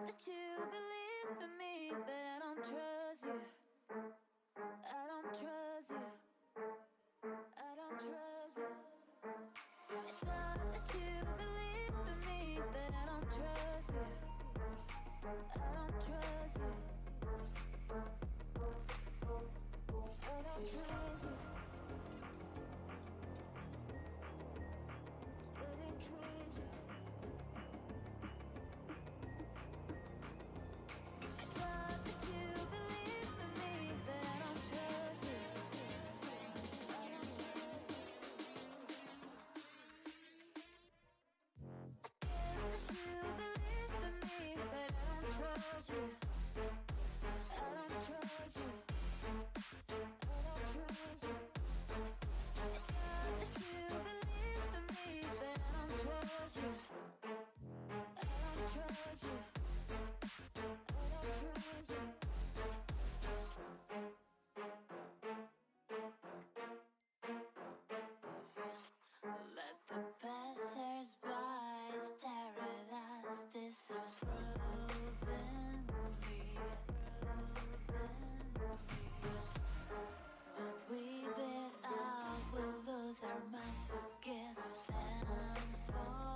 that you believe in me, but I don't trust you. I don't trust you. I don't trust you. I thought that you believe in me, but I don't trust you. I don't trust you. I don't trust you. Let the passers-by stare at us, disapproving me. When we bid out, we'll lose our minds, forgive and forget.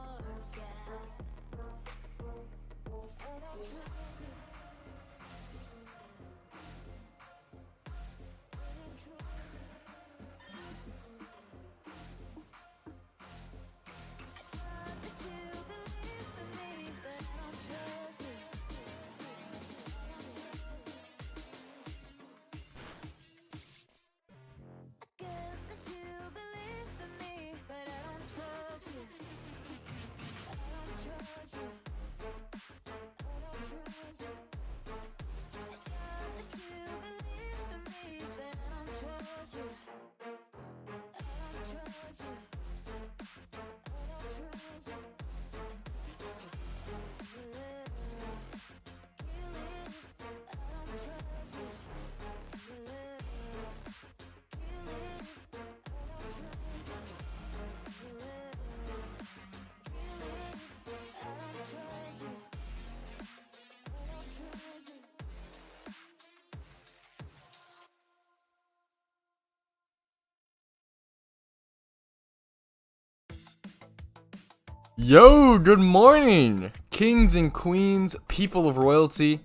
Yo, good morning, kings and queens, people of royalty.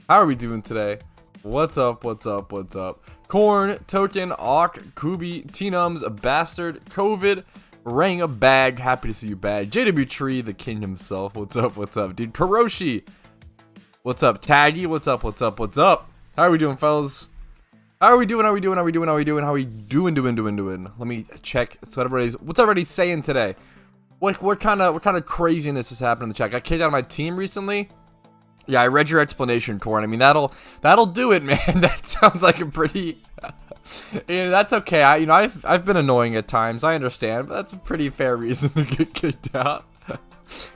How are we doing today? What's up, what's up, what's up? Corn, Token, Awk, Kubi, Teenums, Bastard, COVID, Rang a Bag, happy to see you bag, JW Tree, the king himself, what's up, dude? Karoshi, what's up? Taggy, what's up, what's up, what's up? How are we doing, fellas? How are we doing, How we doing? Let me check, what's everybody saying today? What kind of craziness is happening in the chat? Got kicked out of my team recently. Yeah, I read your explanation, Corn. I mean, that'll do it, man. That sounds like a pretty. That's okay. I've been annoying at times. I understand, but that's a pretty fair reason to get kicked out.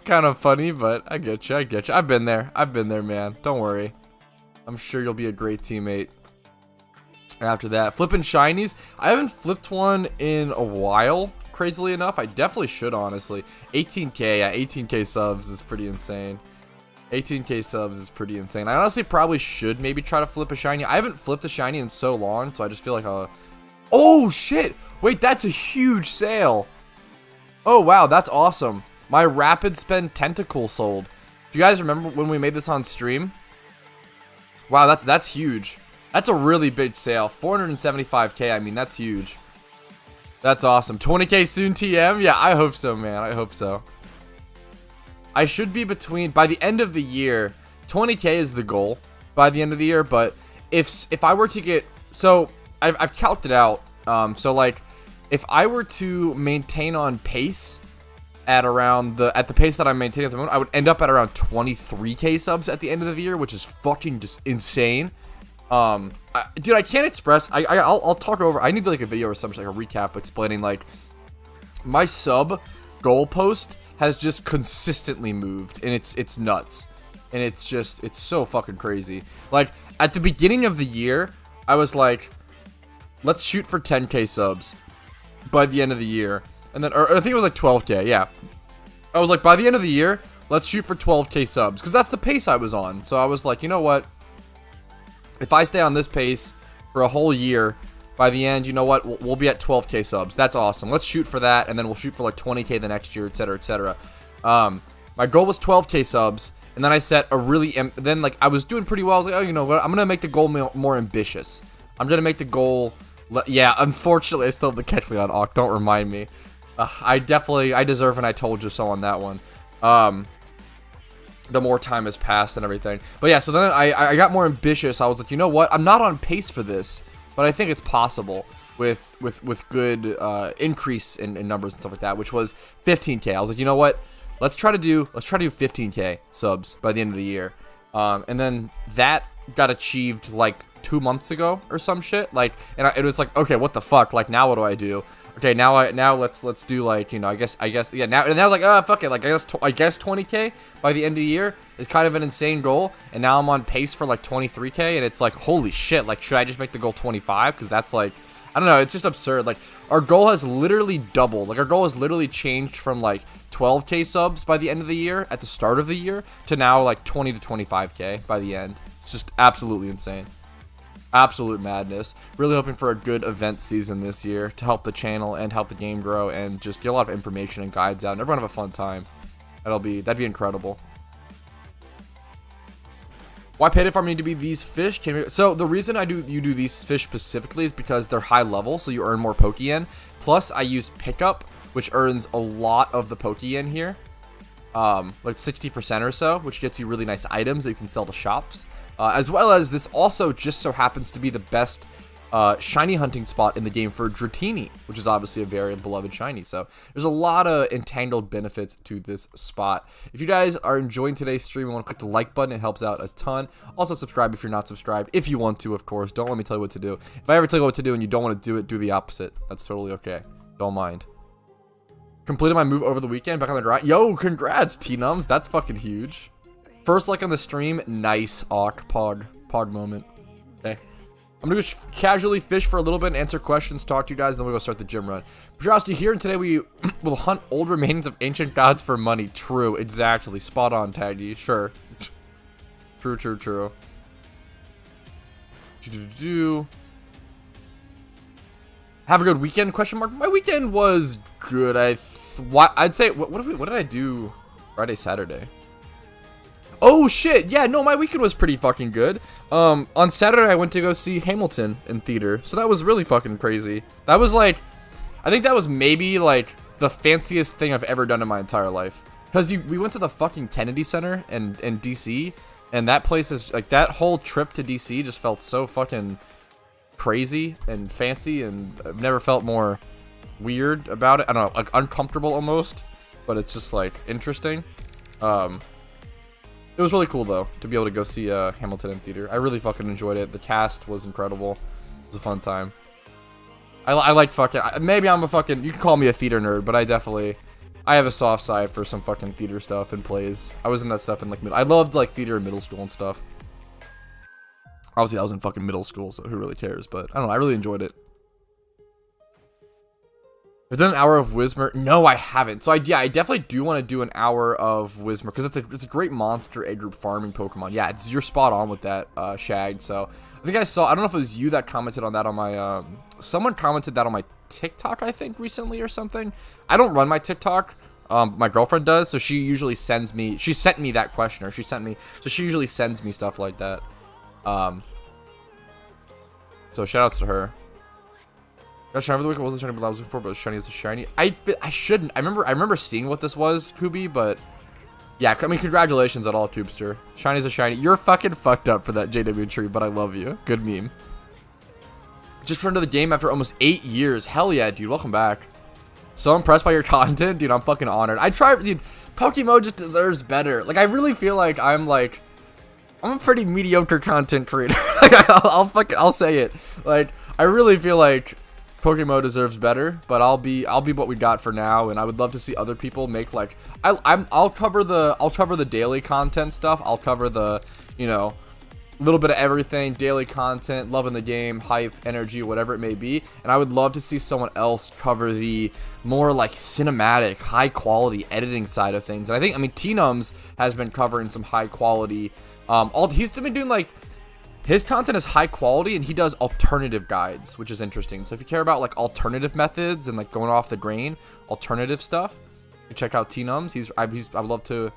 Kind of funny, but I get you. I've been there, man. Don't worry. I'm sure you'll be a great teammate. After that, flipping shinies. I haven't flipped one in a while. Crazily enough, I definitely should, honestly. 18k, yeah, 18k subs is pretty insane. 18k subs is pretty insane. I honestly probably should maybe try to flip a shiny. I haven't flipped a shiny in so long, so I just feel like oh shit! Wait, that's a huge sale. Oh wow, that's awesome. My rapid spend tentacle sold. Do you guys remember when we made this on stream? Wow, that's huge. That's a really big sale. 475k. I mean, that's huge. That's awesome. 20k soon, TM? Yeah, I hope so, man. I hope so. I should be by the end of the year, 20k is the goal by the end of the year, but if I were to get, so I've calced it out, so like, if I were to maintain on pace at the pace that I'm maintaining at the moment, I would end up at around 23k subs at the end of the year, which is fucking just insane. Dude, I can't express. I'll talk over. I need like a video or something, like a recap explaining like my sub goalpost has just consistently moved, and it's nuts, and it's so fucking crazy. Like at the beginning of the year, I was like, let's shoot for 10k subs by the end of the year, and then or I think it was like 12k. Yeah, I was like, by the end of the year, let's shoot for 12k subs, because that's the pace I was on. So I was like, you know what, if I stay on this pace for a whole year, by the end, you know what, we'll be at 12k subs. That's awesome. Let's shoot for that, and then we'll shoot for like 20k the next year, etc., etc. My goal was 12k subs, and then I set a really, then like I was doing pretty well. I was like, oh, you know what, I'm gonna make the goal more ambitious. I'm gonna make the goal. Yeah, unfortunately, I still have the catch me on Awk. Don't remind me. I deserve and I told you so on that one. The more time has passed and everything. But yeah, so then I got more ambitious. I was like, you know what? I'm not on pace for this, but I think it's possible with good increase in numbers and stuff like that, which was 15k. I was like, you know what? Let's try to do 15k subs by the end of the year. And then that got achieved like 2 months ago or some shit. Like, and it was like, okay, what the fuck? Like, now what do I do? Okay, now let's do like, you know, I guess yeah, now and I was like, oh fuck it, like I guess 20k by the end of the year is kind of an insane goal, and now I'm on pace for like 23k, and it's like, holy shit, like should I just make the goal 25? Because that's like, I don't know, it's just absurd. Like our goal has literally doubled. Like our goal has literally changed from like 12k subs by the end of the year at the start of the year to now like 20 to 25k by the end. It's just absolutely insane. Absolute madness. Really hoping for a good event season this year to help the channel and help the game grow and just get a lot of information and guides out and everyone have a fun time. That'd be incredible. Why payday farm need to be these fish? So the reason you do these fish specifically is because they're high level, so you earn more Pokeyen. Plus I use pickup, which earns a lot of the Pokeyen here. Like 60% or so, which gets you really nice items that you can sell to shops. As well as this also just so happens to be the best shiny hunting spot in the game for Dratini, which is obviously a very beloved shiny. So there's a lot of entangled benefits to this spot. If you guys are enjoying today's stream and want to click the like button, it helps out a ton. Also subscribe if you're not subscribed, if you want to, of course. Don't let me tell you what to do. If I ever tell you what to do and you don't want to do it, do the opposite. That's totally okay. Don't mind. Completed my move over the weekend, back on the grind. Yo, congrats, T-Nums. That's fucking huge. First like on the stream, nice Awk pog moment. Okay, I'm gonna go casually fish for a little bit and answer questions, talk to you guys, then we'll go start the gym run. Patrosity here, and today we will hunt old remains of ancient gods for money. True, exactly, spot on, Taggy. Sure, true. Have a good weekend? Question mark. My weekend was good. I'd say what did I do Friday, Saturday? Oh shit, yeah, no, my weekend was pretty fucking good. On Saturday I went to go see Hamilton in theater, so that was really fucking crazy. That was like, I think that was maybe like the fanciest thing I've ever done in my entire life. Because we went to the fucking Kennedy Center in DC, and that place is like, that whole trip to DC just felt so fucking crazy and fancy, and I've never felt more weird about it. I don't know, like uncomfortable almost, but it's just like interesting. It was really cool though to be able to go see Hamilton in theater. I really fucking enjoyed it. The cast was incredible. It was a fun time. I like fucking, maybe I'm a fucking, you can call me a theater nerd, but I have a soft side for some fucking theater stuff and plays. I was in that stuff in like I loved like theater in middle school and stuff. Obviously I was in fucking middle school, so who really cares? But I don't know, I really enjoyed it. I've done an hour of Whismur. No, I haven't. So yeah, I definitely do want to do an hour of Whismur because it's a great monster A group farming Pokemon. Yeah, you're spot on with that, Shag. So I think I don't know if it was you that commented on that on my, someone commented that on my TikTok, I think recently or something. I don't run my TikTok. My girlfriend does, so she usually sends me, she sent me that question, or so she usually sends me stuff like that. So shout outs to her. Got shiny for the week. I wasn't shiny, but I was looking for, but shiny is a shiny. I shouldn't. I remember seeing what this was, Kubi, but yeah. I mean, congratulations at all, Tubester. Shiny is a shiny. You're fucking fucked up for that JW tree, but I love you. Good meme. Just returned to the game after almost 8 years. Hell yeah, dude. Welcome back. So impressed by your content, dude. I'm fucking honored. Dude. PokeMMO just deserves better. Like, I really feel like I'm a pretty mediocre content creator. Like, I'll say it. Like, I really feel like PokeMMO deserves better, but I'll be what we got for now, and I would love to see other people make like I'll cover the daily content stuff. I'll cover the, you know, little bit of everything, daily content, loving the game, hype, energy, whatever it may be. And I would love to see someone else cover the more like cinematic, high quality editing side of things. And I think, I mean, Tnums has been covering some high quality. He's been doing like, his content is high quality, and he does alternative guides, which is interesting. So if you care about like alternative methods and like going off the grain, alternative stuff, you check out Tnums. I'd love to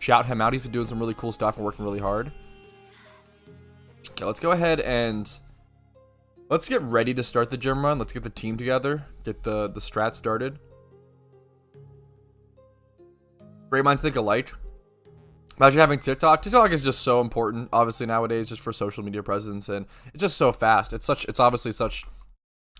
shout him out. He's been doing some really cool stuff and working really hard. Okay, let's go ahead and let's get ready to start the gym run. Let's get the team together, get the strat started. Great minds think alike. Imagine having TikTok. TikTok is just so important, obviously, nowadays, just for social media presence, and it's just so fast. It's obviously such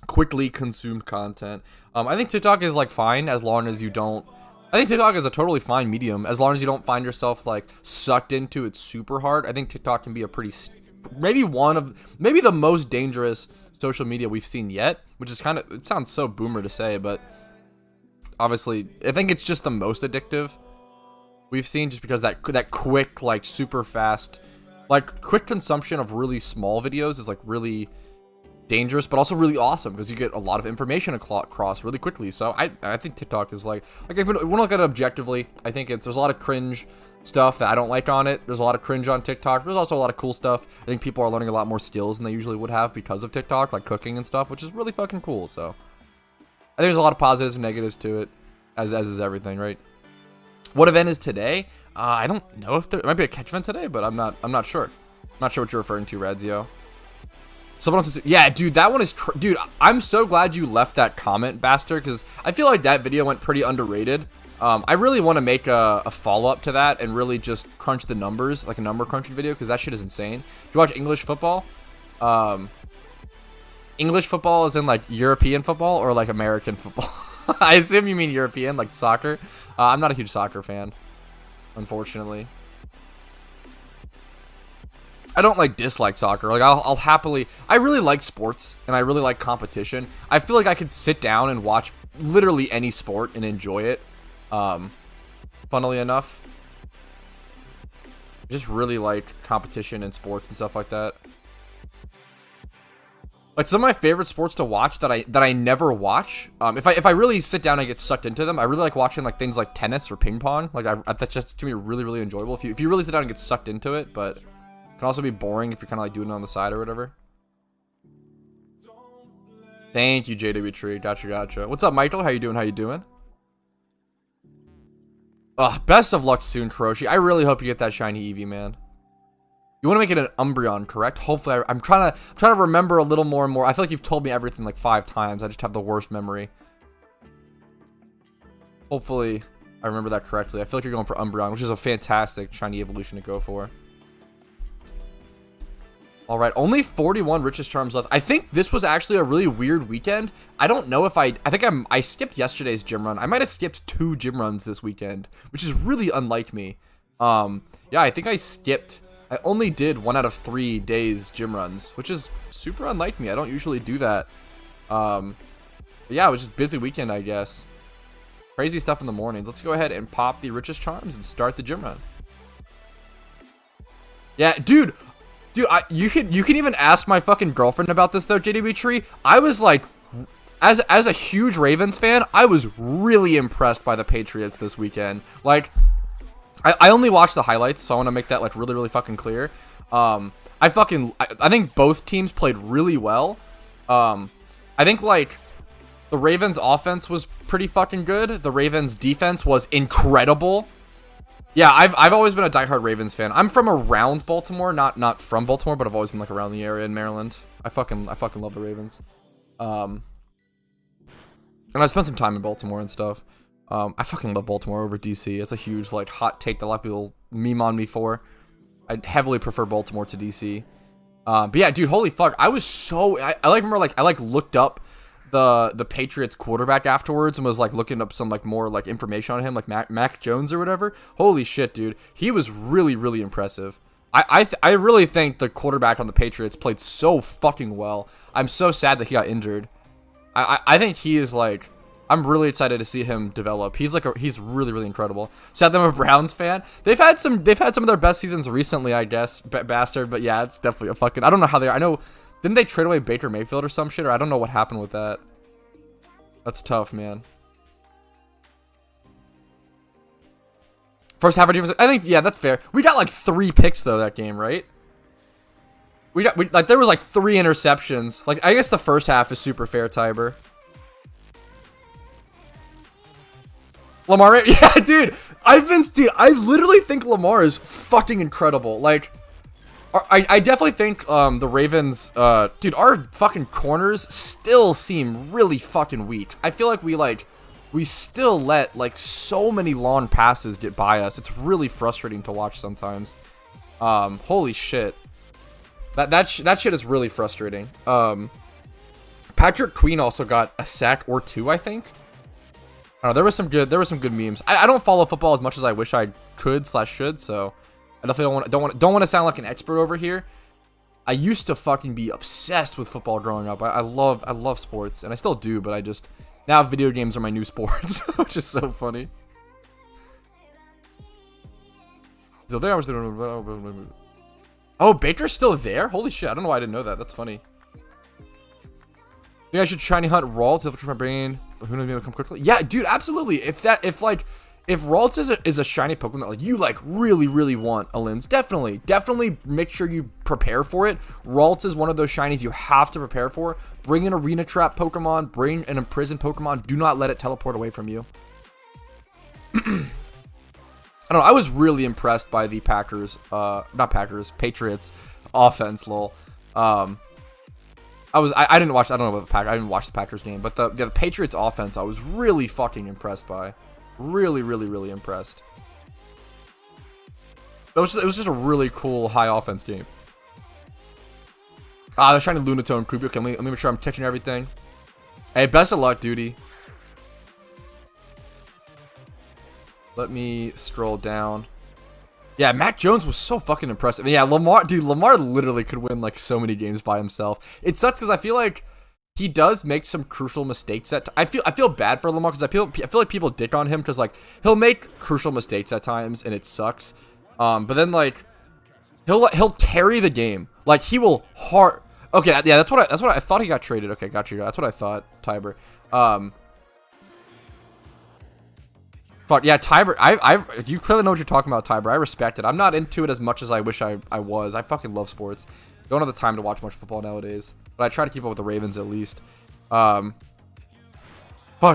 quickly consumed content. I think TikTok is like fine as long as you don't. I think TikTok is a totally fine medium as long as you don't find yourself like sucked into it super hard. I think TikTok can be a pretty, maybe the most dangerous social media we've seen yet, which is kind of, it sounds so boomer to say, but obviously I think it's just the most addictive we've seen, just because that quick, like super fast, like quick consumption of really small videos is like really dangerous, but also really awesome because you get a lot of information across really quickly. So I think TikTok is like if you want to look at it objectively, I think there's a lot of cringe stuff that I don't like on it. There's a lot of cringe on TikTok. There's also a lot of cool stuff. I think people are learning a lot more skills than they usually would have because of TikTok, like cooking and stuff, which is really fucking cool. So I think there's a lot of positives and negatives to it, as is everything, right? What event is today? I don't know if there might be a catch event today, but I'm not sure. I'm not sure what you're referring to, Radzio. Someone else, yeah, dude, that one is, dude, I'm so glad you left that comment, bastard, because I feel like that video went pretty underrated. I really want to make a follow-up to that and really just crunch the numbers, like a number crunching video, because that shit is insane. Do you watch English football? English football is in like European football or like American football? I assume you mean European, like soccer. I'm not a huge soccer fan, unfortunately. I don't like dislike soccer. Like I'll happily. I really like sports and I really like competition. I feel like I could sit down and watch literally any sport and enjoy it. Funnily enough, I just really like competition and sports and stuff like that. Like some of my favorite sports to watch that I never watch. If I really sit down and get sucked into them, I really like watching like things like tennis or ping pong. Like that's just to me really, really enjoyable. If you really sit down and get sucked into it, but it can also be boring if you're kind of like doing it on the side or whatever. Thank you, JW Tree. Gotcha. What's up, Michael? How you doing? Best of luck soon, Kuroshi. I really hope you get that shiny Eevee, man. You want to make it an Umbreon, correct? Hopefully, I'm trying to remember a little more and more. I feel like you've told me everything like 5 times. I just have the worst memory. Hopefully, I remember that correctly. I feel like you're going for Umbreon, which is a fantastic shiny evolution to go for. All right, only 41 richest charms left. I think this was actually a really weird weekend. I don't know if I think I skipped yesterday's gym run. I might have skipped 2 gym runs this weekend, which is really unlike me. Yeah, I think I only did 1 out of 3 days gym runs, which is super unlike me. I don't usually do that. But yeah, it was just a busy weekend, I guess. Crazy stuff in the mornings. Let's go ahead and pop the richest charms and start the gym run. Yeah, dude, you can even ask my fucking girlfriend about this though, JDB Tree. I was like, as a huge Ravens fan, I was really impressed by the Patriots this weekend. Like, I only watched the highlights, so I want to make that like really, really fucking clear. I think both teams played really well. I think like the Ravens offense was pretty fucking good. The Ravens defense was incredible. Yeah, I've always been a diehard Ravens fan. I'm from around Baltimore, not from Baltimore, but I've always been like around the area in Maryland. I fucking love the Ravens. And I spent some time in Baltimore and stuff. I fucking love Baltimore over DC. It's a huge like hot take that a lot of people meme on me for. I heavily prefer Baltimore to DC. But yeah, dude, holy fuck, I was so I looked up the Patriots quarterback afterwards and was like looking up some like more like information on him, like Mac Jones or whatever. Holy shit, dude, he was really, really impressive. I really think the quarterback on the Patriots played so fucking well. I'm so sad that he got injured. I think he is like, I'm really excited to see him develop. He's really, really incredible. Sad I'm a Browns fan. They've had some of their best seasons recently, I guess. Bastard, but yeah, it's definitely a fucking. I don't know how they are. I know, didn't they trade away Baker Mayfield or some shit? Or I don't know what happened with that. That's tough, man. First half of defense. I think, yeah, that's fair. We got like 3 picks though that game, right? We like there was like 3 interceptions. Like I guess the first half is super fair, Tiber. Lamar, yeah, dude. I literally think Lamar is fucking incredible. Like, I definitely think the Ravens, dude, our fucking corners still seem really fucking weak. I feel like we still let like so many long passes get by us. It's really frustrating to watch sometimes. Holy shit. That shit is really frustrating. Patrick Queen also got a sack or 2, I think. I don't know, there were some good memes. I don't follow football as much as I wish I could / should, so I definitely don't want to sound like an expert over here. I used to fucking be obsessed with football growing up. I love sports, and I still do, but I just now video games are my new sports, which is so funny. So there I was doing. Oh, Baker's still there? Holy shit! I don't know why I didn't know that. That's funny. Think I should shiny hunt Ralts if my brain, but who knows, maybe it'll come quickly. Yeah, dude, absolutely. If Ralts is a shiny Pokemon that like you like really want, Alins, definitely make sure you prepare for it. Ralts is one of those shinies you have to prepare for. Bring an Arena Trap Pokemon, bring an Imprisoned Pokemon. Do not let it teleport away from you. I don't know. I was really impressed by the Patriots offense. Lol. I didn't watch. I don't know about the Packers. I didn't watch the Packers game, but the Patriots offense, I was really fucking impressed by. Really impressed. It was just a really cool high offense game. They're trying to Lunatone creepy. Okay, let me make sure I'm catching everything. Hey, best of luck, duty. Let me scroll down. Yeah, Mac Jones was so fucking impressive. Yeah, Lamar literally could win like so many games by himself. It sucks because I feel like he does make some crucial mistakes I feel bad for Lamar because I feel like people dick on him because like he'll make crucial mistakes at times and it sucks. But then like he'll carry the game. Like he will hard. Okay, yeah, that's what I thought he got traded. Okay, got you. That's what I thought, Tiber. Fuck yeah, Tiber. You clearly know what you're talking about, Tiber. I respect it. I'm not into it as much as I wish I was. I fucking love sports. Don't have the time to watch much football nowadays, but I try to keep up with the Ravens at least. Fuck,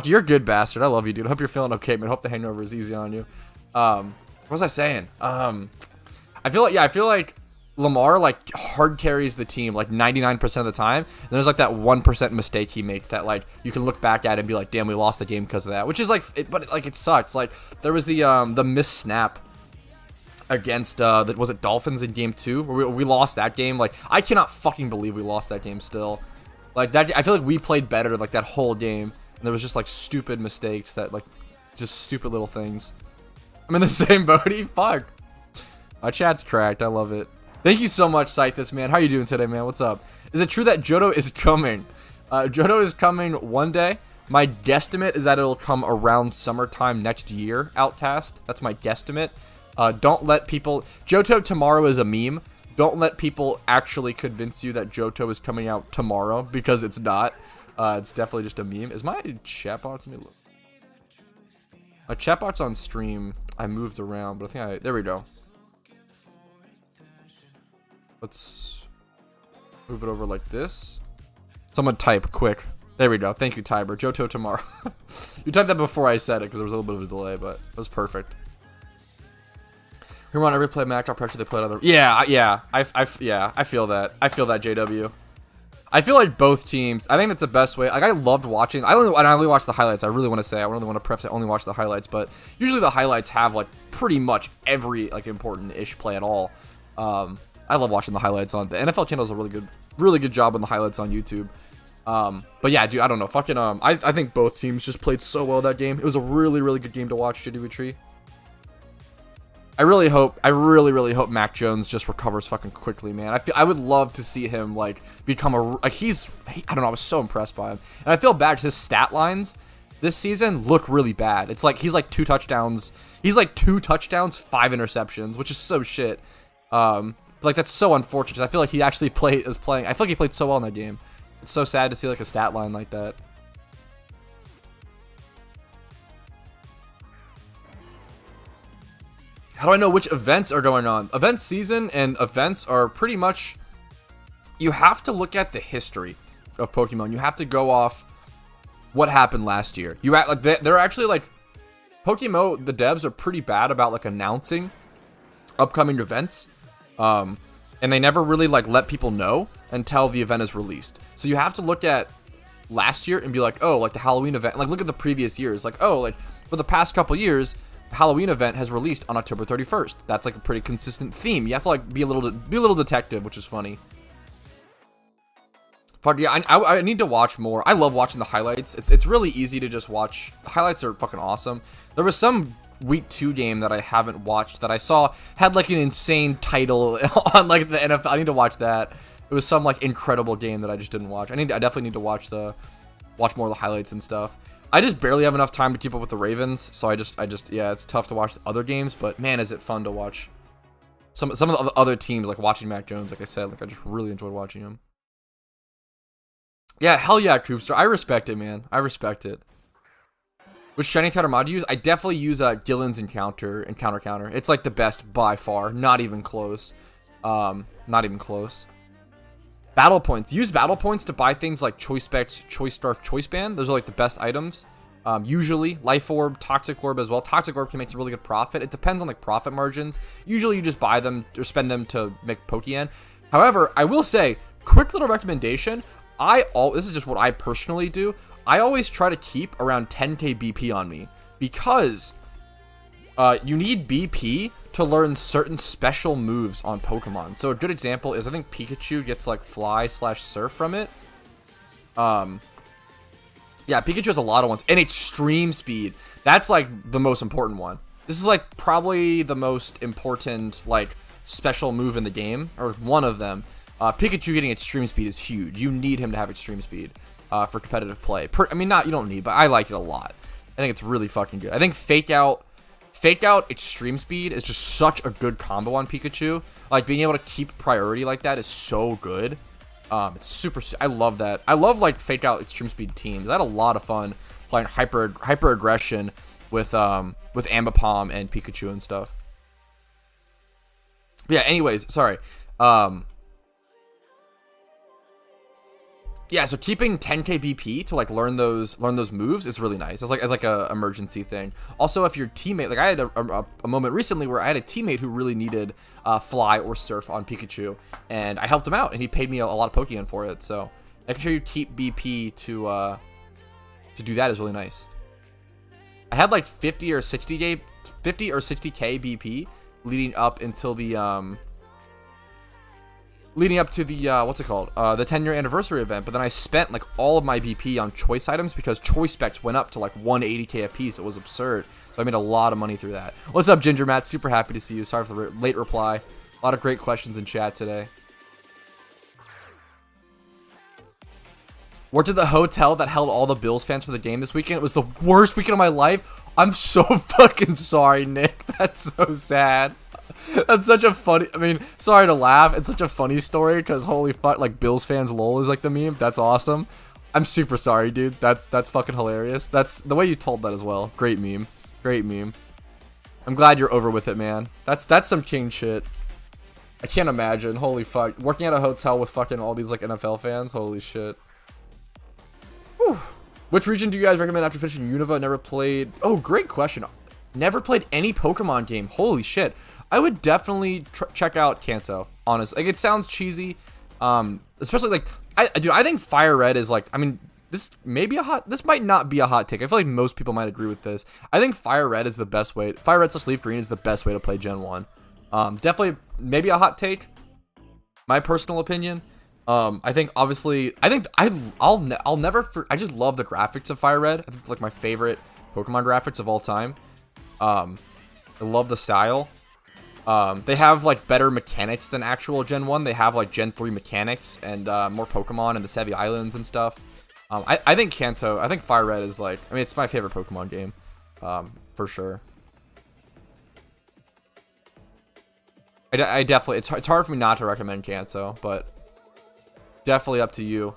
you're a good bastard. I love you, dude. Hope you're feeling okay, man. Hope the hangover is easy on you. What was I saying? I feel like Lamar like hard carries the team like 99% of the time. And there's like that 1% mistake he makes that like you can look back at and be like, damn, we lost the game because of that. Which is like, it sucks. Like there was the missed snap against was it Dolphins in game 2 where we lost that game. Like I cannot fucking believe we lost that game still. Like that, I feel like we played better like that whole game. And there was just like stupid mistakes that like just stupid little things. I'm in the same boat. Fuck. My chat's cracked. I love it. Thank you so much, Cythus, man. How are you doing today, man? What's up? Is it true that Johto is coming? Johto is coming one day. My guesstimate is that it'll come around summertime next year, Outcast. That's my guesstimate. Don't let people... Johto tomorrow is a meme. Don't let people actually convince you that Johto is coming out tomorrow, because it's not. It's definitely just a meme. Is my chatbot... Let me look. My chatbot's on stream. I moved around, but I think there we go. Let's move it over like this. Someone type quick. There we go. Thank you, Tiber. Johto tomorrow. You typed that before I said it because there was a little bit of a delay, but it was perfect. Who won every play Mac? How pressure they played other. Yeah. I feel that. I feel that, JW. I feel like both teams. I think that's the best way. Like I loved watching. I only watch the highlights. I really want to say. I really want to preface. I only watch the highlights, but usually the highlights have like pretty much every like important-ish play at all. I love watching the highlights on the NFL channel. Does a really good job on the highlights on YouTube. But yeah, dude, I don't know. Fucking I think both teams just played so well that game. It was a really good game to watch. JW Tree. I really hope Mac Jones just recovers fucking quickly, man. I would love to see him like become I don't know. I was so impressed by him, and I feel bad. His stat lines this season look really bad. It's like he's like 2 touchdowns. He's like 2 touchdowns, 5 interceptions, which is so shit. Like that's so unfortunate. 'Cause I feel like he actually is playing. I feel like he played so well in that game. It's so sad to see like a stat line like that. How do I know which events are going on? Event season and events are pretty much, you have to look at the history of Pokemon. You have to go off what happened last year. You act like they're actually like, PokeMMO, the devs are pretty bad about like announcing upcoming events. And they never really like let people know until the event is released. So you have to look at last year and be like, oh, like the Halloween event, like look at the previous years. Like, oh, like for the past couple years, the Halloween event has released on October 31st. That's like a pretty consistent theme. You have to like be a little detective, which is funny. But yeah, I need to watch more. I love watching the highlights. It's really easy to just watch. The highlights are fucking awesome. There was some week 2 game that I haven't watched that I saw had like an insane title on like the NFL. I need to watch that. It was some like incredible game that I just didn't watch. I definitely need to watch more of the highlights and stuff. I just barely have enough time to keep up with the Ravens, so I just yeah, it's tough to watch the other games, but man, is it fun to watch some of the other teams, like watching Mac Jones. Like I said, like I just really enjoyed watching him. Yeah, hell yeah, Koopster. I respect it, man. I respect it. Which training counter mod do you use? I definitely use Gillen's Encounter. It's like the best by far. Not even close. Not even close. Battle points. Use battle points to buy things like Choice Specs, Choice Scarf, Choice Band. Those are like the best items. Usually, Life Orb, Toxic Orb as well. Toxic Orb can make a really good profit. It depends on like profit margins. Usually you just buy them or spend them to make Pokeyen. However, I will say, quick little recommendation. This is just what I personally do. I always try to keep around 10k BP on me because you need BP to learn certain special moves on Pokemon. So a good example is I think Pikachu gets like Fly/Surf from it. Yeah, Pikachu has a lot of ones. And Extreme Speed. That's like the most important one. This is like probably the most important like special move in the game, or one of them. Pikachu getting Extreme Speed is huge. You need him to have Extreme Speed for competitive play. I mean, you don't need, but I like it a lot. I think it's really fucking good. I think Fake Out Extreme Speed is just such a good combo on Pikachu. Like being able to keep priority like that is so good. It's super. I love that. I love like Fake Out Extreme Speed teams. I had a lot of fun playing hyper aggression with Ambipom and Pikachu and stuff. Yeah. Anyways, sorry. Yeah, so keeping 10k BP to like learn those moves is really nice. It's like a emergency thing. Also, if your teammate, like I had a moment recently where I had a teammate who really needed Fly or Surf on Pikachu, and I helped him out, and he paid me a lot of Pokeyen for it. So making sure you keep BP to do that is really nice. I had like 50 or 60k BP leading up until the what's it called? The 10-year anniversary event. But then I spent like all of my BP on choice items because choice specs went up to like 180k a piece. It was absurd. So I made a lot of money through that. What's up, Ginger Matt? Super happy to see you. Sorry for the late reply. A lot of great questions in chat today. Worked at the hotel that held all the Bills fans for the game this weekend. It was the worst weekend of my life. I'm so fucking sorry, Nick. That's so sad. That's such a funny, I mean, sorry to laugh. It's such a funny story because holy fuck, like Bills fans lol is like the meme. That's awesome. I'm super sorry, dude. That's fucking hilarious. That's the way you told that as well. Great meme. Great meme. I'm glad you're over with it, man. That's some king shit. I can't imagine. Holy fuck. Working at a hotel with fucking all these like NFL fans. Holy shit. Whew. Which region do you guys recommend after finishing Unova? Never played. Oh, great question. Never played any Pokemon game. Holy shit. I would definitely check out Kanto, honestly. Like, it sounds cheesy, especially, like, I think Fire Red is, like, I mean, this might not be a hot take. I feel like most people might agree with this. I think Fire Red is the best way. Fire Red / Leaf Green is the best way to play Gen 1. Definitely, maybe a hot take, my personal opinion. I think, obviously, I just love the graphics of Fire Red. I think it's, like, my favorite Pokemon graphics of all time. I love the style. They have like better mechanics than actual Gen 1. They have like Gen 3 mechanics and more Pokemon and the Sevi Islands and stuff. I think Kanto, I think Fire Red is like, I mean, it's my favorite Pokemon game, for sure. I definitely, it's hard for me not to recommend Kanto, but definitely up to you.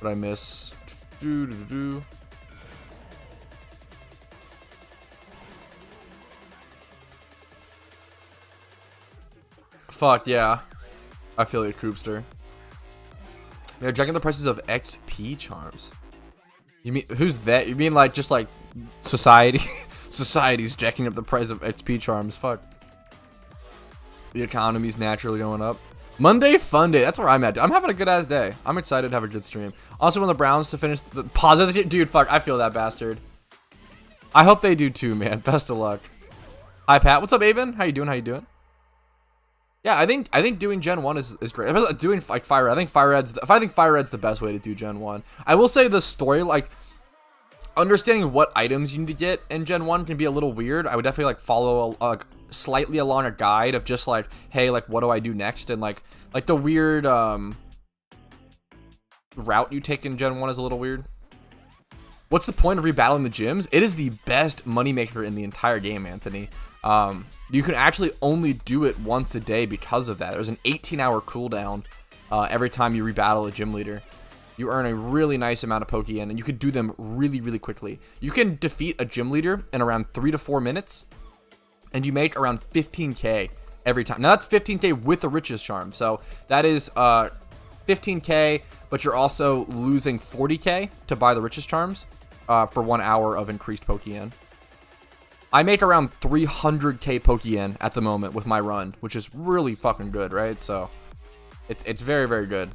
What I miss? Fuck yeah. I feel like a Koopster. They're jacking the prices of XP charms. You mean, who's that? You mean like, just like, society? Society's jacking up the price of XP charms. Fuck. The economy's naturally going up. Monday fun day. That's where I'm at. I'm having a good ass day. I'm excited to have a good stream. Also want the Browns to finish the positive shit. Dude, fuck. I feel that bastard. I hope they do too, man. Best of luck. Hi, Pat. What's up, Avon? How you doing? How you doing? Yeah, I think doing Gen 1 is great. Doing like Fire Red. I think Fire Red's the best way to do Gen 1. I will say the story, like, understanding what items you need to get in Gen 1 can be a little weird. I would definitely like follow a slightly along a guide of just like, hey, like, what do I do next? And like the weird route you take in Gen 1 is a little weird. What's the point of rebattling the gyms? It is the best moneymaker in the entire game, Anthony. You can actually only do it once a day because of that. There's an 18-hour cooldown every time you rebattle a gym leader. You earn a really nice amount of Pokeyen, and you can do them really, really quickly. You can defeat a gym leader in around 3 to 4 minutes, and you make around 15k every time. Now, that's 15k with the Riches Charm, so that is 15k, but you're also losing 40k to buy the Riches Charms for 1 hour of increased Pokeyen. I make around 300k Pokeyen at the moment with my run, which is really fucking good, right? So, it's very, very good.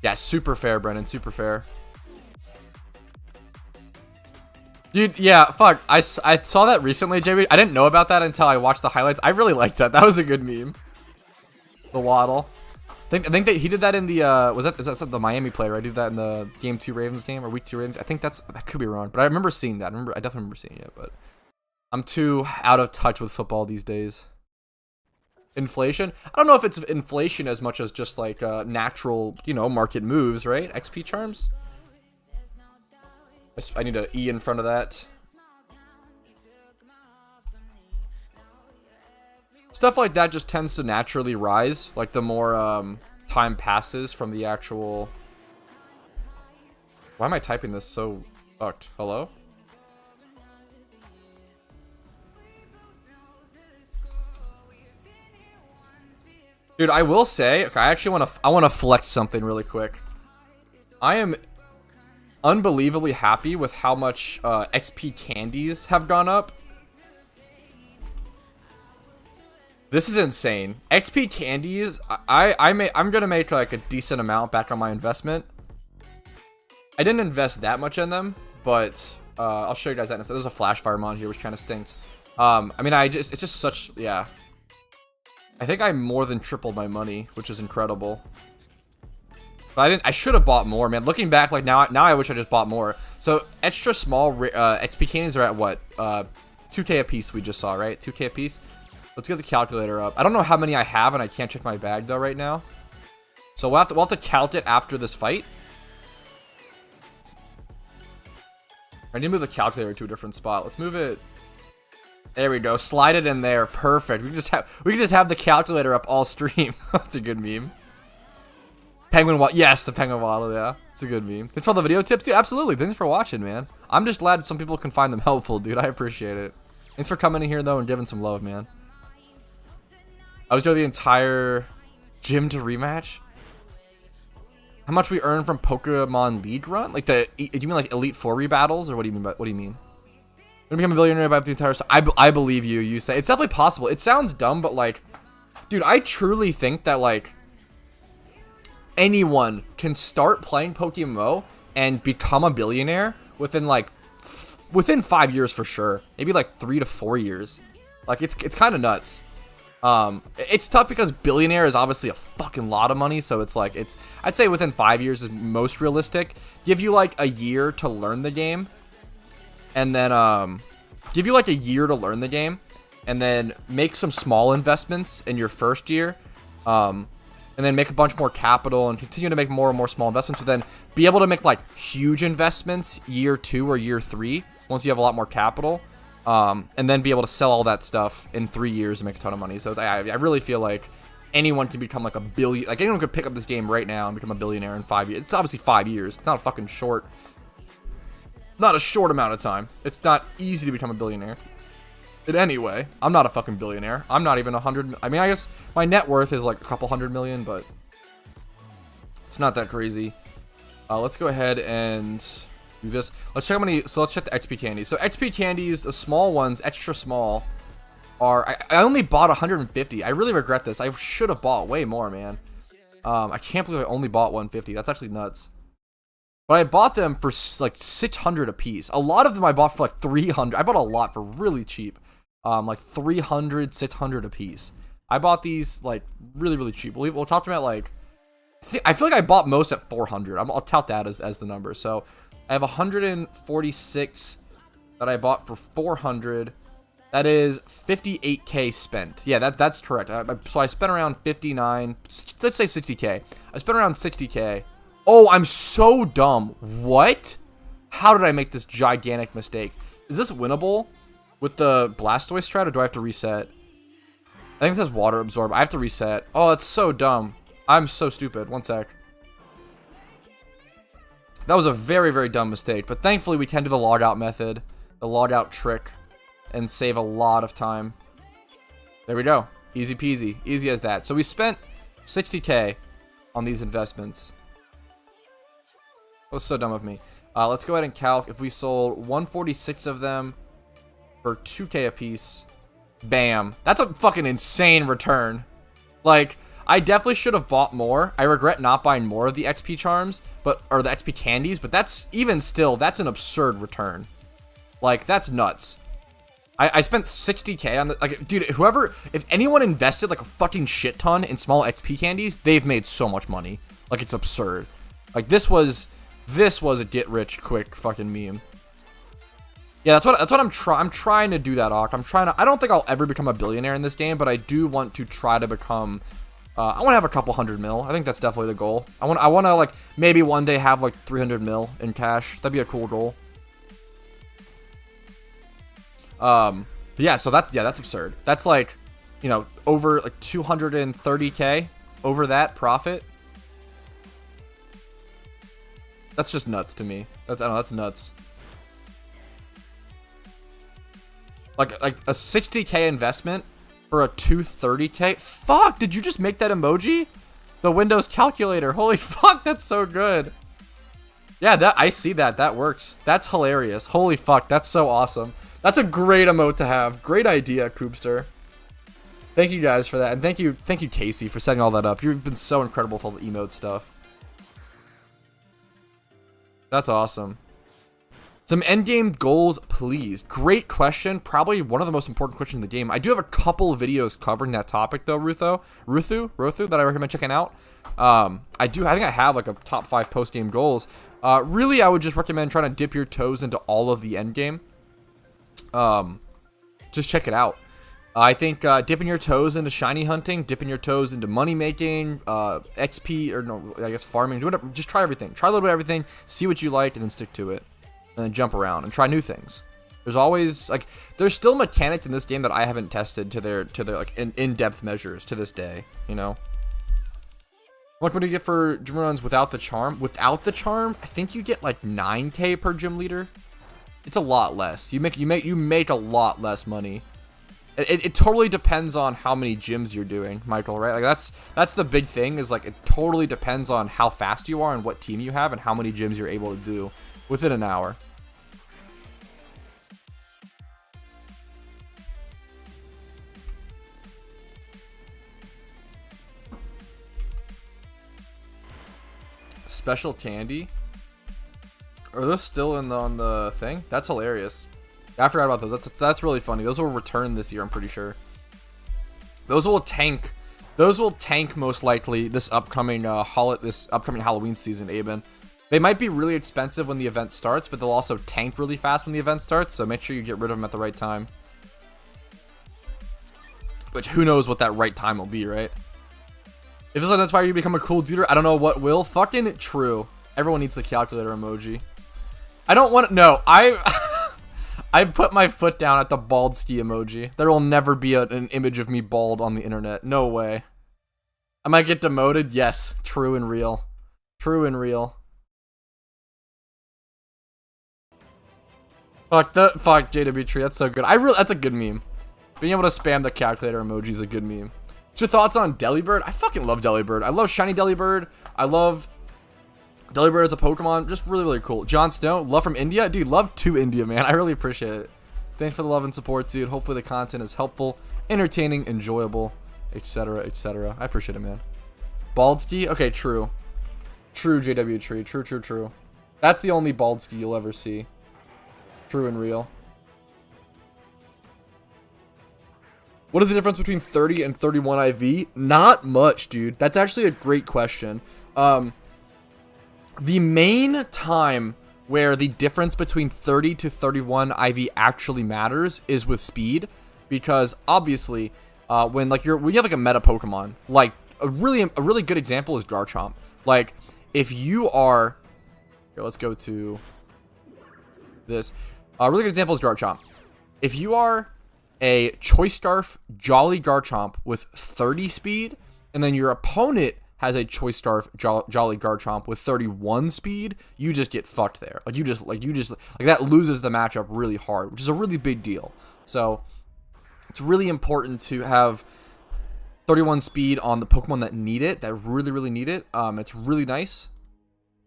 Yeah, super fair, Brennan. Super fair. Dude, yeah, fuck. I saw that recently, JB. I didn't know about that until I watched the highlights. I really liked that. That was a good meme. The waddle. I think that he did that in the, is that the Miami play, right? He did that in the Game 2 Ravens game, or Week 2 Ravens. I think that could be wrong, but I remember seeing that. I definitely remember seeing it, but I'm too out of touch with football these days. Inflation? I don't know if it's inflation as much as just like natural, you know, market moves, right? XP charms? I need an E in front of that. Stuff like that just tends to naturally rise, like the more time passes from the actual... Why am I typing this so fucked? Hello? Dude, I will say, okay, I want to flex something really quick. I am unbelievably happy with how much XP candies have gone up. This is insane. XP candies, I'm gonna make like a decent amount back on my investment. I didn't invest that much in them, but I'll show you guys that in a second. There's a flash fire mod here, which kind of stinks. I mean, it's just such, yeah. I think I more than tripled my money, which is incredible. But I should have bought more, man. Looking back, like now I wish I just bought more. So extra small XP candies are at what? 2k a piece. We just saw, right? 2k a piece. Let's get the calculator up. I don't know how many I have, and I can't check my bag though right now. So we'll have to count it after this fight. I need to move the calculator to a different spot. Let's move it. There we go. Slide it in there. Perfect. We can just have the calculator up all stream. That's a good meme. Penguin waddle. Yes, the penguin waddle. Yeah, it's a good meme. Thanks for all the video tips, dude. Absolutely. Thanks for watching, man. I'm just glad some people can find them helpful, dude. I appreciate it. Thanks for coming in here though and giving some love, man. I was doing the entire gym to rematch. How much we earn from Pokemon League Run? Like do you mean like Elite Four rebattles, or what do you mean? What do you mean? Gonna become a billionaire by the entire stuff. I believe you. You say it's definitely possible. It sounds dumb, but like, dude, I truly think that like anyone can start playing PokeMMO and become a billionaire within 5 years for sure. Maybe like 3 to 4 years. Like it's kind of nuts. It's tough because billionaire is obviously a fucking lot of money, so it's like I'd say within 5 years is most realistic. Give you like a year to learn the game, and then give you like a year to learn the game, and then make some small investments in your first year, and then make a bunch more capital and continue to make more and more small investments, but then be able to make like huge investments year 2 or year 3 once you have a lot more capital, and then be able to sell all that stuff in 3 years and make a ton of money. So I really feel like anyone can become like a billion, like anyone could pick up this game right now and become a billionaire in 5 years. It's obviously 5 years. It's not a fucking short, not a short amount of time. It's not easy to become a billionaire. But anyway, I'm not a fucking billionaire. I'm not even 100. I mean, I guess my net worth is like a couple hundred million, but it's not that crazy. Let's go ahead and do this. Let's check how many. So let's check the XP candies. So XP candies, the small ones, extra small, are. I only bought 150. I really regret this. I should have bought way more, man. I can't believe I only bought 150. That's actually nuts. But I bought them for like 600 a piece. A lot of them I bought for like 300. I bought a lot for really cheap. Like 300, 600 a piece. I bought these like really, really cheap. We'll talk about like, I feel like I bought most at 400. I'll count that as the number. So I have 146 that I bought for 400. That is 58k spent. Yeah, that's correct. So I spent around 59, let's say 60k. I spent around 60k. Oh, I'm so dumb. What? How did I make this gigantic mistake? Is this winnable with the Blastoise strat, or do I have to reset? I think it says water absorb. I have to reset. Oh, that's so dumb. I'm so stupid. One sec. That was a very, very dumb mistake. But thankfully, we can do the logout method, the logout trick, and save a lot of time. There we go. Easy peasy. Easy as that. So we spent 60k on these investments. That was so dumb of me. Let's go ahead and calc. If we sold 146 of them for 2k a piece, bam. That's a fucking insane return. Like, I definitely should have bought more. I regret not buying more of the XP charms, or the XP candies, but that's, even still, that's an absurd return. Like, that's nuts. I spent 60k on the, like, dude, if anyone invested like a fucking shit ton in small XP candies, they've made so much money. Like, it's absurd. Like, this was a get rich quick fucking meme. Yeah, that's what I'm trying to do that, Ock. I don't think I'll ever become a billionaire in this game, but I do want to try to become, I want to have a couple hundred mil. I think that's definitely the goal. I want to like maybe one day have like 300 mil in cash. That'd be a cool goal. Yeah, so that's absurd. That's like, you know, over like 230k over that profit. That's just nuts to me. I don't know, that's nuts. Like a 60k investment for a 230k. Fuck, did you just make that emoji? The Windows calculator. Holy fuck, that's so good. Yeah, I see that. That works. That's hilarious. Holy fuck, that's so awesome. That's a great emote to have. Great idea, Koopster. Thank you guys for that. And thank you, Casey, for setting all that up. You've been so incredible with all the emote stuff. That's awesome. Some endgame goals, please. Great question. Probably one of the most important questions in the game. I do have a couple of videos covering that topic, though, Ruthu, that I recommend checking out. I think I have like a top 5 post-game goals. Really, I would just recommend trying to dip your toes into all of the endgame. Just check it out. I think dipping your toes into shiny hunting, dipping your toes into money making, XP, or no, I guess farming, do whatever. Just try everything. Try a little bit of everything, see what you like, and then stick to it. And then jump around and try new things. There's always, like, there's still mechanics in this game that I haven't tested to their like in-depth measures to this day, you know. What do you get for gym runs without the charm? Without the charm, I think you get like 9k per gym leader. It's a lot less. You make a lot less money. It totally depends on how many gyms you're doing, Michael, right? Like that's the big thing, is like it totally depends on how fast you are and what team you have and how many gyms you're able to do within an hour. Special candy? Are those still on the thing? That's hilarious. I forgot about those. That's really funny. Those will return this year, I'm pretty sure. Those will tank. Those will tank most likely this upcoming Halloween season, Aben. They might be really expensive when the event starts, but they'll also tank really fast when the event starts, so make sure you get rid of them at the right time. Which, who knows what that right time will be, right? If this doesn't inspire you to become a cool duder, I don't know what will. Fucking true. Everyone needs the calculator emoji. I don't want to... No, I put my foot down at the bald ski emoji. There will never be an image of me bald on the internet. No way. I might get demoted. Yes, true and real. True and real. Fuck JW Tree. That's so good. That's a good meme. Being able to spam the calculator emoji is a good meme. What's your thoughts on Delibird? I fucking love Delibird. I love shiny Delibird. I love Delibird as a Pokemon. Just really, really cool. Jon Snow, love from India. Dude, love to India, man. I really appreciate it. Thanks for the love and support, dude. Hopefully the content is helpful, entertaining, enjoyable, etc., etc. I appreciate it, man. Baldski? Okay, true. True, JW Tree. True, true, true. That's the only Baldski you'll ever see. True and real. What is the difference between 30 and 31 IV? Not much, dude. That's actually a great question. The main time where the difference between 30 to 31 IV actually matters is with speed, because obviously, when you have like a meta Pokemon, like a really good example is Garchomp. Like, if you are, here, let's go to this. A really good example is Garchomp. If you are a Choice Scarf Jolly Garchomp with 30 speed, and then your opponent has a Choice Scarf Jolly Garchomp with 31 speed, you just get fucked there. Like that loses the matchup really hard, which is a really big deal. So it's really important to have 31 speed on the Pokemon that need it, that really need it. It's really nice.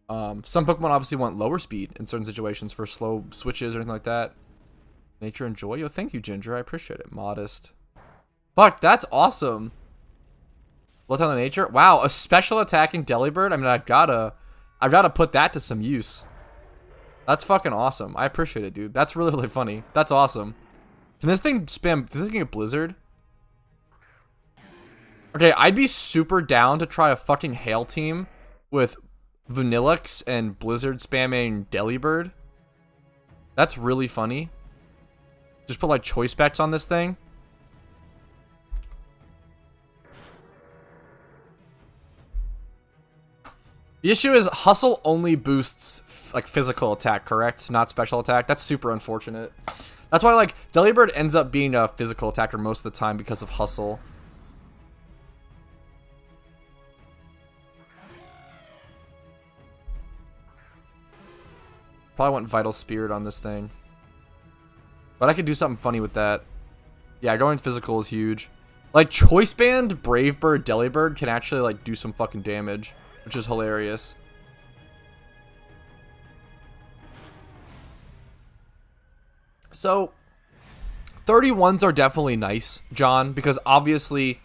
Some Pokemon obviously want lower speed in certain situations for slow switches or anything like that. Nature and joy. Yo, thank you, Ginger. I appreciate it. Modest. Fuck, that's awesome. Let down the nature. Wow, a special attacking Delibird. I mean, I've gotta put that to some use. That's fucking awesome. I appreciate it, dude. That's really funny. That's awesome. Can this thing spam? Does this thing get Blizzard? Okay, I'd be super down to try a fucking Hail team with Vanillix and Blizzard spamming Delibird. That's really funny. Just put like choice specs on this thing. The issue is Hustle only boosts like physical attack, correct? Not special attack. That's super unfortunate. That's why like Delibird ends up being a physical attacker most of the time because of Hustle. Probably want Vital Spirit on this thing. But I could do something funny with that. Yeah, going physical is huge. Like, Choice Band, Brave Bird, Delibird can actually, like, do some fucking damage, which is hilarious. So, 31s are definitely nice, John, because obviously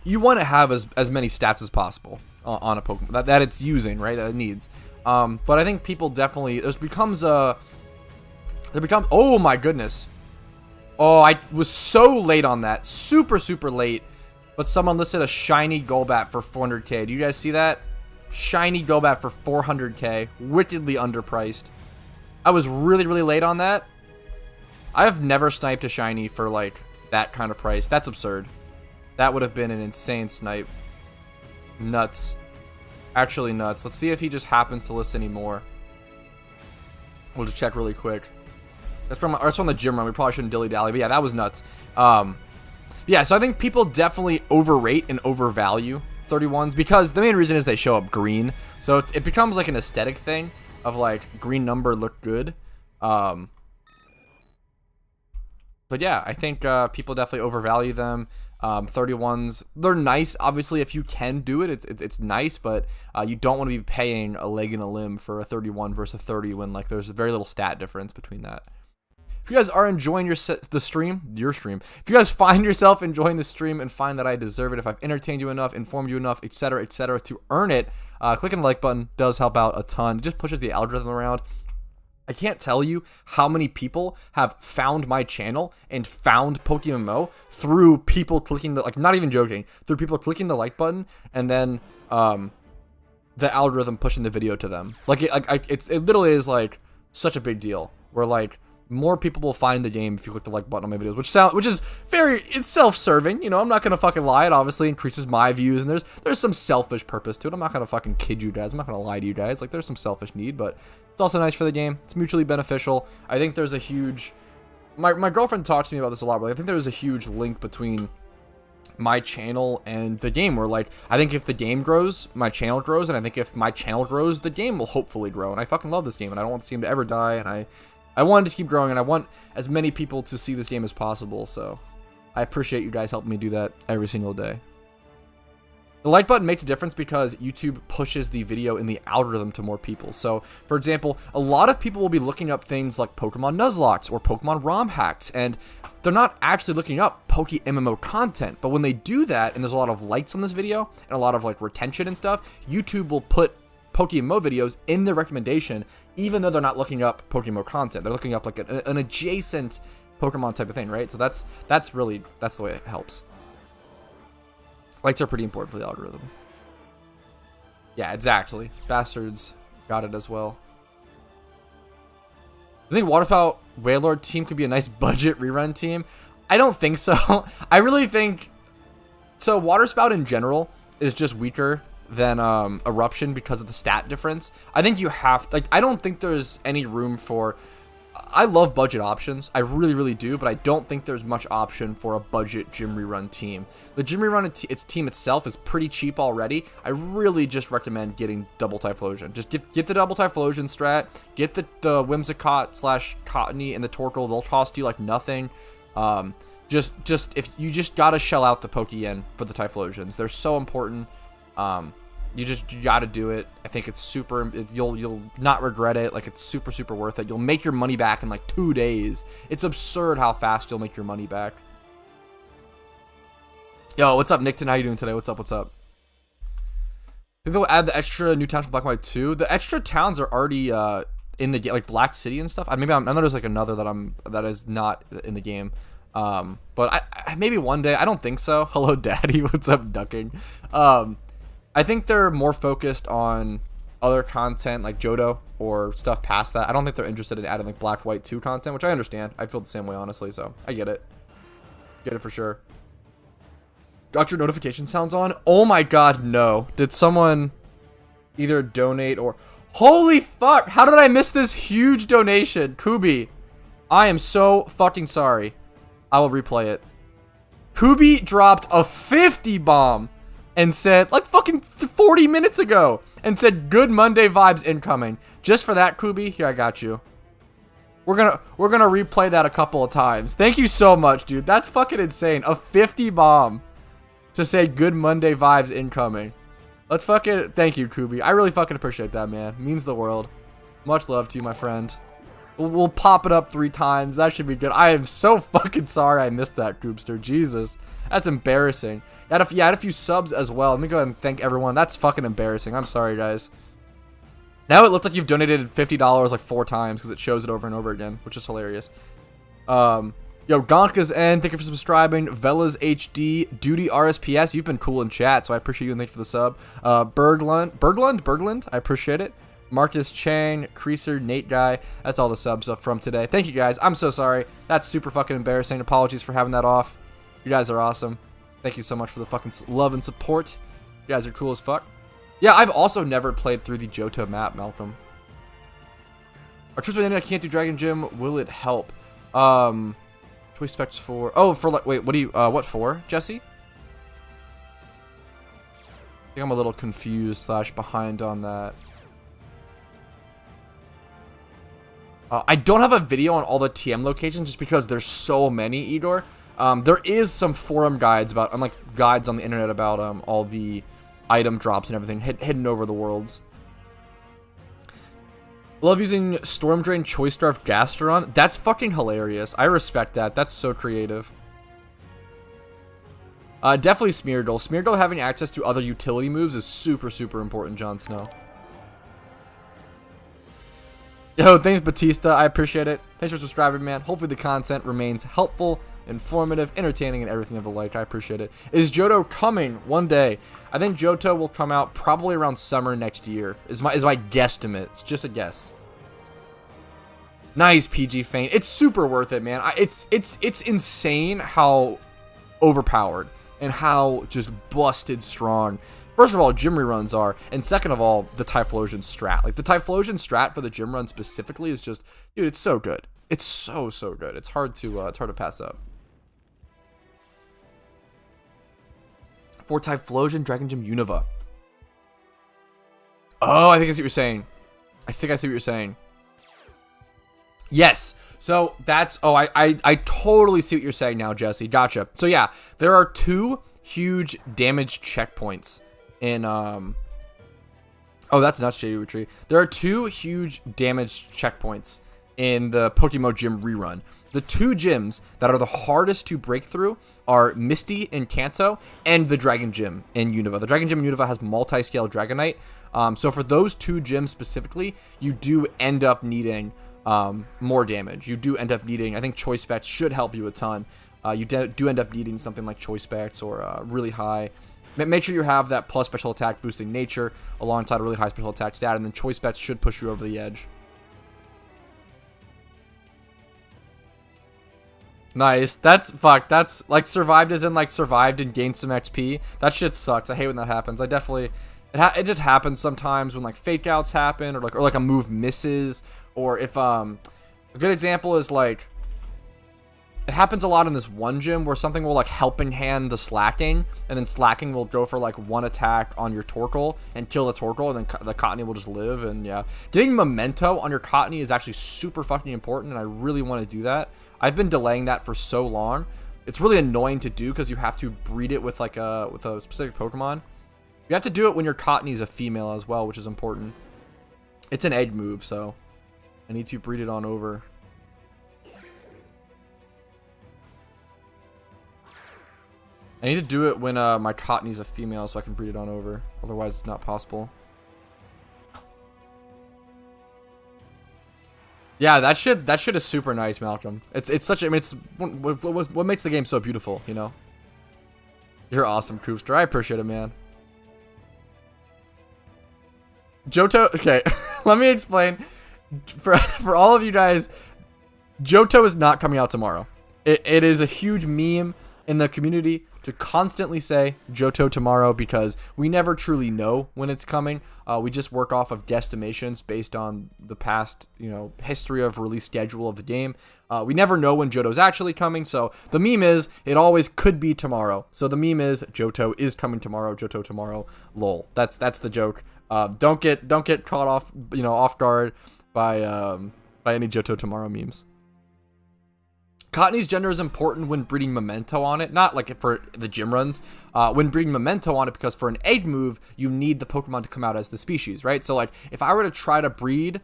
you want to have as many stats as possible on a Pokemon that it's using, right? That it needs. But I think people definitely, oh my goodness. Oh, I was so late on that. Super late. But someone listed a shiny Golbat for 400k. Do you guys see that? Shiny Golbat for 400k. Wickedly underpriced. I was really late on that. I have never sniped a shiny for like that kind of price. That's absurd. That would have been an insane snipe. Nuts. Actually nuts. Let's see if he just happens to list any more. We'll just check really quick. That's from the gym run. We probably shouldn't dilly-dally, but yeah, that was nuts. Yeah, so I think people definitely overrate and overvalue 31s because the main reason is they show up green. So it becomes like an aesthetic thing of like green number look good. But yeah, I think people definitely overvalue them. 31s, they're nice. Obviously, if you can do it, it's nice, but you don't want to be paying a leg and a limb for a 31 versus a 30 when like there's very little stat difference between that. If you guys are enjoying your stream, if you guys find yourself enjoying the stream and find that I deserve it, if I've entertained you enough, informed you enough, etc., to earn it, clicking the like button does help out a ton. It just pushes the algorithm around. I can't tell you how many people have found my channel and found PokeMMO through people clicking the, like, not even joking, through people clicking the like button and then the algorithm pushing the video to them. Like, it literally is like such a big deal. Where like more people will find the game if you click the like button on my videos, which is it's self-serving. You know, I'm not gonna fucking lie. It obviously increases my views, and there's some selfish purpose to it. I'm not gonna fucking kid you guys. I'm not gonna lie to you guys. Like, there's some selfish need, but it's also nice for the game. It's mutually beneficial. I think there's a huge. My girlfriend talks to me about this a lot, but I think there's a huge link between my channel and the game, where like I think if the game grows, my channel grows, and I think if my channel grows, the game will hopefully grow. And I fucking love this game, and I don't want this game to ever die, and I want it to keep growing, and I want as many people to see this game as possible. So I appreciate you guys helping me do that every single day. The like button makes a difference because YouTube pushes the video in the algorithm to more people. So, for example, a lot of people will be looking up things like Pokemon Nuzlocke or Pokemon ROM hacks, and they're not actually looking up PokeMMO content. But when they do that, and there's a lot of likes on this video, and a lot of like retention and stuff, YouTube will put PokeMMO videos in their recommendation, even though they're not looking up PokeMMO content. They're looking up like an adjacent Pokemon type of thing, right? So that's the way it helps. Likes are pretty important for the algorithm. Yeah, exactly. Bastards got it as well. I think Waterfowl Wailord team could be a nice budget rerun team. I don't think so. I really think... So, Waterspout in general is just weaker than Eruption because of the stat difference. I think you have... Like, I don't think there's any room for... I love budget options. I really, really do, but I don't think there's much option for a budget gym rerun team. The gym rerun its team itself is pretty cheap already. I really just recommend getting double Typhlosion. Just get the double Typhlosion strat. Get the Whimsicott / Cottony and the Torkoal. They'll cost you like nothing. Just if you just gotta shell out the Pokeyen for the Typhlosions. They're so important. You gotta do it. I think it's super. You'll not regret it. Like, it's super, super worth it. You'll make your money back in like 2 days. It's absurd how fast you'll make your money back. Yo, what's up, Nickton? How you doing today? What's up? What's up? I think they'll add the extra new towns for Black and White 2. The extra towns are already in the game, like Black City and stuff. I know there's like another that is not in the game. But I maybe one day. I don't think so. Hello, Daddy. What's up, ducking? I think they're more focused on other content like Johto or stuff past that. I don't think they're interested in adding like Black White 2 content, which I understand. I feel the same way, honestly, so I get it. Get it for sure. Got your notification sounds on? Oh my god, no. Did someone either donate or... Holy fuck! How did I miss this huge donation? Kubi, I am so fucking sorry. I will replay it. Kubi dropped a 50 bomb and said, like fucking 40 minutes ago, and said, good Monday vibes incoming. Just for that, Kubi, here, I got you. We're gonna replay that a couple of times. Thank you so much, dude. That's fucking insane. A 50 bomb to say good Monday vibes incoming. Let's fucking, thank you, Kubi. I really fucking appreciate that, man. Means the world. Much love to you, my friend. We'll pop it up 3 times. That should be good. I am so fucking sorry I missed that, Goopster. Jesus. That's embarrassing. You had a few subs as well. Let me go ahead and thank everyone. That's fucking embarrassing. I'm sorry, guys. Now it looks like you've donated $50 like 4 times because it shows it over and over again, which is hilarious. Yo, Gonka's N, thank you for subscribing. Velas HD, Duty RSPS, you've been cool in chat, so I appreciate you and thank you for the sub. Berglund, I appreciate it. Marcus Chang, Creaser, Nate Guy. That's all the subs up from today. Thank you guys. I'm so sorry. That's super fucking embarrassing. Apologies for having that off. You guys are awesome. Thank you so much for the fucking love and support. You guys are cool as fuck. Yeah, I've also never played through the Johto map, Malcolm. Our troops by the internet can't do Dragon Gym. Will it help? Choice specs for... Oh, for like... Wait, what do you... what for, Jesse? I think I'm a little confused / behind on that. I don't have a video on all the TM locations just because there's so many, Igor. There is some forum guides about, like guides on the internet about all the item drops and everything hidden over the worlds. Love using Storm Drain, Choice Scarf, Gastron. That's fucking hilarious. I respect that. That's so creative. Definitely Smeargle. Smeargle having access to other utility moves is super, super important, Jon Snow. Yo, thanks, Batista. I appreciate it. Thanks for subscribing, man. Hopefully the content remains helpful, informative, entertaining, and everything of the like. I appreciate it. Is Johto coming one day? I think Johto will come out probably around summer next year. Is my guesstimate. It's just a guess. Nice PG feint. It's super worth it, man. It's insane how overpowered and how just busted strong. First of all, gym reruns are, and second of all, the Typhlosion strat. Like the Typhlosion strat for the gym run specifically is just, dude, it's so good. It's so good. It's hard to pass up. For Typhlosion, Dragon Gym Unova. Oh, I think I see what you're saying. I think I see what you're saying. Yes. So that's, oh, I totally see what you're saying now, Jesse. Gotcha. So yeah, there are 2 huge damage checkpoints in, oh, that's nuts, JD Tree. There are 2 huge damage checkpoints in the PokeMMO Gym rerun. The 2 gyms that are the hardest to break through are Misty in Kanto and the Dragon Gym in Unova. The Dragon Gym in Unova has multi-scale Dragonite. So for those 2 gyms specifically, you do end up needing more damage. You do end up needing, I think Choice Specs should help you a ton. You do end up needing something like Choice Specs or really high. Make sure you have that plus special attack boosting nature alongside a really high special attack stat, and then Choice Specs should push you over the edge. Nice. That's like survived as in like survived and gained some XP. That shit sucks. I hate when that happens. I definitely, it just happens sometimes when like fake outs happen or like a move misses, or if a good example is like, it happens a lot in this one gym where something will like helping hand the slacking, and then slacking will go for like 1 attack on your Torkoal and kill the Torkoal, and then the Cottonee will just live. And yeah, getting memento on your Cottonee is actually super fucking important, and I really want to do that. I've been delaying that for so long. It's really annoying to do because you have to breed it with like a specific Pokemon. You have to do it when your Cottonee is a female as well, which is important. It's an egg move, so I need to breed it on over. I need to do it when my Cottonee is a female so I can breed it on over. Otherwise, it's not possible. Yeah, that shit is super nice, Malcolm. It's such a, I mean, it's what makes the game so beautiful, you know? You're awesome, Koopster. I appreciate it, man. Johto, okay, let me explain. For all of you guys, Johto is not coming out tomorrow. It is a huge meme in the community to constantly say Johto tomorrow because we never truly know when it's coming. We just work off of guesstimations based on the past, you know, history of release schedule of the game. We never know when Johto's actually coming, so the meme is it always could be tomorrow. So the meme is Johto is coming tomorrow, Johto tomorrow, lol. That's the joke. Don't get caught off, you know, off guard by any Johto tomorrow memes. Cottonee's gender is important when breeding memento on it, not like for the gym runs, when breeding memento on it, because for an egg move, you need the Pokemon to come out as the species, right? So like, if I were to try to breed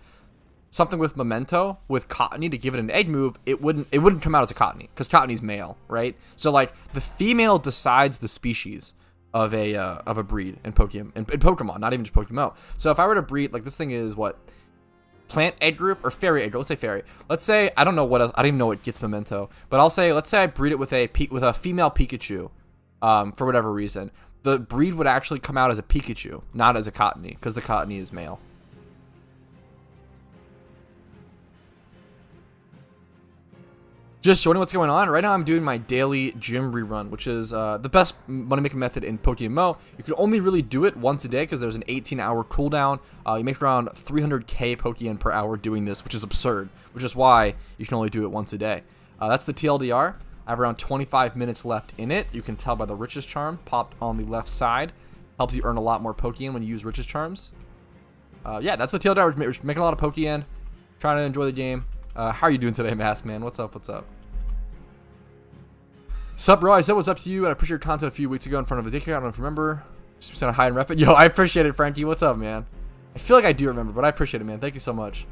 something with memento with Cottonee to give it an egg move, it wouldn't come out as a Cottonee, because Cottonee's male, right? So like, the female decides the species of a breed in Pokemon, not even just PokeMMO. So if I were to breed, like this thing is what? Plant egg group or fairy egg group? Let's say fairy. Let's say, I don't know what else, I don't even know what gets memento, but I'll say, let's say I breed it with a female Pikachu, for whatever reason. The breed would actually come out as a Pikachu, not as a Cottonee, because the Cottonee is male. Just showing what's going on. Right now I'm doing my daily gym rerun, which is the best money making method in PokeMMO. You can only really do it once a day because there's an 18-hour cooldown. You make around 300k Pokeyen per hour doing this, which is absurd, which is why you can only do it once a day. That's the TLDR. I have around 25 minutes left in it. You can tell by the Riches Charm popped on the left side. Helps you earn a lot more Pokeyen when you use Riches Charms. Yeah, that's the TLDR. We're making a lot of Pokeyen. Trying to enjoy the game. How are you doing today, Mask Man? What's up? What's up? Sup, bro? I said what's up to you, and I appreciate your content a few weeks ago in front of a dick. I don't know if you remember. Just sent a hi and rep it. Yo, I appreciate it, Frankie. What's up, man? I feel like I do remember, but I appreciate it, man. Thank you so much.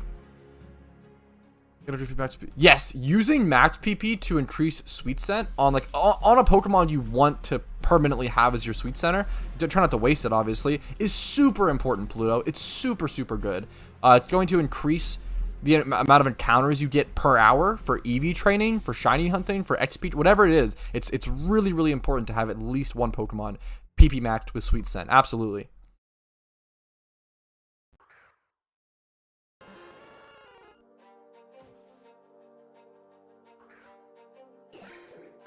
Yes, using max PP to increase Sweet Scent on like on a Pokemon you want to permanently have as your Sweet Center. Try not to waste it, obviously. Is super important, Pluto. It's super good. It's going to increase the amount of encounters you get per hour for EV training, for shiny hunting, for XP, whatever it is. It's really important to have at least one Pokemon PP maxed with Sweet Scent. Absolutely.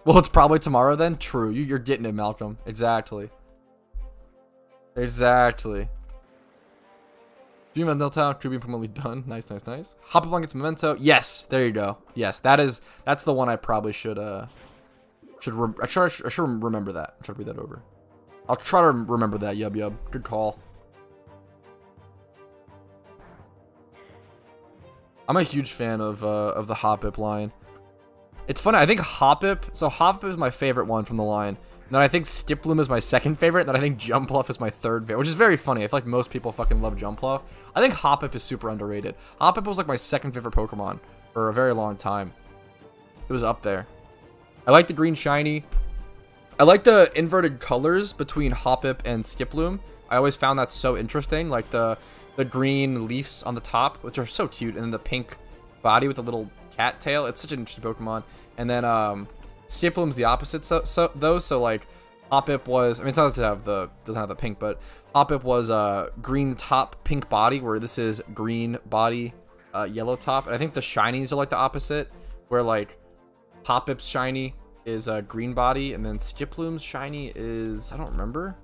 Well, it's probably tomorrow then. True. You're getting it, Malcolm. Exactly. Exactly. Dream of Town, crew being permanently done. Nice, nice, nice. Hop up on gets memento. Yes, there you go. Yes, that's the one I probably should I should remember that. Try to read that over. I'll try to remember that. Yub. Good call. I'm a huge fan of the Hoppip line. It's funny. I think Hoppip. So Hoppip is my favorite one from the line. And then I think Skiploom is my second favorite. And then I think Jumpluff is my third favorite, which is very funny. I feel like most people fucking love Jumpluff. I think Hoppip is super underrated. Hoppip was like my second favorite Pokemon for a very long time. It was up there. I like the green shiny. I like the inverted colors between Hoppip and Skiploom. I always found that so interesting. Like the green leaves on the top, which are so cute, and then the pink body with the little cat tail. It's such an interesting Pokemon. And then Skiploom's the opposite. So like Hoppip was, I mean, it doesn't have the pink, but Hoppip was green top, pink body, where this is green body, yellow top. And I think the shinies are like the opposite, where like Hoppip's shiny is a green body, and then Skiploom's shiny is, I don't remember.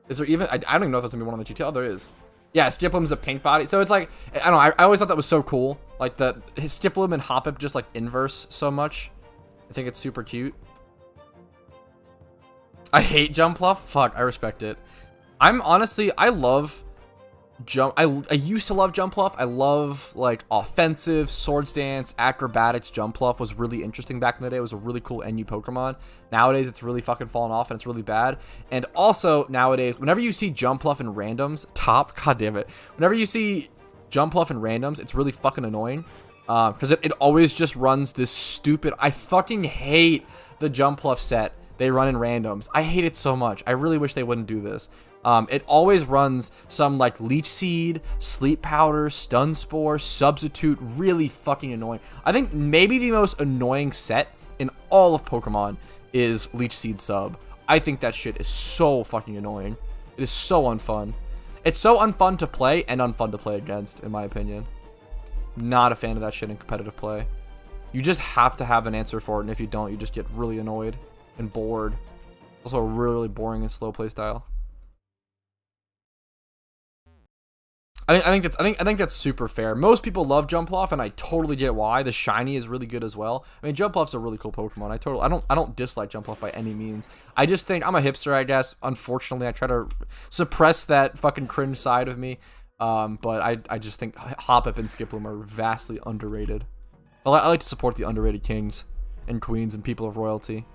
Is there even, I don't even know if there's gonna be one on the GTL. There is. Yeah, Skiploom's a pink body. So it's like, I don't know, I always thought that was so cool. Like his Skiploom and Hoppip just like inverse so much. I think it's super cute. I hate Jumpluff. Fuck, I respect it. I love I used to love Jumpluff. I love like offensive, swords dance, acrobatics. Jumpluff was really interesting back in the day. It was a really cool NU Pokemon. Nowadays, it's really fucking fallen off and it's really bad. And also nowadays, whenever you see Jumpluff in randoms, god damn it. Whenever you see Jumpluff in randoms, it's really fucking annoying. Because it always just runs this stupid. I fucking hate the Jumpluff set they run in randoms. I hate it so much. I really wish they wouldn't do this. It always runs some like Leech Seed, Sleep Powder, Stun Spore, Substitute. Really fucking annoying. I think maybe the most annoying set in all of Pokemon is Leech Seed Sub. I think that shit is so fucking annoying. It is so unfun. It's so unfun to play and unfun to play against, in my opinion. Not a fan of that shit in competitive play. You just have to have an answer for it, and if you don't, you just get really annoyed and bored. Also a really boring and slow play style. I think that's super fair. Most people love Jumpluff, and I totally get why. The shiny is really good as well. I mean, Jumpluff's a really cool Pokemon. I don't dislike Jumpluff by any means. I just think I'm a hipster, I guess. Unfortunately, I try to suppress that fucking cringe side of me. But I just think Hoppip and Skiploom are vastly underrated. I like to support the underrated kings and queens and people of royalty.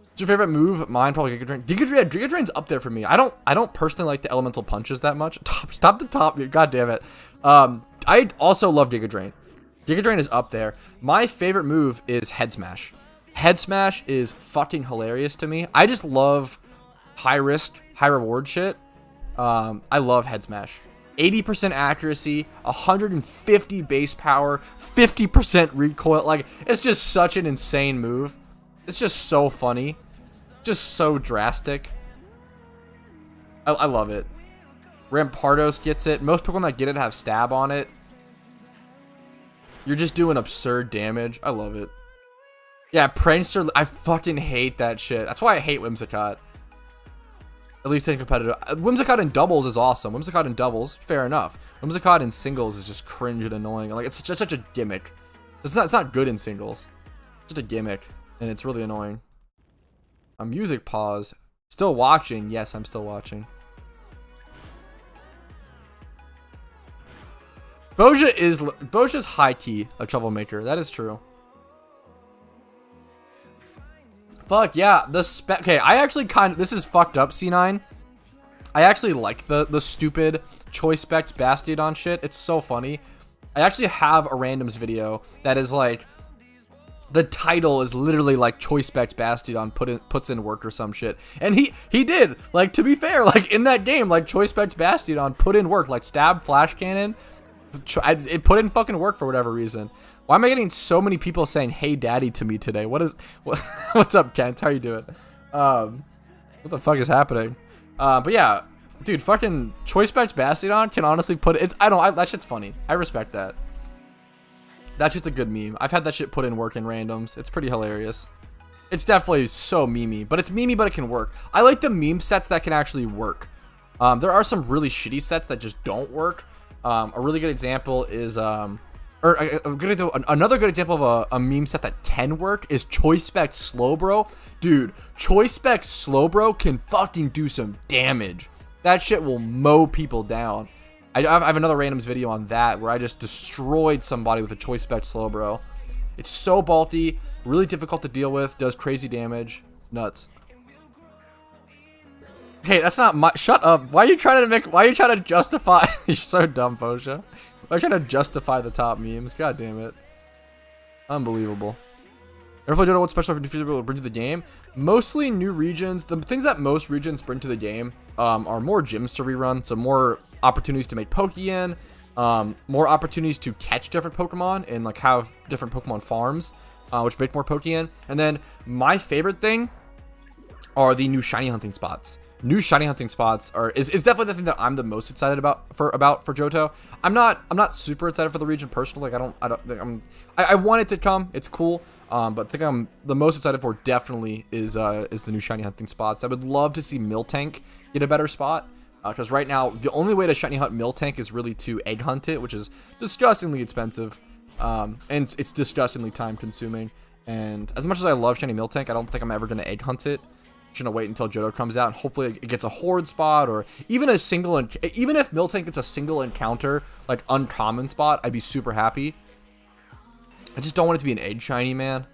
What's your favorite move? Mine probably Giga Drain. Giga Drain's up there for me. I don't personally like the elemental punches that much. Stop the top. God damn it. I also love Giga Drain. Giga Drain is up there. My favorite move is Head Smash. Head Smash is fucking hilarious to me. I just love high risk, high reward shit. I love Head Smash. 80% accuracy, 150 base power, 50% recoil. Like, it's just such an insane move. It's just so funny. Just so drastic. I love it. Rampardos gets it. Most Pokemon that get it have stab on it. You're just doing absurd damage. I love it. Yeah, Prankster. I fucking hate that shit. That's why I hate Whimsicott. At least in competitive. Whimsicott in doubles is awesome. Whimsicott in doubles, fair enough. Whimsicott in singles is just cringe and annoying. Like, it's just such a gimmick. It's not good in singles. It's just a gimmick. And it's really annoying. A music pause. Still watching. Yes, I'm still watching. Boja's high key a troublemaker. That is true. Fuck yeah. Okay, I actually this is fucked up, C9. I actually like the stupid Choice Specs Bastiodon shit. It's so funny. I actually have a randoms video that is like, the title is literally like Choice Specs Bastiodon puts in work or some shit. And he did. Like, to be fair, like in that game, like Choice Specs Bastiodon put in work. Like stab, flash cannon. It put in fucking work for whatever reason. Why am I getting so many people saying "Hey Daddy" to me today? What's up, Kent? How you doing? What the fuck is happening? But yeah, dude, fucking Choice Specs Bastiodon can honestly that shit's funny. I respect that. That shit's a good meme. I've had that shit put in work in randoms. It's pretty hilarious. It's definitely so memey, but it's memey, but it can work. I like the meme sets that can actually work. There are some really shitty sets that just don't work. A really good example is, another good example of a meme set that can work is Choice Spec Slowbro. Dude, Choice Spec Slowbro can fucking do some damage. That shit will mow people down. I have another randoms video on that where I just destroyed somebody with a Choice Spec Slowbro. It's so bulky, really difficult to deal with, does crazy damage. It's nuts. Hey, that's not my. Shut up. Why are you trying to justify? You're so dumb, Posha. Why are you trying to justify the top memes? God damn it. Unbelievable. Ever play Johto? What special features will bring to the game? Mostly new regions. The things that most regions bring to the game are more gyms to rerun, so more opportunities to make Pokeyen, more opportunities to catch different Pokemon and like have different Pokemon farms, which make more Pokeyen. And then my favorite thing are the new shiny hunting spots. New shiny hunting spots is definitely the thing that I'm the most excited about for Johto. I'm not super excited for the region personally. Like I want it to come. It's cool. But I think I'm the most excited for definitely is the new shiny hunting spots. I would love to see Miltank get a better spot. Because right now the only way to shiny hunt Miltank is really to egg hunt it, which is disgustingly expensive. And it's disgustingly time consuming. And as much as I love shiny Miltank, I don't think I'm ever going to egg hunt it. Gonna wait until Johto comes out and hopefully it gets a horde spot or even a single, even if Miltank gets a single encounter like uncommon spot, I'd be super happy. I just don't want it to be an egg shiny, man.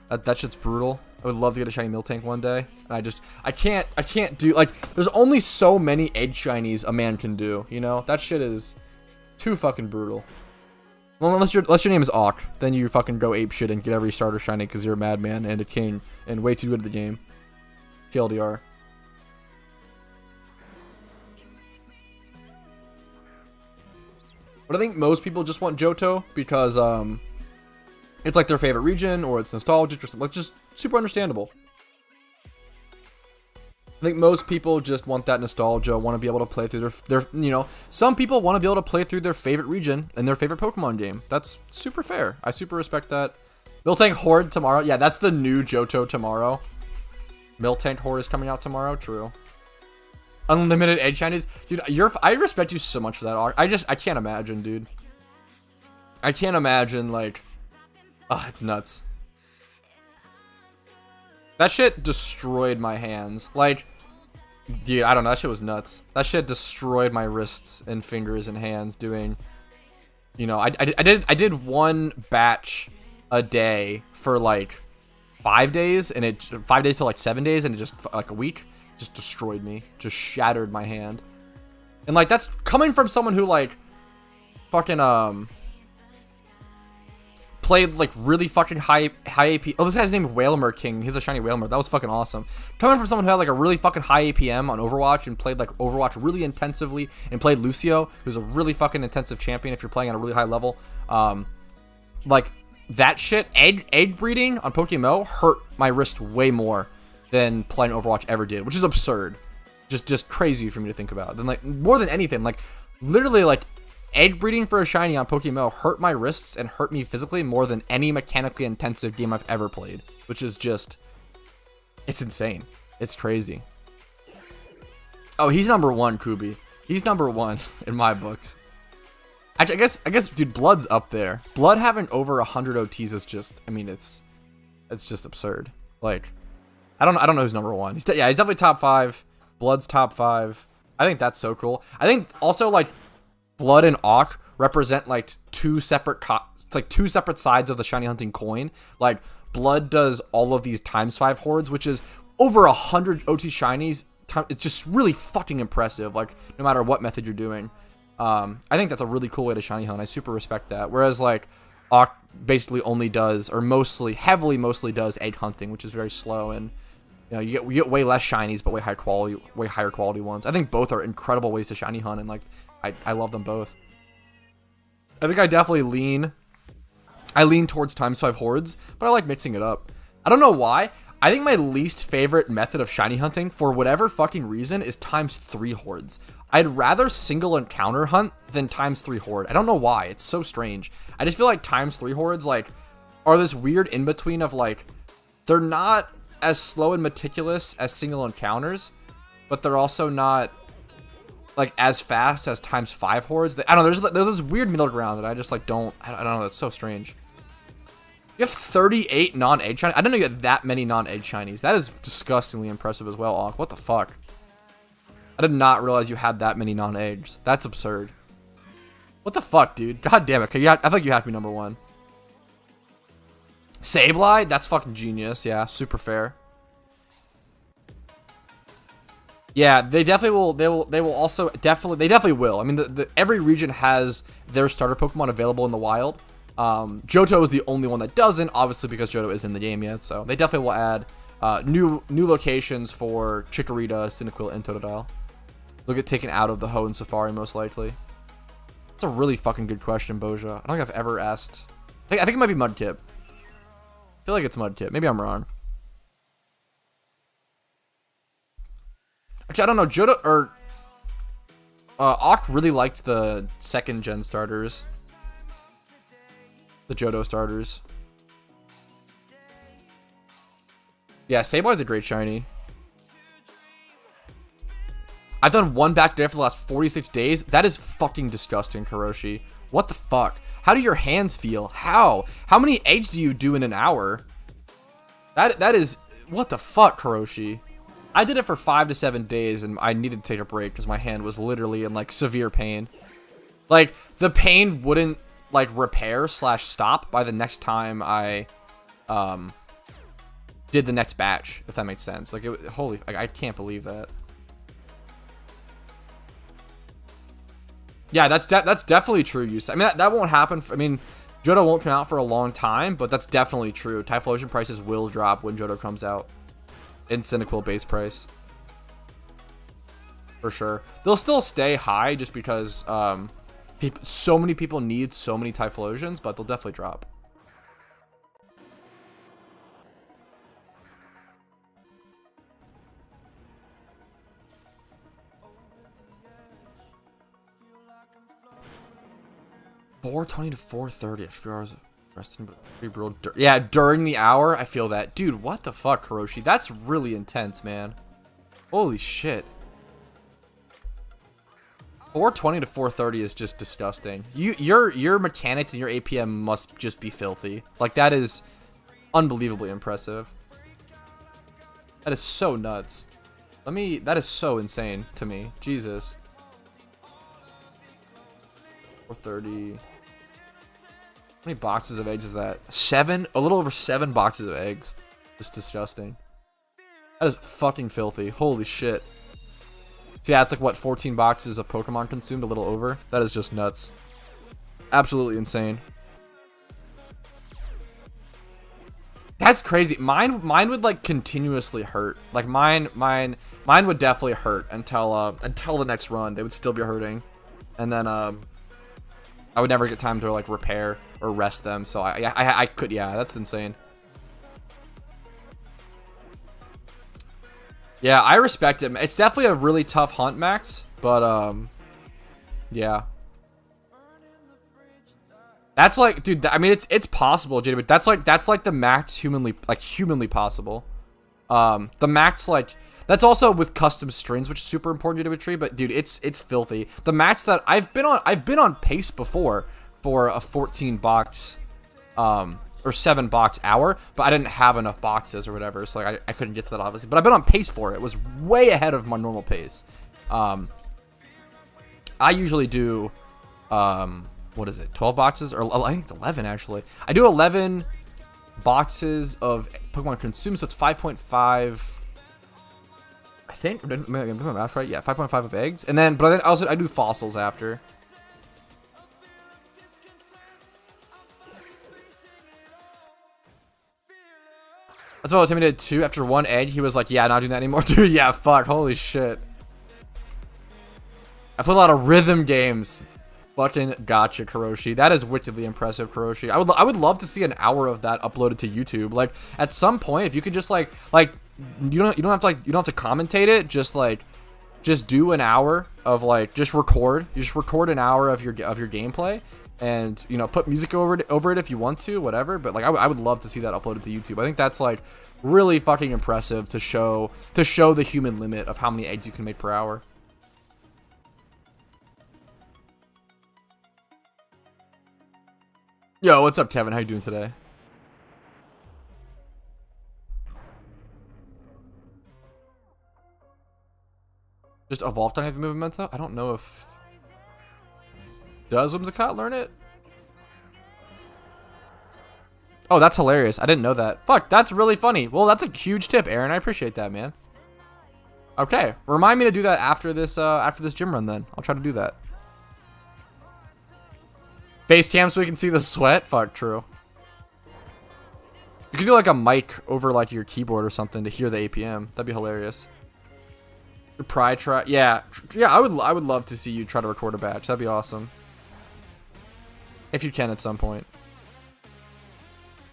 That shit's brutal. I would love to get a shiny Miltank one day, and I can't do, like, there's only so many egg shinies a man can do, you know? That shit is too fucking brutal. Well, unless your name is Awk, then you fucking go ape shit and get every starter shiny because you're a madman and a king and way too good at the game. TLDR. But I think most people just want Johto because it's like their favorite region or it's nostalgic or something. Like, just super understandable. I think most people just want that nostalgia, want to be able to play through their you know, some people want to be able to play through their favorite region and their favorite Pokemon game. That's super fair. I super respect that. Miltank Horde tomorrow. Yeah, that's the new Johto tomorrow. Miltank Horde is coming out tomorrow. True. Unlimited egg shinies. Dude, I respect you so much for that. I can't imagine, dude. I can't imagine, like, it's nuts. That shit destroyed my hands. Like, dude, I don't know. That shit was nuts. That shit destroyed my wrists and fingers and hands doing, you know, I did one batch a day for like 5 days, and 5 days to like 7 days, and it just like a week just destroyed me, just shattered my hand. And like, that's coming from someone who like fucking played like really fucking high AP. Oh, this guy's named Whalmer King. He's a shiny Whalmer. That was fucking awesome. Coming from someone who had like a really fucking high APM on Overwatch and played like Overwatch really intensively and played Lucio, who's a really fucking intensive champion if you're playing at a really high level. Like, that shit, egg breeding on PokeMMO hurt my wrist way more than playing Overwatch ever did, which is absurd. Just crazy for me to think about. Then, like, more than anything, like, literally, like, egg breeding for a shiny on PokeMMO hurt my wrists and hurt me physically more than any mechanically intensive game I've ever played, which is just, it's insane. It's crazy. Oh, he's number one, Kubi. He's number one in my books. I guess, dude, Blood's up there. Blood having over 100 OTs is just, I mean, it's just absurd. Like, I don't know who's number one. He's definitely top 5. Blood's top 5. I think that's so cool. I think also, like, Blood and Awk represent like two separate sides of the shiny hunting coin. Like, Blood does all of these ×5 hordes, which is over 100 OT shinies. It's just really fucking impressive. Like, no matter what method you're doing. I think that's a really cool way to shiny hunt. I super respect that. Whereas like Awk basically only does, or mostly does egg hunting, which is very slow, and you know, you get way less shinies but way higher quality ones. I think both are incredible ways to shiny hunt, and like I love them both. I think I definitely lean towards ×5 hordes, but I like mixing it up. I don't know why. I think my least favorite method of shiny hunting, for whatever fucking reason, is ×3 hordes. I'd rather single encounter hunt than ×3 horde. I don't know why. It's so strange. I just feel like ×3 hordes, like, are this weird in-between of, like, they're not as slow and meticulous as single encounters, but they're also not, like, as fast as ×5 hordes. I don't know, there's this weird middle ground that I just, like, I don't know, that's so strange. You have 38 non-egg shinies? I didn't know you had that many non-egg shinies. That is disgustingly impressive as well, Ankh. What the fuck? I did not realize you had that many non-eggs. That's absurd. What the fuck, dude? God damn it. I think you have to be number 1. Sableye? That's fucking genius. Yeah, super fair. Yeah, they definitely will. They will also definitely. They definitely will. I mean, every region has their starter Pokemon available in the wild. Johto is the only one that doesn't, obviously because Johto isn't in the game yet. So they definitely will add new locations for Chikorita, Cyndaquil, and Totodile. They'll get taken out of the Ho and Safari most likely. That's a really fucking good question, Boja. I don't think I've ever asked. I think it might be Mudkip. I feel like it's Mudkip. Maybe I'm wrong. Actually, I don't know. Johto or Ankh really liked the 2nd gen starters. The Johto starters. Yeah, Sableye's a great shiny. I've done 1 back day for the last 46 days. That is fucking disgusting, Karoshi. What the fuck? How do your hands feel? How? How many eggs do you do in an hour? That is... What the fuck, Karoshi? I did it for 5 to 7 days, and I needed to take a break because my hand was literally in, like, severe pain. Like, the pain wouldn't, like, repair/stop by the next time I, did the next batch, if that makes sense. Like, holy... I can't believe that. Yeah, that's definitely true. I mean, that won't happen. I mean, Johto won't come out for a long time, but that's definitely true. Typhlosion prices will drop when Johto comes out. In Cyndaquil base price. For sure. They'll still stay high just because so many people need so many Typhlosions, but they'll definitely drop. $420 to $430 a few hours of resting, but yeah, during the hour, I feel that. Dude, what the fuck, Karoshi? That's really intense, man. Holy shit. $420 to $430 is just disgusting. Your mechanics and your APM must just be filthy. Like, that is unbelievably impressive. That is so nuts. That is so insane to me. Jesus. 430. How many boxes of eggs is that? 7? A little over 7 boxes of eggs. Just disgusting. That is fucking filthy. Holy shit. So yeah, it's like, what, 14 boxes of Pokemon consumed? A little over? That is just nuts. Absolutely insane. That's crazy. Mine would, like, continuously hurt. Like, mine would definitely hurt until the next run. They would still be hurting. And then, I would never get time to, like, repair or rest them, so I could, yeah, that's insane. Yeah, I respect it. It's definitely a really tough hunt, Max, but, yeah. That's like, dude, I mean, it's possible, JD, but that's like the max humanly possible. The max, like, that's also with custom strings, which is super important to tree, but dude, it's filthy. The max that I've been on pace before for a 14 box or 7 box hour, but I didn't have enough boxes or whatever, so like I couldn't get to that obviously. But I've been on pace for it. It was way ahead of my normal pace. I usually do what is it, 12 boxes, or I think it's 11 actually. I do 11 boxes of Pokemon consumed, so it's 5.5. I think, am I getting my math right? Yeah, 5.5 of eggs, and then, but then also I do fossils after. That's what Timmy did too. After 1 egg, he was like, "Yeah, not doing that anymore, dude." Yeah, fuck, holy shit. I played a lot of rhythm games. Fucking gotcha, Kuroshi. That is wickedly impressive, Kuroshi. I would love to see an hour of that uploaded to YouTube. Like at some point, if you could just like you don't have to you don't have to commentate it. Just do an hour of like just record. You just record an hour of your gameplay, and you know put music over it if you want to, whatever. But like I would love to see that uploaded to YouTube. I think that's like really fucking impressive to show the human limit of how many eggs you can make per hour. Yo, what's up, Kevin? How you doing today? Just evolved on the movimento? I don't know if... Does Whimsicott learn it? Oh, that's hilarious. I didn't know that. Fuck, that's really funny. Well, that's a huge tip, Aaron. I appreciate that, man. Okay, remind me to do that after this gym run then. I'll try to do that. Face cam so we can see the sweat? Fuck, true. You could do like a mic over like your keyboard or something to hear the APM. That'd be hilarious. Try. Yeah, I would love to see you try to record a batch. That'd be awesome. If you can at some point.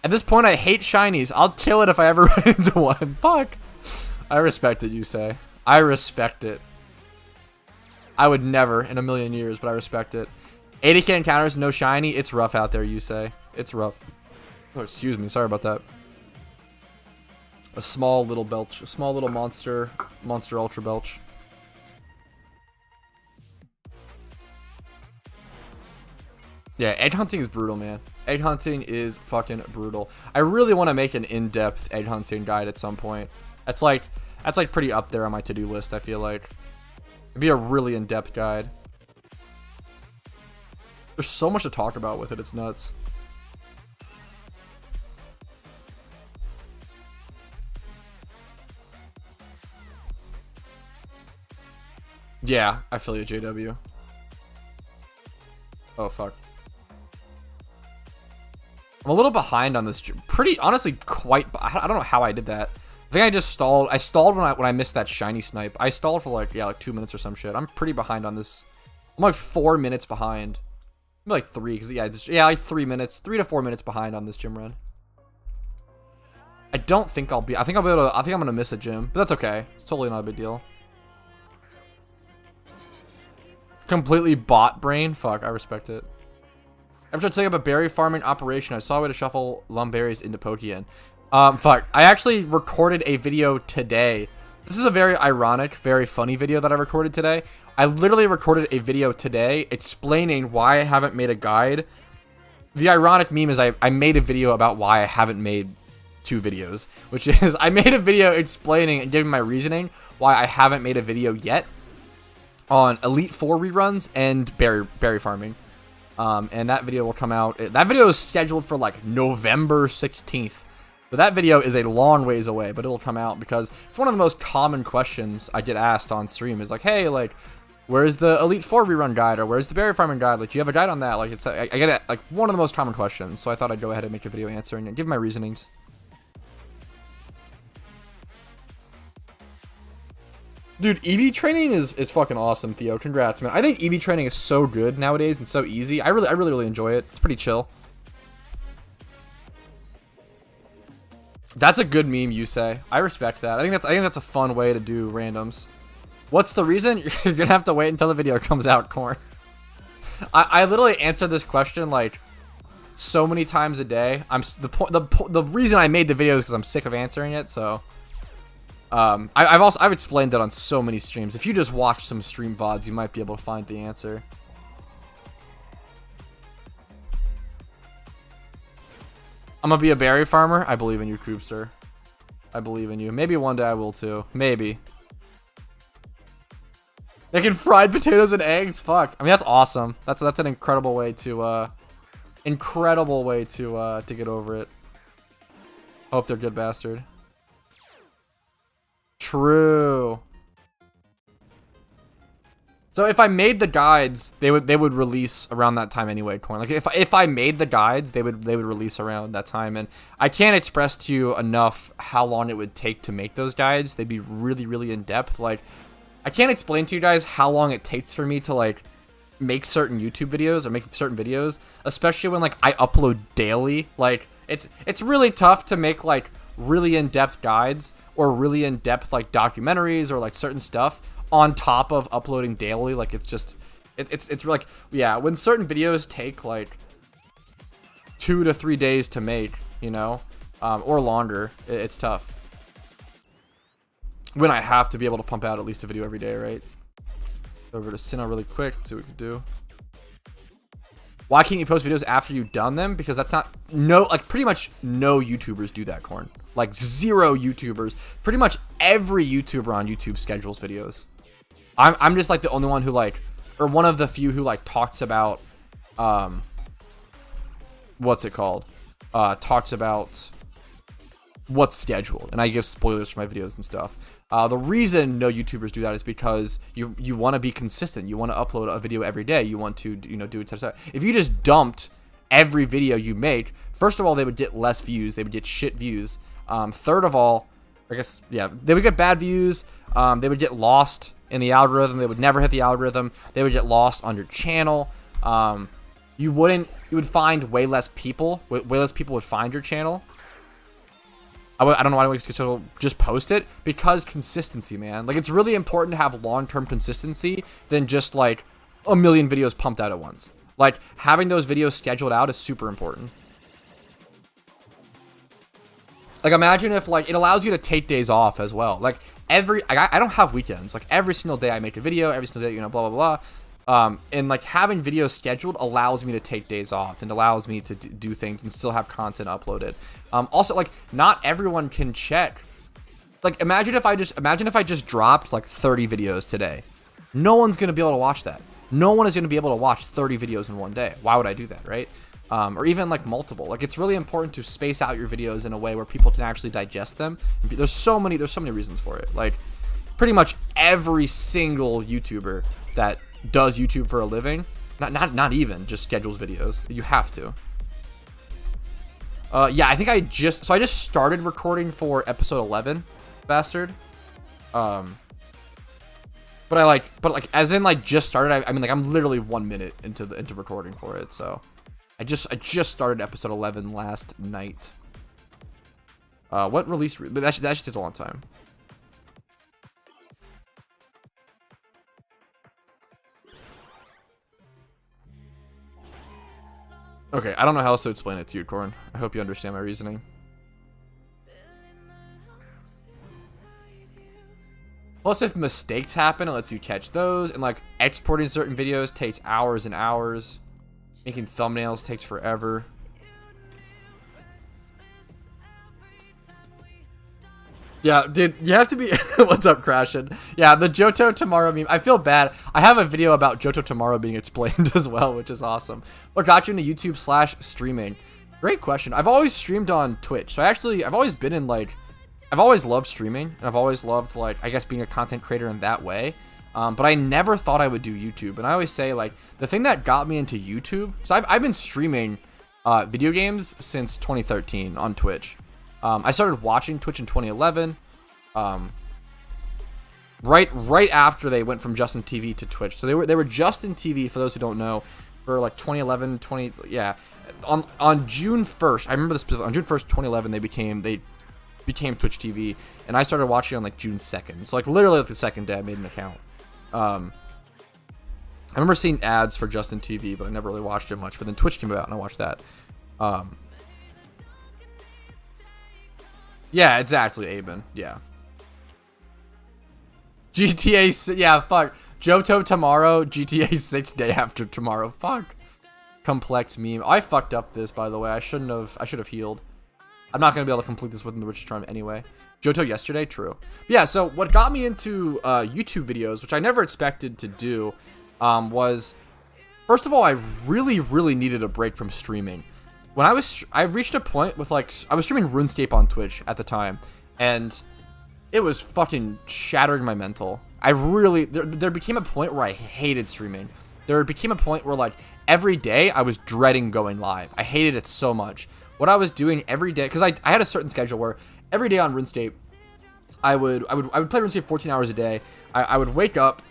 At this point, I hate shinies. I'll kill it if I ever run into one. Fuck. I respect it, you say. I respect it. I would never in a million years, but I respect it. 80k encounters, no shiny. It's rough out there, you say. It's rough. Oh, excuse me. Sorry about that. A small little belch. A small little monster ultra belch. Yeah, egg hunting is brutal, man. Egg hunting is fucking brutal. I really want to make an in-depth egg hunting guide at some point. That's like pretty up there on my to-do list, I feel like. It'd be a really in-depth guide. There's so much to talk about with it, it's nuts. Yeah, I feel you, JW. Oh, fuck. I'm a little behind on this. Pretty, honestly, quite. I don't know how I did that. I think I just stalled. I stalled when I missed that shiny snipe. I stalled for like 2 minutes or some shit. I'm pretty behind on this. I'm like 4 minutes behind. Maybe like 3, because like 3 minutes, 3 to 4 minutes behind on this gym run. I don't think I'll be. I think I'll be able to. I think I'm gonna miss a gym, but that's okay. It's totally not a big deal. Completely bot brain. Fuck, I respect it. After setting up a berry farming operation, I saw a way to shuffle lumberries into Pokeyen. Fuck, I actually recorded a video today. This is a very ironic, very funny video that I recorded today. I literally recorded a video today explaining why I haven't made a guide. The ironic meme is I made a video about why I haven't made 2 videos, which is I made a video explaining and giving my reasoning why I haven't made a video yet on Elite 4 reruns and berry farming. And that video will come out. That video is scheduled for like November 16th. But that video is a long ways away, but it'll come out because it's one of the most common questions I get asked on stream is like, hey, like, where's the Elite 4 rerun guide, or where's the berry farming guide? Like, do you have a guide on that? Like, I get it, like one of the most common questions. So I thought I'd go ahead and make a video answering and give my reasonings. Dude, EV training is fucking awesome, Theo. Congrats, man. I think EV training is so good nowadays and so easy. I really enjoy it. It's pretty chill. That's a good meme, you say. I respect that. I think that's a fun way to do randoms. What's the reason? You're gonna have to wait until the video comes out, Corn. I literally answer this question like so many times a day. The reason I made the video is because I'm sick of answering it. So I've explained that on so many streams. If you just watch some stream VODs, you might be able to find the answer. I'm gonna be a berry farmer. I believe in you, Koopster. I believe in you. Maybe one day I will too. Maybe. Making fried potatoes and eggs. Fuck. I mean, that's awesome. That's an incredible way to get over it. Hope they're good, bastard. True. So if I made the guides, they would release around that time anyway, Corn. Like if I made the guides, they would release around that time, and I can't express to you enough how long it would take to make those guides. They'd be really in depth. Like I can't explain to you guys how long it takes for me to like make certain YouTube videos or make certain videos, especially when like I upload daily. Like it's really tough to make like really in-depth guides or really in-depth like documentaries or like certain stuff on top of uploading daily. Like it's like, yeah, when certain videos take like 2 to 3 days to make, you know, or longer, it's tough. When I have to be able to pump out at least a video every day, right? Over to Sinnoh really quick. Let's see what we can do. Why can't you post videos after you've done them? Because that's not, no, like pretty much no YouTubers do that, Corn. Like 0 YouTubers. Pretty much every YouTuber on YouTube schedules videos. I'm just like the only one who like, or one of the few who like talks about, what's it called? Talks about what's scheduled, and I give spoilers for my videos and stuff. The reason no YouTubers do that is because you want to be consistent. You want to upload a video every day. You want to, you know, do it. If you just dumped every video you make, first of all, they would get less views. They would get shit views. Third of all, I guess, yeah, they would get bad views. They would get lost in the algorithm. They would never hit the algorithm. They would get lost on your channel. You would find way less people. Way less people would find your channel. I don't know why we just post it, because consistency, man. Like, it's really important to have long-term consistency than just like a million videos pumped out at once. Like, having those videos scheduled out is super important. Like, imagine if like it allows you to take days off as well. Like I don't have weekends. Like every single day I make a video, every single day, you know, blah blah blah. And like having videos scheduled allows me to take days off and allows me to do things and still have content uploaded. Also, like, not everyone can check. Like, imagine if I just dropped like 30 videos today. No one's gonna be able to watch that. No one is gonna be able to watch 30 videos in one day. Why would I do that, right? Or even like multiple. Like, it's really important to space out your videos in a way where people can actually digest them. There's so many reasons for it. Like, pretty much every single YouTuber that does YouTube for a living, not even just schedules videos. You have to. Yeah, I think I just started recording for episode 11, bastard. But as in like just started. I mean, like, I'm literally 1 minute into recording for it. So I just started episode 11 last night. What release? But that should take a long time. Okay, I don't know how else to explain it to you, Corn. I hope you understand my reasoning. Plus, if mistakes happen, it lets you catch those. And, like, exporting certain videos takes hours and hours. Making thumbnails takes forever. Yeah, dude, you have to be... What's up, Crashin'? Yeah, the Johto tomorrow meme. I feel bad. I have a video about Johto tomorrow being explained as well, which is awesome. What got you into YouTube/streaming? Great question. I've always streamed on Twitch. So I've always been in, like... I've always loved streaming. And I've always loved, like, I guess being a content creator in that way. But I never thought I would do YouTube. And I always say, like, the thing that got me into YouTube... So I've been streaming video games since 2013 on Twitch. I started watching Twitch in 2011, right after they went from Justin TV to Twitch. So they were Justin TV, for those who don't know, for like 2011, yeah. On June 1st, I remember this, on June 1st, 2011, they became Twitch TV, and I started watching on like June 2nd. So like literally like the second day I made an account. I remember seeing ads for Justin TV, but I never really watched it much. But then Twitch came about, and I watched that. Yeah, exactly, Aben. Yeah. GTA, yeah, fuck. Johto tomorrow, GTA 6 day after tomorrow. Fuck. Complex meme. I fucked up this, by the way. I should have healed. I'm not going to be able to complete this within the Richest Charm anyway. Johto yesterday? True. But yeah, so what got me into YouTube videos, which I never expected to do, was... First of all, I really, really needed a break from streaming. When I reached a point with, like, I was streaming RuneScape on Twitch at the time, and it was fucking shattering my mental. There became a point where I hated streaming. There became a point where, like, every day I was dreading going live. I hated it so much. What I was doing every day, because I had a certain schedule where every day on RuneScape, I would play RuneScape 14 hours a day. I'd wake up,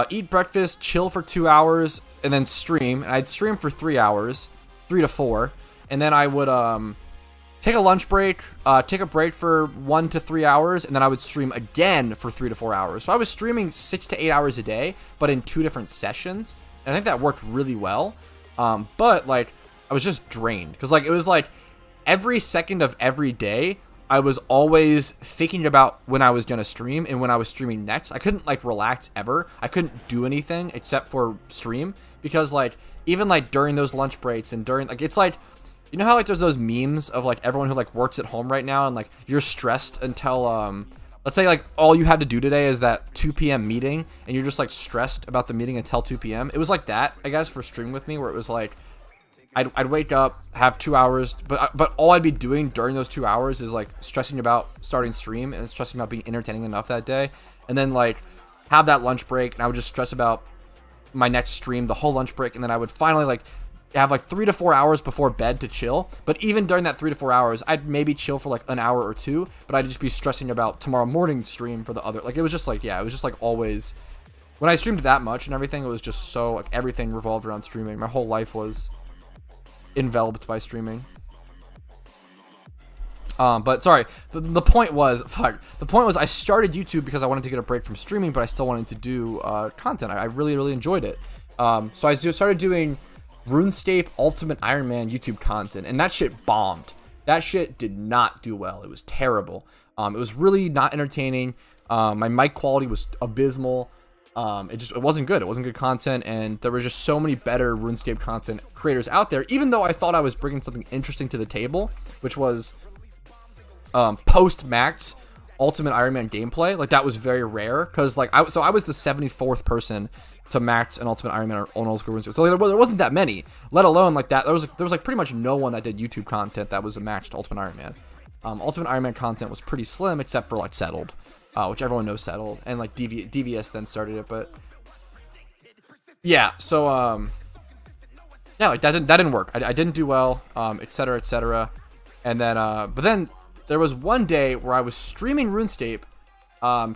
eat breakfast, chill for 2 hours, and then stream. And I'd stream for 3 hours, 3 to 4, and then I would take a lunch break, take a break for 1 to 3 hours, and then I would stream again for 3 to 4 hours. So I was streaming 6 to 8 hours a day, but in 2 different sessions, and I think that worked really well. But like I was just drained because like it was like every second of every day I was always thinking about when I was gonna stream and when I was streaming next. I couldn't like relax ever. I couldn't do anything except for stream because like even like during those lunch breaks and during like it's like, you know how like there's those memes of like everyone who like works at home right now and like you're stressed until let's say like all you had to do today is that 2 p.m. meeting and you're just like stressed about the meeting until 2 p.m. It was like that, I guess, for streaming with me, where it was like I'd wake up, have 2 hours, but all I'd be doing during those 2 hours is like stressing about starting stream and stressing about being entertaining enough that day, and then like have that lunch break and I would just stress about my next stream the whole lunch break, and then I would finally like have like 3 to 4 hours before bed to chill. But even during that 3 to 4 hours, I'd maybe chill for like an hour or two, but I'd just be stressing about tomorrow morning stream for the other. Like it was just like, yeah, it was just like always when I streamed that much and everything, it was just so like everything revolved around streaming. My whole life was enveloped by streaming. But sorry, the point was, the point was I started YouTube because I wanted to get a break from streaming, but I still wanted to do content. I really, really enjoyed it. So I just started doing RuneScape Ultimate Iron Man YouTube content, and that shit bombed. That shit did not do well. It was terrible. It was really not entertaining. My mic quality was abysmal. It wasn't good. It wasn't good content, and there were just so many better RuneScape content creators out there, even though I thought I was bringing something interesting to the table, which was post-max Ultimate Iron Man gameplay. Like that was very rare because like I was the 74th person to max an Ultimate Iron Man on old school RuneScape. So there wasn't that many, let alone like that. There was like pretty much no one that did YouTube content that was a matched Ultimate Iron Man. Ultimate Iron Man content was pretty slim except for like Settled, which everyone knows Settled, and like DVS then started it. But yeah, so yeah, like that didn't work. I didn't do well, etc., etc. And then but then there was one day where I was streaming RuneScape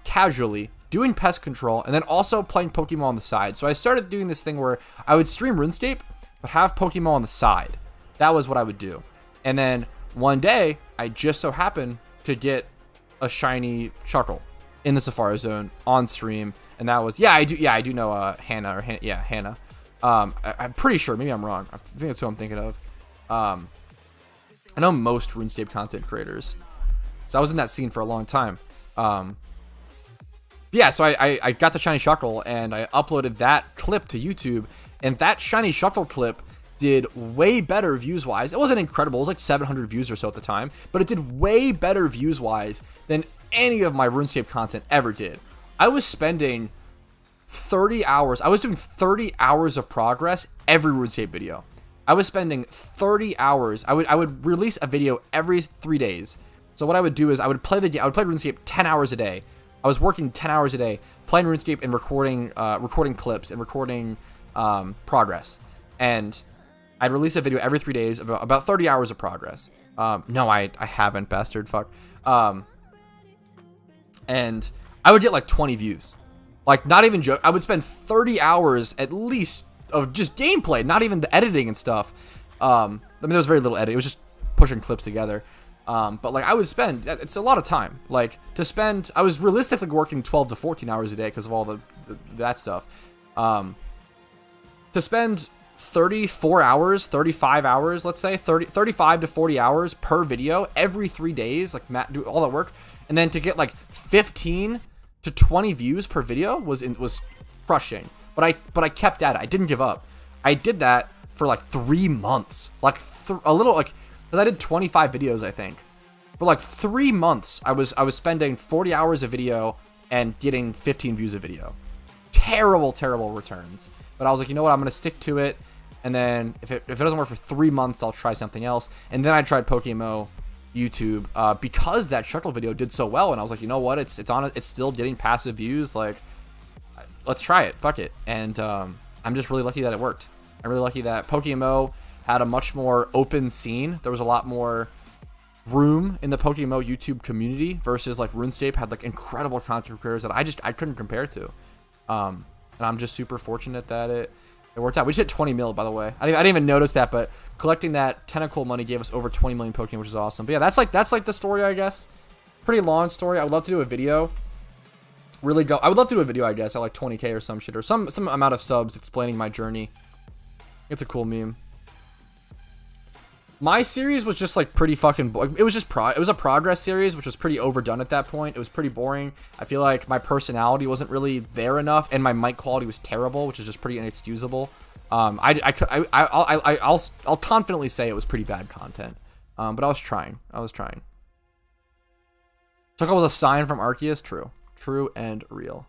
casually, doing pest control, and then also playing Pokemon on the side. So I started doing this thing where I would stream RuneScape, but have Pokemon on the side. That was what I would do. And then one day, I just so happened to get a shiny Shuckle in the Safari Zone on stream, and that was I do know Hannah Hannah. I'm pretty sure, maybe I'm wrong. I think that's who I'm thinking of. I know most RuneScape content creators, so I was in that scene for a long time. Yeah, so I got the shiny Shuckle and I uploaded that clip to YouTube, and that shiny Shuckle clip did way better views wise. It wasn't incredible, it was like 700 views or so at the time, but it did way better views wise than any of my RuneScape content ever did. I was spending 30 hours, I was doing 30 hours of progress every RuneScape video. I was spending 30 hours. I would release a video every 3 days. So what I would do is I would play RuneScape 10 hours a day. I was working 10 hours a day playing RuneScape and recording clips and recording progress. And I'd release a video every 3 days of about 30 hours of progress. No, I haven't, bastard, fuck. And I would get like 20 views. Like, not even joke. I would spend 30 hours at least of just gameplay, not even the editing and stuff. I mean, there was very little editing. It was just pushing clips together. But like I would spend, it's a lot of time. Like to spend, I was realistically working 12 to 14 hours a day because of all that stuff. To spend 34 hours, 35 hours, let's say 35 to 40 hours per video every 3 days, like Matt do all that work, and then to get like 15 to 20 views per video was crushing. But I kept at it. I didn't give up. I did that for like 3 months, like a little like. Because I did 25 videos, I think. For like 3 months, I was spending 40 hours a video and getting 15 views a video. Terrible, terrible returns. But I was like, you know what? I'm going to stick to it. And then if it doesn't work for 3 months, I'll try something else. And then I tried PokeMMO YouTube because that Shuckle video did so well. And I was like, you know what? It's still getting passive views. Like, let's try it. Fuck it. And I'm just really lucky that it worked. I'm really lucky that PokeMMO had a much more open scene. There was a lot more room in the PokeMMO YouTube community versus like RuneScape had like incredible content creators that I couldn't compare to. and I'm just super fortunate that it worked out. We just hit 20 mil, by the way. I didn't even notice that, but collecting that tentacle money gave us over 20 million Pokemon, which is awesome. But yeah, that's like the story, I guess. Pretty long story. I would love to do a video. I would love to do a video, I guess, at like 20K or some shit, or some amount of subs explaining my journey. It's a cool meme. My series was just like pretty fucking it was a progress series, which was pretty overdone at that point. It was pretty boring. I feel like my personality wasn't really there enough, and my mic quality was terrible, which is just pretty inexcusable. I'll confidently say it was pretty bad content. But I was trying. Took was a sign from Arceus. True and real.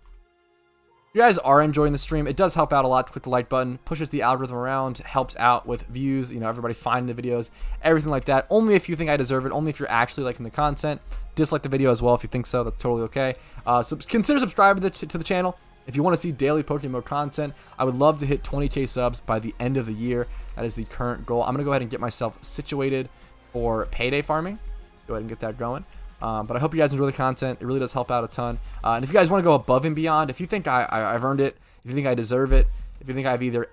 If you guys are enjoying the stream, it does help out a lot to click the like button, pushes the algorithm around, helps out with views, everybody finding the videos, everything like that. Only if you think I deserve it, only if you're actually liking the content. Dislike the video as well if you think so, that's totally okay. So consider subscribing to the channel. If you want to see daily PokeMMO content, I would love to hit 20K subs by the end of the year. That is the current goal. I'm going to go ahead and get myself situated for payday farming. Go ahead and get that going. But I hope you guys enjoy the content. It really does help out a ton. And if you guys want to go above and beyond, if you think I've earned it, if you think I deserve it, if you think I've either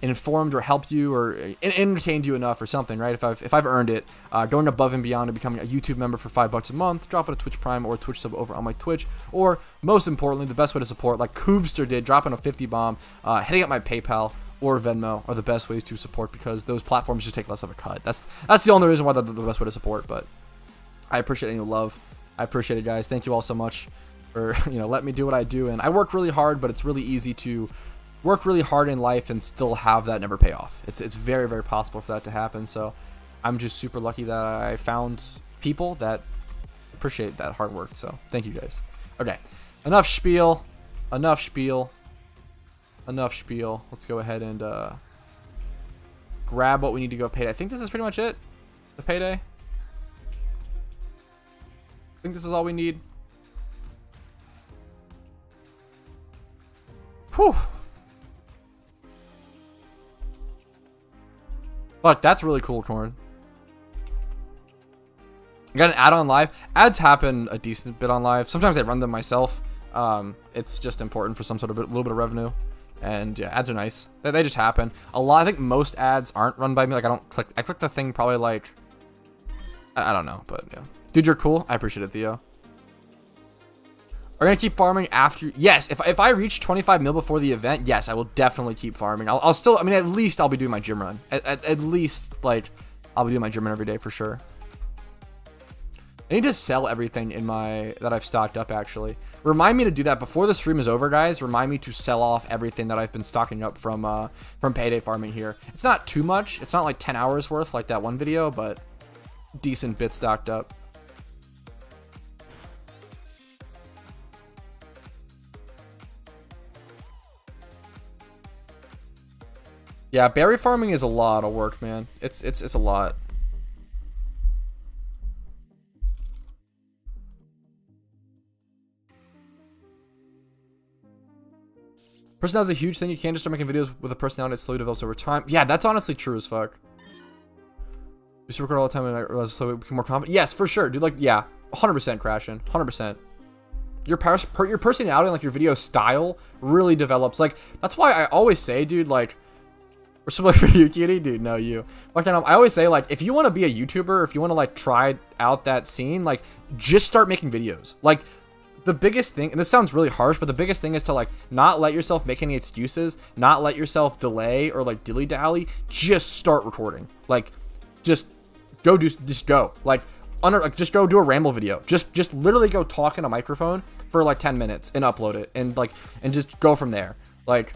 informed or helped you or entertained you enough or something, right? If I've earned it, going above and beyond and becoming a YouTube member for $5 a month, dropping a Twitch Prime or a Twitch sub over on my Twitch, or most importantly, the best way to support, like Koobster did, dropping a 50 bomb, hitting up my PayPal or Venmo are the best ways to support, because those platforms just take less of a cut. That's the only reason why they're the best way to support. But I appreciate any love. I appreciate it, guys. Thank you all so much for letting me do what I do. And I work really hard, but it's really easy to work really hard in life and still have that never pay off. It's very, very possible for that to happen. So I'm just super lucky that I found people that appreciate that hard work. So thank you, guys. Okay, enough spiel. Let's go ahead and grab what we need to go pay. I think this is pretty much it. The payday. I think this is all we need. Whew. Fuck, that's really cool, Corn. I got an ad on live. Ads happen a decent bit on live. Sometimes I run them myself. It's just important for some sort of little bit of revenue. And yeah, ads are nice. They just happen. I think most ads aren't run by me. Like I click the thing probably like, I don't know, but yeah. Dude, you're cool. I appreciate it, Theo. Are you gonna keep farming after? Yes. If I reach 25 mil before the event, yes, I will definitely keep farming. I'll still. I mean, at least I'll be doing my gym run. At least like I'll be doing my gym run every day for sure. I need to sell everything in that I've stocked up. Actually, remind me to do that before the stream is over, guys. Remind me to sell off everything that I've been stocking up from payday farming here. It's not too much. It's not like 10 hours worth like that one video, but decent bit stocked up. Yeah, berry farming is a lot of work, man. It's a lot. Personality is a huge thing. You can't just start making videos with a personality that slowly develops over time. Yeah, that's honestly true as fuck. We used to record all the time and I realized so we become more confident. Yes, for sure, dude. Like, yeah, 100% crashing. 100%. Your personality and like your video style really develops. Like, that's why I always say, dude, like, or similar for you, Cutie? Dude, no, you. Like, I always say, like, if you want to be a YouTuber, if you want to, like, try out that scene, like, just start making videos. Like, the biggest thing, and this sounds really harsh, but the biggest thing is to, like, not let yourself make any excuses, not let yourself delay or, like, dilly-dally. Just start recording. Like, just go. Like, just go do a ramble video. Just literally go talk in a microphone for, like, 10 minutes and upload it. And, like, and just go from there. Like,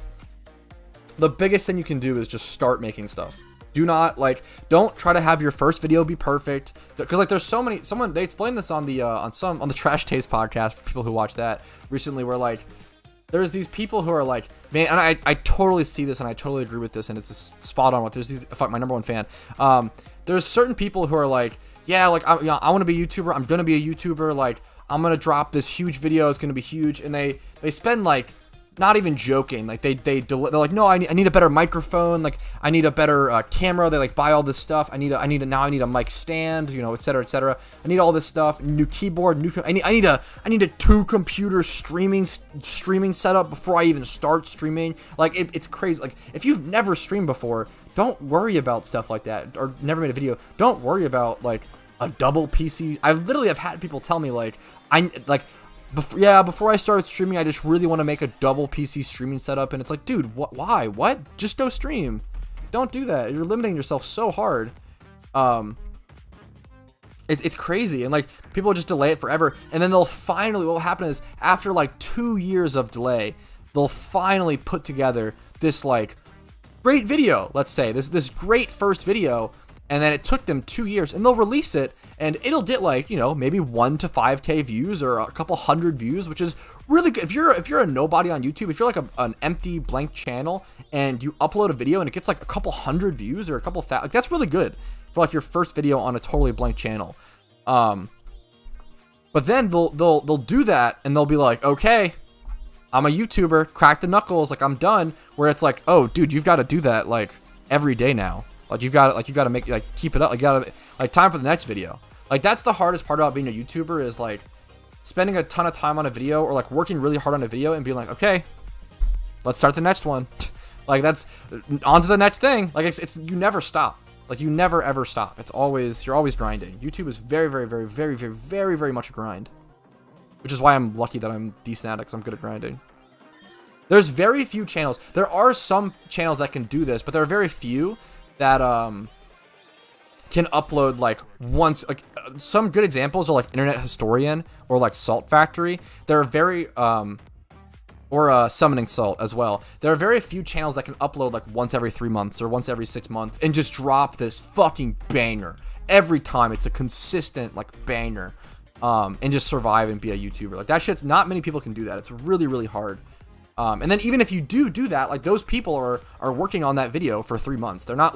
the biggest thing you can do is just start making stuff. Do not, like, don't try to have your first video be perfect, because like there's so many. They explained this on the Trash Taste podcast for people who watch that recently, where like there's these people who are like, man, and I totally see this and I totally agree with this, and it's a spot on. What there's these, fuck, my number one fan. There's certain people who are like, yeah, like I want to be a YouTuber. I'm gonna be a YouTuber. Like I'm gonna drop this huge video. It's gonna be huge, and they spend like not even joking. Like they're like, no, I need a better microphone. Like I need a better camera. They like buy all this stuff. I need a mic stand, you know, et cetera, et cetera. I need all this stuff. New keyboard. I need a 2 computer streaming setup before I even start streaming. Like it's crazy. Like if you've never streamed before, don't worry about stuff like that, or never made a video. Don't worry about like a double PC. I literally have had people tell me like before I started streaming, I just really want to make a double PC streaming setup, and it's like, dude, why? What? Just go stream. Don't do that. You're limiting yourself so hard. It's crazy, and like people just delay it forever, and then they'll finally. What will happen is after like 2 years of delay, they'll finally put together this like great video. Let's say this great first video. And then it took them 2 years, and they'll release it, and it'll get like, you know, maybe 1 to 5K views or a couple hundred views, which is really good. If you're a nobody on YouTube, if you're like an empty blank channel and you upload a video and it gets like a couple hundred views or a couple thousand, like that's really good for like your first video on a totally blank channel. But then they'll do that, and they'll be like, okay, I'm a YouTuber, crack the knuckles, like I'm done. Where it's like, oh, dude, you've got to do that like every day now. Like you've got to make, like, keep it up. Like you gotta, like, time for the next video. Like that's the hardest part about being a YouTuber, is like spending a ton of time on a video, or like working really hard on a video and being like, okay, let's start the next one. Like that's on to the next thing. Like it's you never stop. Like you never ever stop. You're always grinding. YouTube is very, very, very, very, very, very, very much a grind, which is why I'm lucky that I'm decent at it, because I'm good at grinding. There's very few channels. There are some channels that can do this, but there are very few that can upload like once. Like some good examples are like Internet Historian or like Salt Factory. They're very or Summoning Salt as well. There are very few channels that can upload like once every 3 months or once every 6 months and just drop this fucking banger every time. It's a consistent like banger, and just survive and be a YouTuber. Like that shit's, not many people can do that. It's really, really hard. And then even if you do that, like those people are working on that video for 3 months. They're not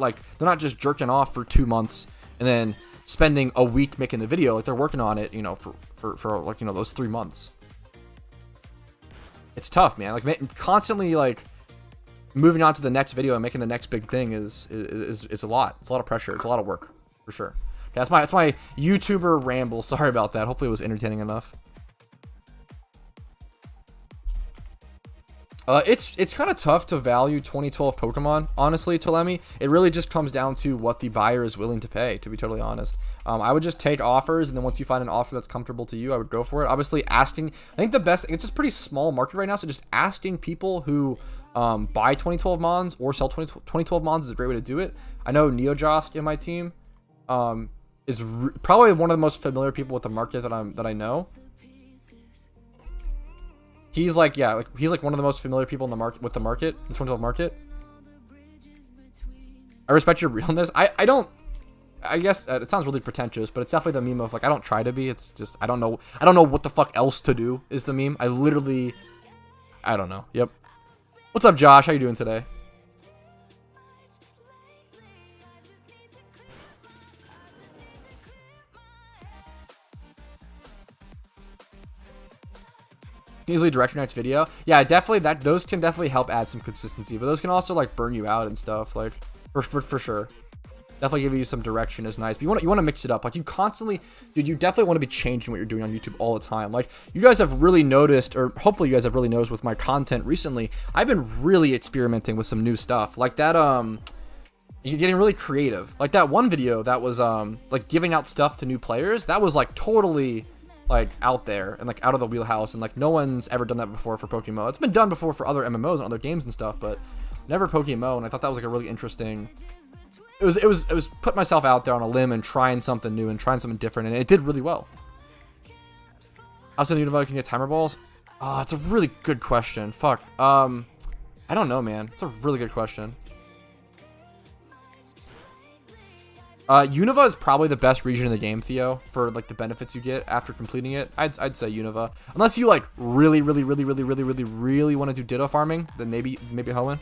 just jerking off for 2 months and then spending a week making the video. Like they're working on it, you know, for like, you know, those 3 months. It's tough, man. Like constantly like moving on to the next video and making the next big thing is a lot. It's a lot of pressure. It's a lot of work for sure. Okay, that's my YouTuber ramble. Sorry about that. Hopefully it was entertaining enough. It's kind of tough to value 2012 Pokemon, honestly, Tolemi. It really just comes down to what the buyer is willing to pay, to be totally honest. I would just take offers, and then once you find an offer that's comfortable to you, I would go for it. Obviously, asking, I think the best, it's just pretty small market right now, so just asking people who buy 2012 Mons or sell 2012 Mons is a great way to do it. I know NeoJost in my team is probably one of the most familiar people with the market that I know. He's like, yeah, like he's like one of the most familiar people in the market with the 2012 market. I respect your realness. I guess it sounds really pretentious, but it's definitely the meme of like, I don't try to be. It's just I don't know what the fuck else to do is the meme. I don't know. Yep. What's up, Josh? How you doing today? Easily direct your next video. Yeah, definitely those can definitely help add some consistency, but those can also like burn you out and stuff, like for sure. Definitely give you some direction is nice, but you want to mix it up. Like you constantly, dude, you definitely want to be changing what you're doing on YouTube all the time. Like you guys have really noticed, or hopefully you guys have really noticed with my content recently, I've been really experimenting with some new stuff. Like that you're getting really creative. Like that one video that was like giving out stuff to new players, that was like totally like out there and like out of the wheelhouse, and like no one's ever done that before for PokeMMO. It's been done before for other MMOs and other games and stuff, but never PokeMMO. And I thought that was like a really interesting. It was put myself out there on a limb and trying something new and trying something different, and it did really well. Also, Unova can get timer balls. Oh, it's a really good question. Fuck. I don't know, man. It's a really good question. Unova is probably the best region in the game, Theo, for like the benefits you get after completing it. I'd say Unova, unless you like really want to do Ditto farming, then maybe Hoenn.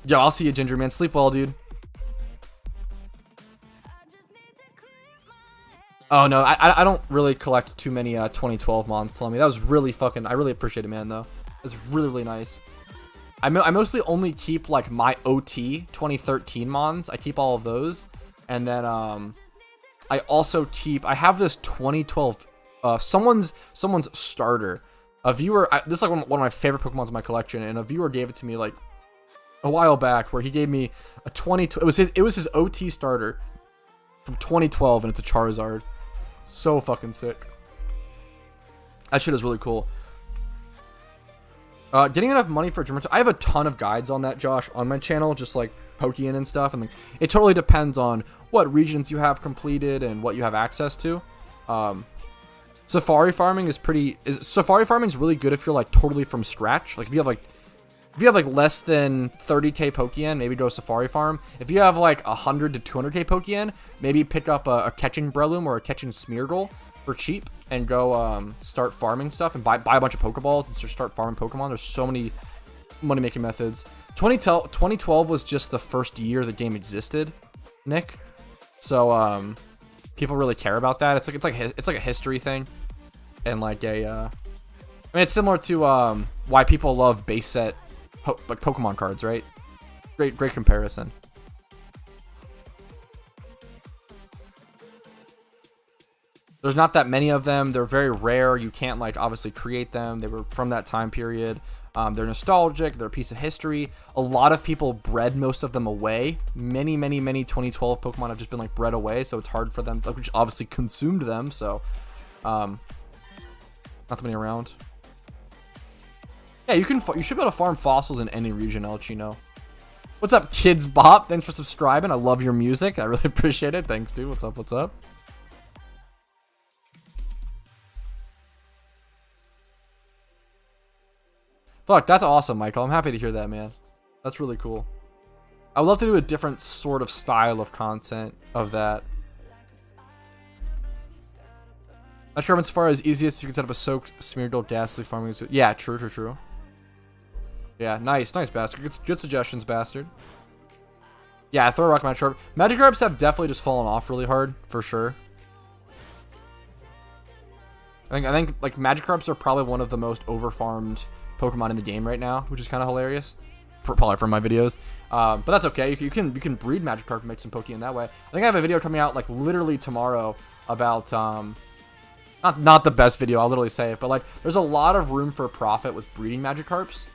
Yo, I'll see you, Ginger Man. Sleep well, dude. Oh no, I don't really collect too many 2012 mons. Telling me that was really fucking. I really appreciate it, man. Though it's really really nice. I mostly only keep like my OT 2013 mons. I keep all of those, and then I also keep. I have this 2012 someone's starter. A viewer. This is like one of my favorite Pokemons in my collection, and a viewer gave it to me like a while back, where he gave me a 20. It was his OT starter from 2012, and it's a Charizard. So fucking sick. That shit is really cool. Getting enough money for a gym. I have a ton of guides on that, Josh, on my channel, just like Pokeyen and stuff. And like, it totally depends on what regions you have completed and what you have access to. Safari farming is Safari farming is really good if you're like totally from scratch. Like if you have like less than 30k Pokeyen, maybe go Safari farm. If you have like 100 to 200k Pokeyen, maybe pick up a catching Breloom or a catching Smeargle for cheap and go start farming stuff and buy a bunch of Pokeballs and start farming Pokemon. There's so many money making methods. 2012 was just the first year the game existed, Nick. So people really care about that. It's like a history thing, and like I mean, it's similar to why people love base set like Pokemon cards, right? Great comparison. There's not that many of them. They're very rare. You can't like obviously create them. They were from that time period. They're nostalgic. They're a piece of history. A lot of people bred most of them away. Many 2012 Pokemon have just been like bred away, so it's hard for them. Like, which obviously consumed them. So, not that many around. Yeah, you should be able to farm fossils in any region, El Chino. What's up, Kids Bop? Thanks for subscribing. I love your music. I really appreciate it. Thanks, dude. What's up? Fuck, that's awesome, Michael. I'm happy to hear that, man. That's really cool. I would love to do a different sort of style of content of that. Not sure as far as easiest, you can set up a soaked Smeargle ghastly farming. Yeah, true. Yeah, nice bastard. Good suggestions, bastard. Yeah, throw a rock Magikarp. Magikarps have definitely just fallen off really hard, for sure. I think like Magikarps are probably one of the most overfarmed Pokemon in the game right now, which is kind of hilarious. Probably from my videos, but that's okay. You can breed Magikarp and make some Pokeyen that way. I think I have a video coming out like literally tomorrow about not the best video, I'll literally say it, but like there's a lot of room for profit with breeding Magikarps,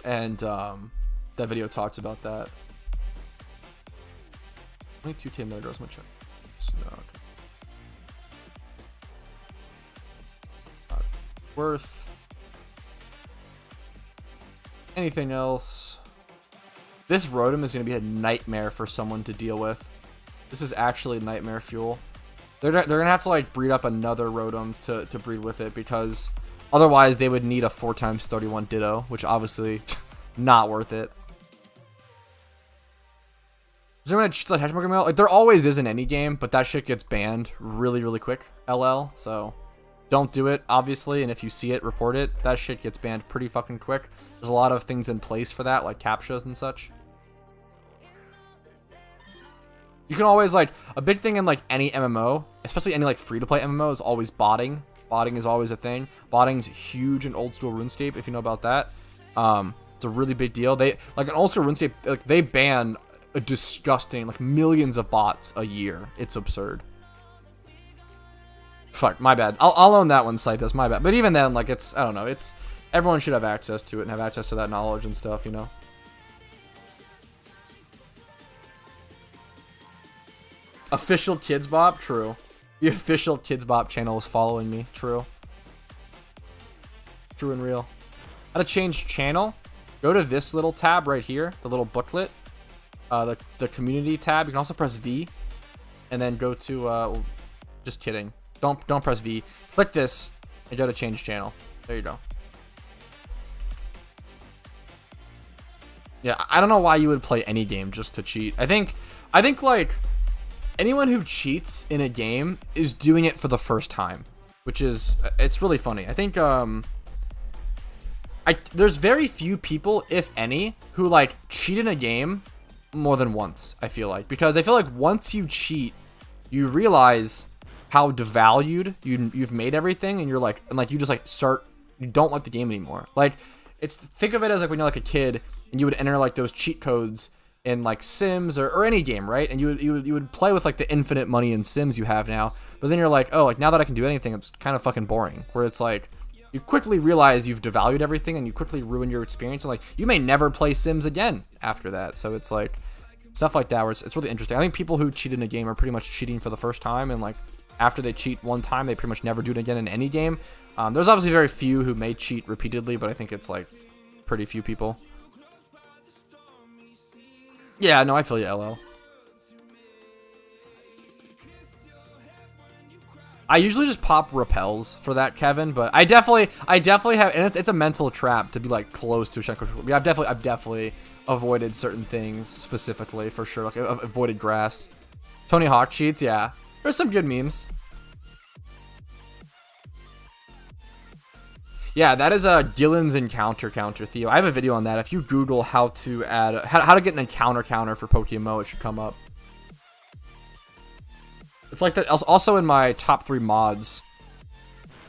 and that video talks about that. Only 2k Metagross, I'm gonna check. Worth. Anything else? This Rotom is going to be a nightmare for someone to deal with. This is actually nightmare fuel. They're going to have to like breed up another Rotom to breed with it, because otherwise they would need a 4x31 Ditto, which obviously not worth it. Is there anyone that cheats like Hatch Pokemon? Like there always is in any game, but that shit gets banned really quick. LL, so don't do it, obviously, and if you see it, report it. That shit gets banned pretty fucking quick. There's a lot of things in place for that, like captchas and such. You can always, like, a big thing in, like, any MMO, especially any, like, free-to-play MMO, is always botting. Botting is always a thing. Botting's huge in old-school RuneScape, if you know about that. It's a really big deal. Like, in old-school RuneScape, like, they ban a disgusting, like, millions of bots a year. It's absurd. Fuck, my bad. I'll own that one, Cythus, my bad. But even then, like, I don't know, everyone should have access to it and have access to that knowledge and stuff, you know? Official Kids Bop? True. The official Kids Bop channel is following me. True. True and real. How to change channel? Go to this little tab right here, the little booklet. The community tab. You can also press V. And then go to, just kidding. Don't press V. Click this and go to change channel. There you go. Yeah, I don't know why you would play any game just to cheat. I think like anyone who cheats in a game is doing it for the first time, which is it's really funny. I think there's very few people, if any, who like cheat in a game more than once, I feel like, because I feel like once you cheat, you realize how devalued you've made everything, and you're like, you just like you don't like the game anymore. Like, think of it as like when you're like a kid and you would enter like those cheat codes in like Sims or any game, right? And you would play with like the infinite money in Sims you have now, but then you're like, oh, like now that I can do anything, it's kind of fucking boring. Where it's like you quickly realize you've devalued everything and you quickly ruin your experience, and like you may never play Sims again after that. So it's like stuff like that where it's really interesting. I think people who cheat in a game are pretty much cheating for the first time, and like after they cheat one time, they pretty much never do it again in any game. There's obviously very few who may cheat repeatedly, but I think it's like pretty few people. Yeah, no, I feel you, LL. I usually just pop repels for that, Kevin, but I definitely have, and it's a mental trap to be like close to a Shenko. I've definitely avoided certain things specifically, for sure. Like I've avoided grass. Tony Hawk cheats, yeah. There's some good memes. Yeah, that is a Gillen's encounter counter, Theo. I have a video on that. If you Google how to add how to get an encounter counter for PokeMMO, it should come up. It's like that. Also in my top 3 mods,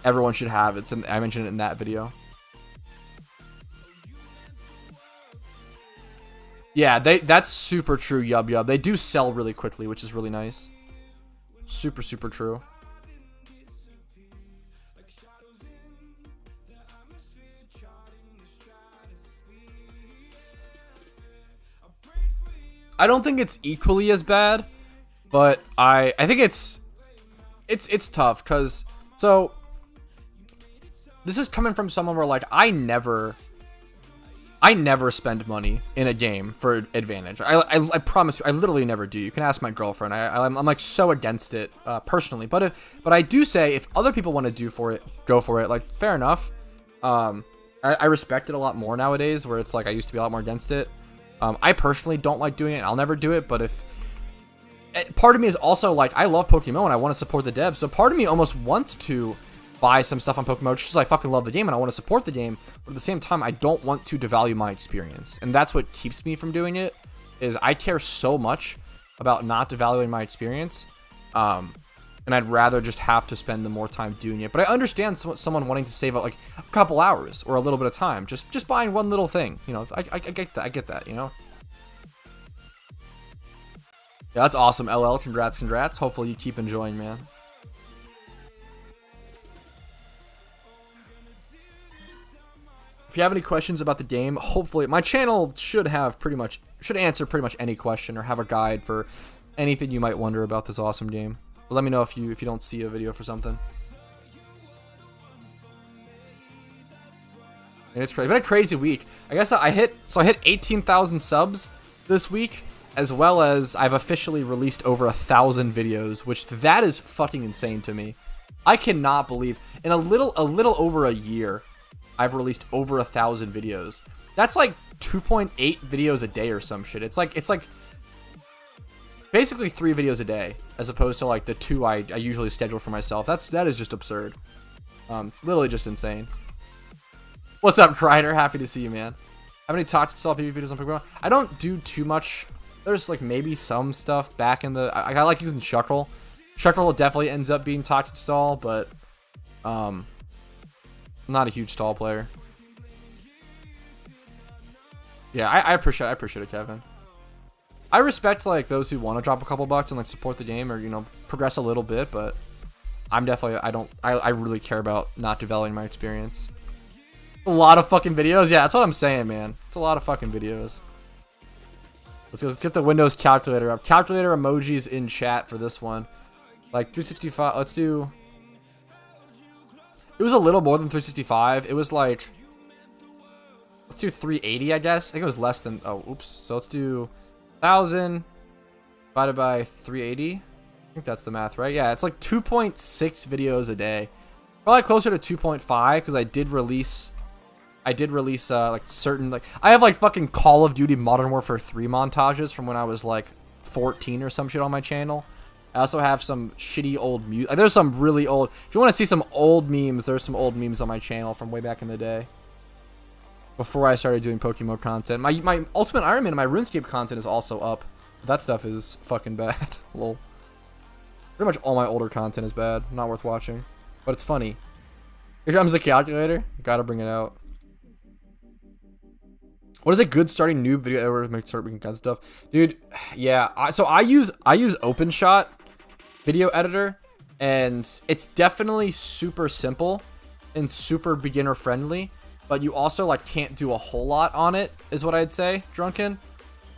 everyone should have. I mentioned it in that video. Yeah, that's super true. Yub. They do sell really quickly, which is really nice. Super true. I don't think it's equally as bad, but I think it's tough, because so this is coming from someone where like I never spend money in a game for advantage. I promise you, I literally never do. You can ask my girlfriend. I'm like so against it personally, but I do say if other people want to go for it. Like, fair enough. I respect it a lot more nowadays, where it's like I used to be a lot more against it. I personally don't like doing it, and I'll never do it, but if part of me is also like, I love PokeMMO and I want to support the devs, so part of me almost wants to buy some stuff on PokeMMO just because I fucking love the game and I want to support the game, but at the same time I don't want to devalue my experience, and that's what keeps me from doing it. Is I care so much about not devaluing my experience, and I'd rather just have to spend the more time doing it. But I understand someone wanting to save out like a couple hours or a little bit of time, just buying one little thing. You know, I get that. I get that. You know. Yeah, that's awesome, LL. Congrats. Hopefully you keep enjoying, man. If you have any questions about the game, hopefully my channel should answer pretty much any question or have a guide for anything you might wonder about this awesome game. But let me know if you don't see a video for something. And it's been a crazy week. I guess I hit 18,000 subs this week, as well as I've officially released over 1,000 videos, which that is fucking insane to me. I cannot believe in a little over a year, I've released over 1,000 videos. That's like 2.8 videos a day or some shit. It's like basically 3 videos a day, as opposed to like the 2 I usually schedule for myself. That is just absurd. It's literally just insane. What's up, Kreider? Happy to see you, man. How many talk to install PvP videos on PokeMMO? I don't do too much. There's like maybe some stuff back in the. I like using Shuckle. Shuckle definitely ends up being talk to install, but I'm not a huge stall player. Yeah, I appreciate it, Kevin. I respect like those who want to drop a couple bucks and like support the game, or, you know, progress a little bit, but I'm definitely, I really care about not devaluing my experience. A lot of fucking videos. Yeah, that's what I'm saying, man. It's a lot of fucking videos. Let's get the Windows calculator up. Calculator emojis in chat for this one. Like 365. Let's do. It was a little more than 365. It was like. Let's do 380, I guess. I think it was less than. Oh, oops. So let's do 1,000 divided by 380. I think that's the math, right? Yeah, it's like 2.6 videos a day. Probably closer to 2.5 because I did release like certain, like, I have like fucking Call of Duty Modern Warfare 3 montages from when I was like 14 or some shit on my channel. I also have some shitty old music. Like, there's some really old, if you want to see some old memes, there's some old memes on my channel from way back in the day. Before I started doing PokeMMO content. My Ultimate Iron Man and my RuneScape content is also up. That stuff is fucking bad. Lol. Pretty much all my older content is bad. Not worth watching. But it's funny. Here comes the calculator. Gotta bring it out. What is a good starting noob video editor to start making kind stuff? Dude, yeah. So I use OpenShot video editor. And it's definitely super simple and super beginner friendly. But you also like can't do a whole lot on it, is what I'd say, Drunken.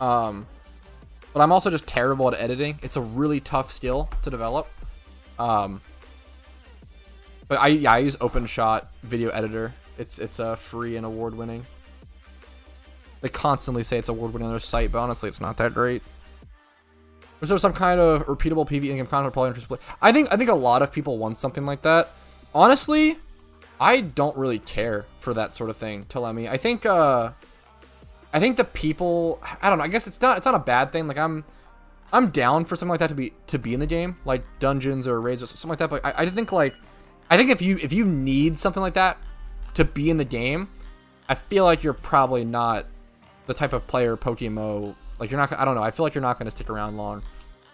But I'm also just terrible at editing. It's a really tough skill to develop. But I use OpenShot video editor. It's free and award winning. They constantly say it's award winning on their site, but honestly, it's not that great. Was there some kind of repeatable PvE in-game content probably interesting play? I think a lot of people want something like that. Honestly, I don't really care for that sort of thing. I think the people, I don't know, I guess it's not a bad thing. Like I'm down for something like that to be in the game, like dungeons or raids or something like that. But I think if you need something like that to be in the game, I feel like you're probably not the type of player PokeMMO. Like you're not, I don't know. I feel like you're not going to stick around long.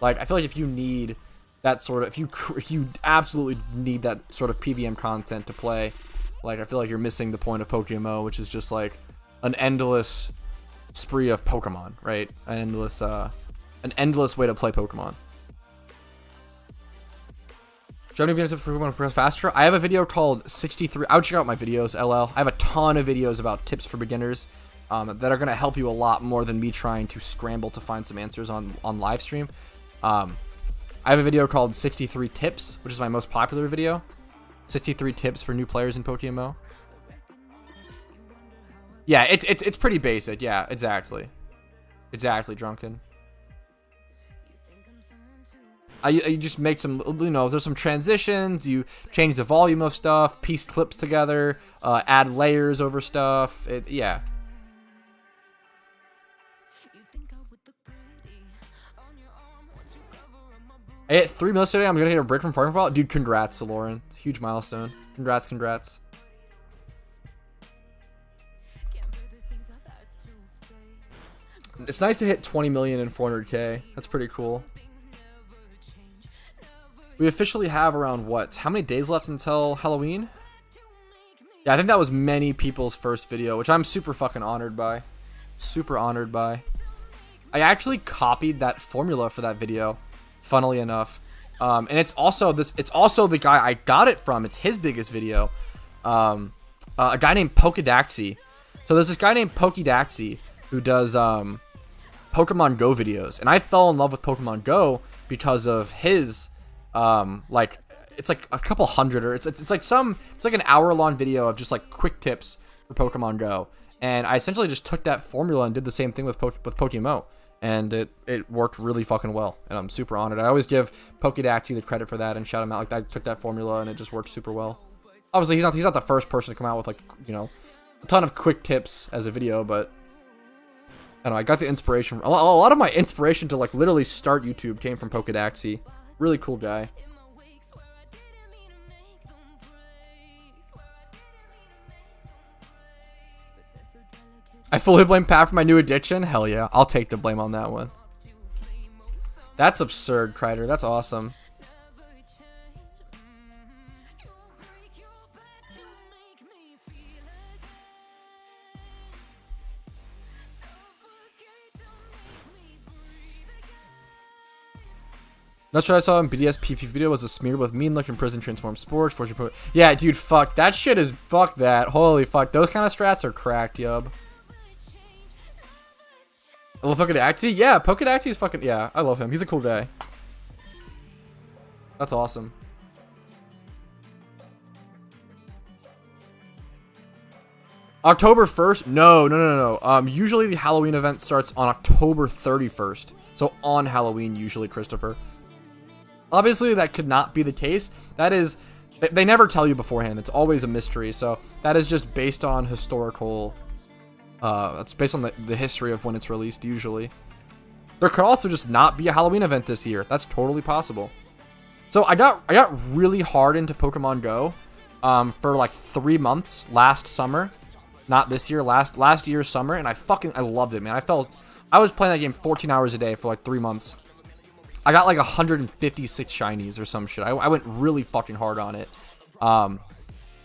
Like I feel like if you need that sort of, if you absolutely need that sort of PVM content to play, like I feel like you're missing the point of PokeMMO, which is just like an endless spree of Pokemon, right? An endless way to play Pokemon. Do you have any videos for Pokemon to progress faster? I have a video called 63. I would check out my videos, LL. I have a ton of videos about tips for beginners that are going to help you a lot more than me trying to scramble to find some answers on live stream. I have a video called 63 Tips, which is my most popular video. 63 tips for new players in PokeMMO. Yeah, it's pretty basic. Yeah, exactly. Exactly, Drunken. You just make some, there's some transitions. You change the volume of stuff, piece clips together, add layers over stuff. Yeah. I hit 3 mils today. I'm gonna hit a break from farming for a while. Dude, congrats to Lauren. Huge milestone. Congrats. It's nice to hit 20 million and 400k. That's pretty cool. We officially have around how many days left until Halloween? Yeah, I think that was many people's first video, which I'm super fucking honored by. Super honored by. I actually copied that formula for that video, funnily enough. And it's also the guy I got it from. It's his biggest video. A guy named Pokedaxi. So there's this guy named Pokedaxi who does Pokemon Go videos, and I fell in love with Pokemon Go because of his like it's like a couple hundred, or it's like an hour-long video of just like quick tips for Pokemon Go, and I essentially just took that formula and did the same thing with PokeMMO, and it worked really fucking well, and I'm super honored. I always give Pokedaxi the credit for that and shout him out. Like I took that formula and it just worked super well. Obviously, he's not the first person to come out with like a ton of quick tips as a video, but I don't know, I got the inspiration. A lot of my inspiration to like literally start YouTube came from Pokedaxi. Really cool guy. I fully blame Pat for my new addiction. Hell yeah, I'll take the blame on that one. That's absurd, Kreider. That's awesome. That's what I saw in BDS PP video was a smear with mean looking prison transform sports. Yeah, dude, fuck. That shit is fuck that. Holy fuck. Those kind of strats are cracked, yub. I love Pokedaxi. Yeah, Pokedaxi is fucking, yeah, I love him. He's a cool guy. That's awesome. October 1st? No. Usually the Halloween event starts on October 31st. So on Halloween, usually, Christopher. Obviously, that could not be the case. That is, they never tell you beforehand. It's always a mystery. So that is just based on historical, it's based on the history of when it's released, usually. There could also just not be a Halloween event this year. That's totally possible. So I got really hard into Pokemon Go for like 3 months last summer. Not this year, last year's summer, and I loved it, man. I was playing that game 14 hours a day for like 3 months. I got like 156 shinies or some shit. I went really fucking hard on it. I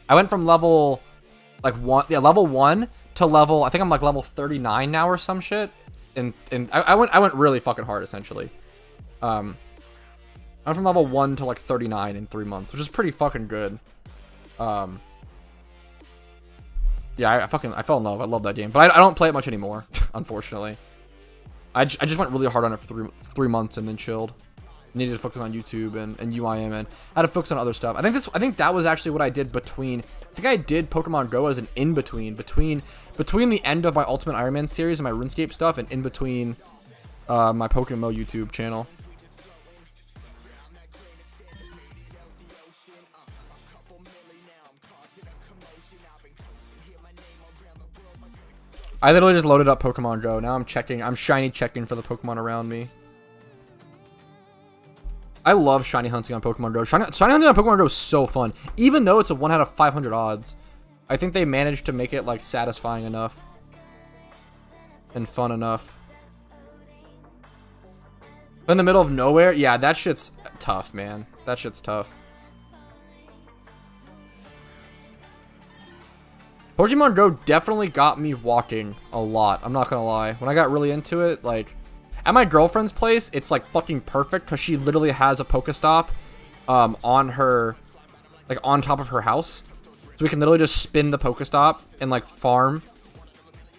went from level like level 1 to level, I think I'm like level 39 now or some shit. And I went really fucking hard essentially. I went from level 1 to like 39 in 3 months, which is pretty fucking good. Yeah, I fell in love. I love that game, but I don't play it much anymore, unfortunately. I just went really hard on it for three months and then chilled. Needed to focus on YouTube and UIM, and I had to focus on other stuff. I think that was actually what I did between. I think I did Pokemon Go as an in between the end of my Ultimate Iron Man series and my RuneScape stuff, and in between my PokeMMO YouTube channel. I literally just loaded up Pokemon Go. Now I'm shiny checking for the Pokemon around me. I love shiny hunting on Pokemon Go. Shiny hunting on Pokemon Go is so fun. Even though it's a 1 out of 500 odds, I think they managed to make it like satisfying enough and fun enough. In the middle of nowhere, yeah, that shit's tough, man. That shit's tough. Pokemon Go definitely got me walking a lot. I'm not gonna lie. When I got really into it, like, at my girlfriend's place, it's like fucking perfect because she literally has a Pokestop on her, like on top of her house. So we can literally just spin the Pokestop and like farm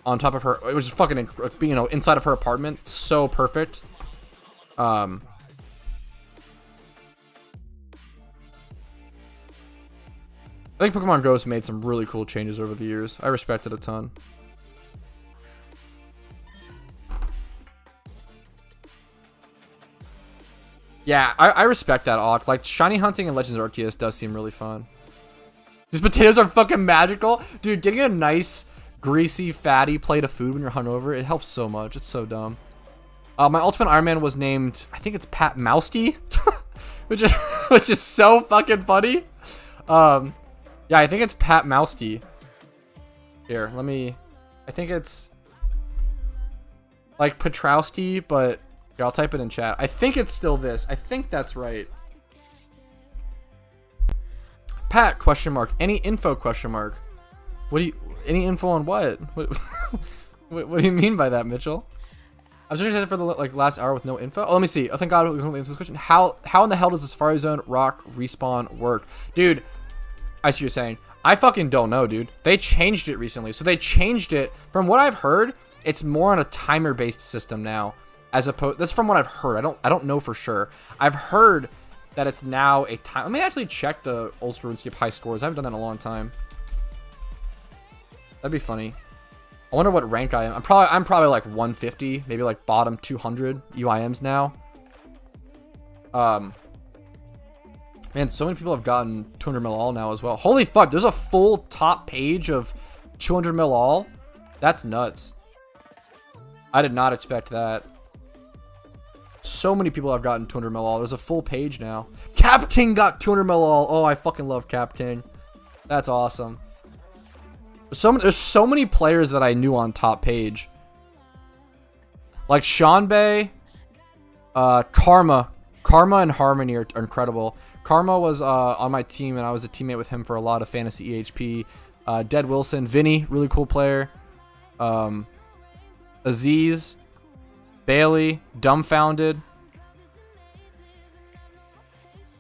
on top of her. It was just fucking, you know, inside of her apartment. So perfect. I think Pokemon Go's made some really cool changes over the years. I respect it a ton. Yeah, I respect that, Auk. Like, shiny hunting in Legends Arceus does seem really fun. These potatoes are fucking magical. Dude, getting a nice, greasy, fatty plate of food when you're hungover, it helps so much. It's so dumb. My Ultimate Iron Man was named, I think it's Pat Mowski, which is so fucking funny. Yeah, I think it's Pat Mowski. Here, I think it's like Petrowski, but here, I'll type it in chat. I think it's still this. I think that's right. Pat, question mark. Any info, question mark. Any info on what? What do you mean by that, Mitchell? I was just for the like last hour with no info. Oh, let me see. Oh, thank God we can answer this question. How in the hell does the Safari Zone Rock respawn work? Dude, I see what you're saying. I fucking don't know, dude. They changed it recently. So they changed it. From what I've heard, it's more on a timer-based system now. As opposed, that's from what I've heard. I don't know for sure. I've heard that it's now a time. Let me actually check the old school RuneScape high scores. I haven't done that in a long time. That'd be funny. I wonder what rank I am. I'm probably like 150, maybe like bottom 200 UIMs now. Man, so many people have gotten 200 mil all now as well. Holy fuck, there's a full top page of 200 mil all. That's nuts. I did not expect that. So many people have gotten 200 mil all. There's a full page now. Cap King got 200 mil all. Oh, I fucking love Cap King. That's awesome. There's so many players that I knew on top page. Like Sean Bay, Karma and Harmony are incredible. Karma was on my team, and I was a teammate with him for a lot of fantasy EHP. Dead Wilson, Vinny, really cool player. Aziz, Bailey, Dumbfounded,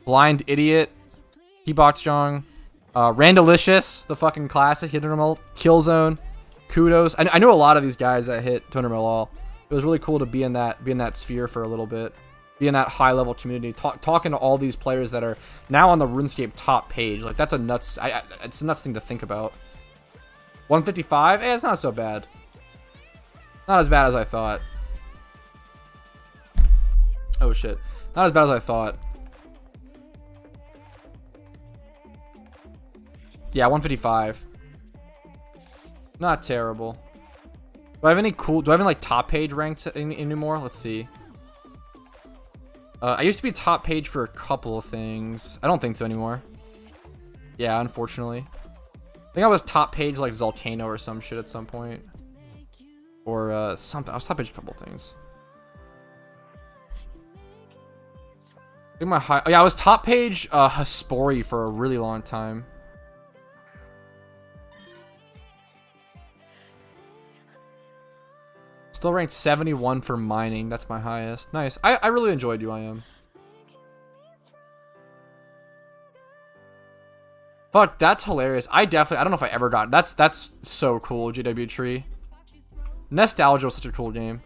Blind Idiot, Heboxjong, Randalicious, the fucking classic, hit them all, Killzone, Kudos. I know a lot of these guys that hit 200 mil all. It was really cool to be in that sphere for a little bit. Be in that high level community, talking to all these players that are now on the RuneScape top page. Like, that's a nuts. It's a nuts thing to think about. 155. It's not so bad. Not as bad as I thought. Oh shit. Not as bad as I thought. Yeah, 155. Not terrible. Do I have any like top page ranked anymore? Let's see. I used to be top page for a couple of things. I don't think so anymore. Yeah, unfortunately. I think I was top page like Volcano or some shit at some point. Or something. I was top page a couple of things. think my high. Oh, yeah, I was top page Haspori for a really long time. Still ranked 71 for mining. That's my highest. Nice. I really enjoyed UIM. Fuck, that's hilarious. I don't know if I ever got. That's so cool, GW Tree. Nostalgia was such a cool game.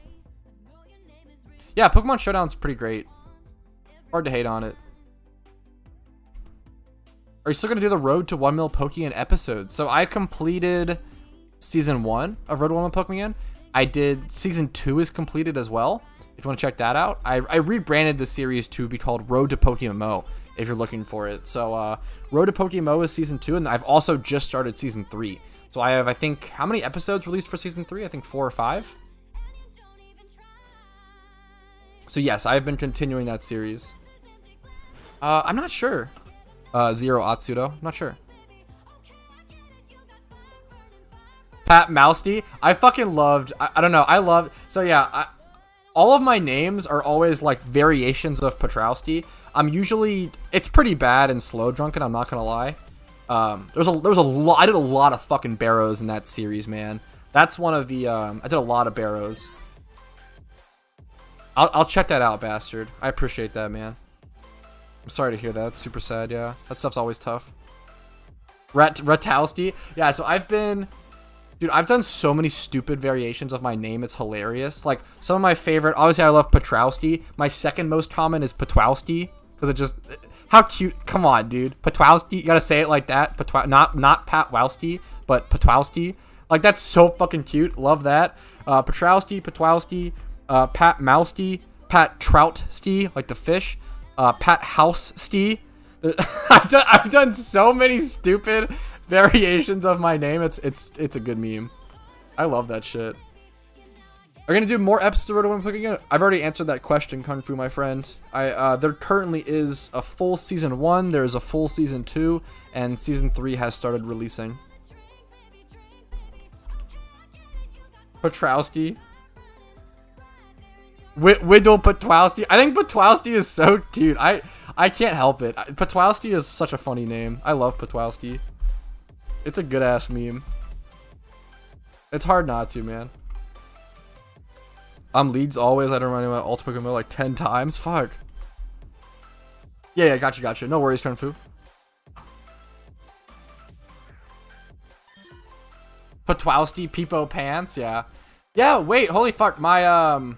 Yeah, Pokemon Showdown's pretty great. Hard to hate on it. Are you still going to do the Road to 1 Mil Pokeyen episodes? So I completed Season 1 of Road to 1 Mil Pokeyen. I did Season 2 is completed as well. If you want to check that out. I rebranded the series to be called Road to PokeMMO if you're looking for it. So Road to PokeMMO is Season 2, and I've also just started Season 3. So I have, I think, how many episodes released for Season 3? I think 4 or 5. So yes, I've been continuing that series. I'm not sure. Zero Atsudo. I'm not sure. Pat Mousty. I fucking loved. I don't know. I love. So yeah, all of my names are always like variations of Petrowski. I'm usually. It's pretty bad and slow drunken. I'm not gonna lie. There's a lot. I did a lot of fucking Barrows in that series, man. That's one of the. I did a lot of Barrows. I'll check that out, bastard. I appreciate that, man. I'm sorry to hear that. That's super sad, yeah. That stuff's always tough. Ratowski? Yeah, so I've been... Dude, I've done so many stupid variations of my name. It's hilarious. Like, some of my favorite... Obviously, I love Petrowski. My second most common is Petwowski. Because it just... How cute... Come on, dude. Petwowski. You gotta say it like that. Not Patwowski, but Petwowski. Like, that's so fucking cute. Love that. Petrowski, Petwowski... Pat Mousty, Pat Troutski, like the fish, Pat Housesti. I've done so many stupid variations of my name. It's a good meme. I love that shit. Are you gonna do more episodes of Road to 1 Mil Pokeyen? I've already answered that question, Kung Fu, my friend. There currently is a full Season 1, there's a full Season 2, and Season 3 has started releasing. Petrowski. Widdle Petwowski. I think Petwowski is so cute. I can't help it. Petwowski is such a funny name. I love Petwowski. It's a good ass meme. It's hard not to, man. Leads always. I don't run my Ultimate Pokemon like 10 times. Fuck. Yeah, gotcha. No worries, Kung Fu. Petwowski, Peepo Pants, yeah. Yeah, wait, holy fuck, my,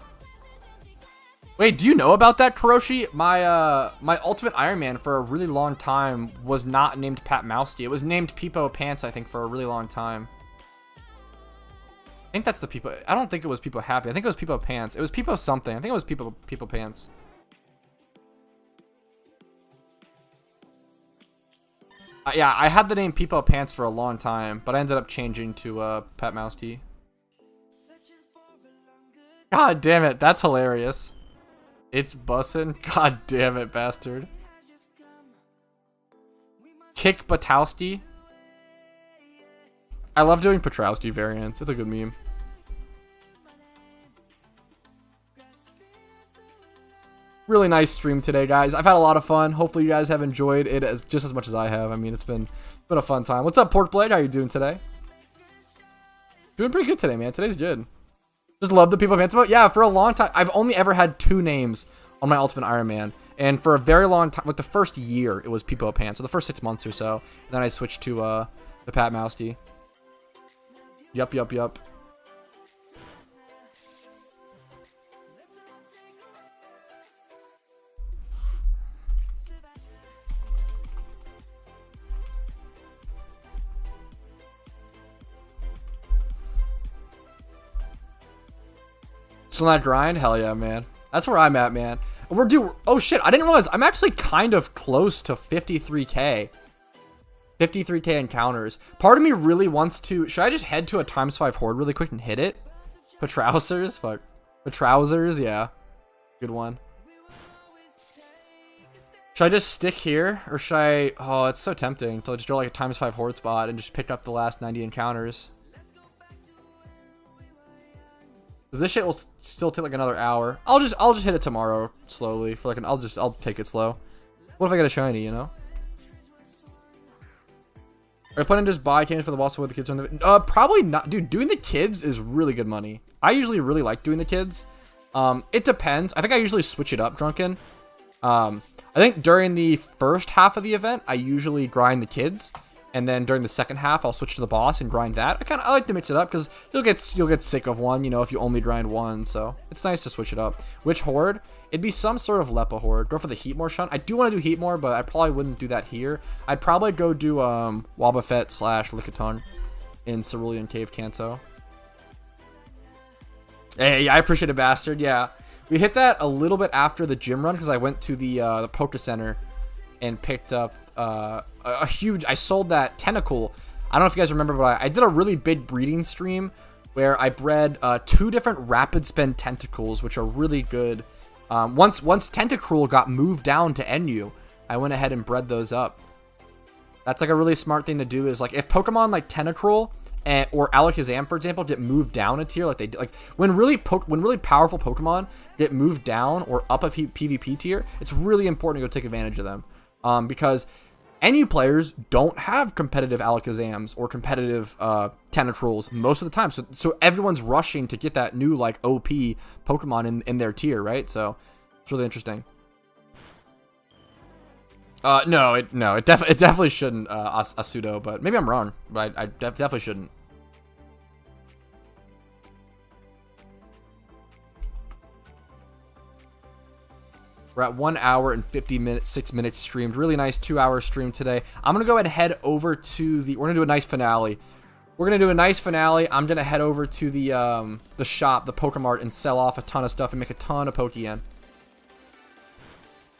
Wait, do you know about that, Kuroshi? My Ultimate Iron Man for a really long time was not named Pat Mousty. It was named Peepo Pants, I think, for a really long time. I think that's the Peepo... I don't think it was Peepo Happy. I think it was Peepo Pants. It was Peepo something. I think it was Peepo Pants. Yeah, I had the name Peepo Pants for a long time, but I ended up changing to Pat Mousty. God damn it, that's hilarious. It's bussin'. God damn it, bastard. Kick Batowski. I love doing Petrowski variants. It's a good meme. Really nice stream today, guys. I've had a lot of fun. Hopefully you guys have enjoyed it just as much as I have. I mean, it's been a fun time. What's up, Porkblade? How you doing today? Doing pretty good today, man. Today's good. Just love the people of Pants. Yeah, for a long time, I've only ever had 2 names on my Ultimate Iron Man. And for a very long time, like the first year, it was Peepo Pants. So the first 6 months or so. And then I switched to the Pat Mousty. Yup. Still not grind? Hell yeah, man. That's where I'm at, man. Oh shit, I didn't realize I'm actually kind of close to 53k. 53k encounters. Part of me really wants to... Should I just head to a ×5 horde really quick and hit it? Petrousers? Fuck. Petrousers? Yeah. Good one. Should I just stick here? Or should I... Oh, it's so tempting to just draw like a ×5 horde spot and just pick up the last 90 encounters. Cause this shit will still take like another hour. I'll just hit it tomorrow slowly for like I'll take it slow. What if I get a shiny, you know? Are you planning to just buy candy for the boss with the kids on the... Probably not. Dude, doing the kids is really good money. I usually really like doing the kids. It depends. I think I usually switch it up, Drunken. I think during the first half of the event, I usually grind the kids. And then during the second half, I'll switch to the boss and grind that. I like to mix it up because you'll get sick of one, you know, if you only grind one. So it's nice to switch it up. Which horde? It'd be some sort of Lepa horde. Go for the Heatmore shunt. I do want to do Heatmore, but I probably wouldn't do that here. I'd probably go do Wobbuffet / Lickitung in Cerulean Cave Kanto. Hey, I appreciate it, bastard. Yeah, we hit that a little bit after the gym run because I went to the Poke Center and picked up a huge... I sold that tentacle. I don't know if you guys remember, but I did a really big breeding stream where I bred 2 different rapid spin tentacles, which are really good. Once Tentacruel got moved down to NU, I went ahead and bred those up. That's like a really smart thing to do. Is like if Pokemon like Tentacruel or Alakazam, for example, get moved down a tier, like they like when really powerful Pokemon get moved down or up a PvP tier, it's really important to go take advantage of them. Because NU players don't have competitive Alakazams or competitive Tentacruels most of the time, so everyone's rushing to get that new like OP Pokemon in their tier, right? So it's really interesting. No, it definitely shouldn't Asudo, but maybe I'm wrong, but I definitely shouldn't. We're at 1 hour and 50 minutes, 6 minutes streamed. Really nice 2-hour stream today. I'm going to go ahead and head over to we're going to do a nice finale. We're going to do a nice finale. I'm going to head over to the shop, the Pokemart, and sell off a ton of stuff and make a ton of Pokeyen.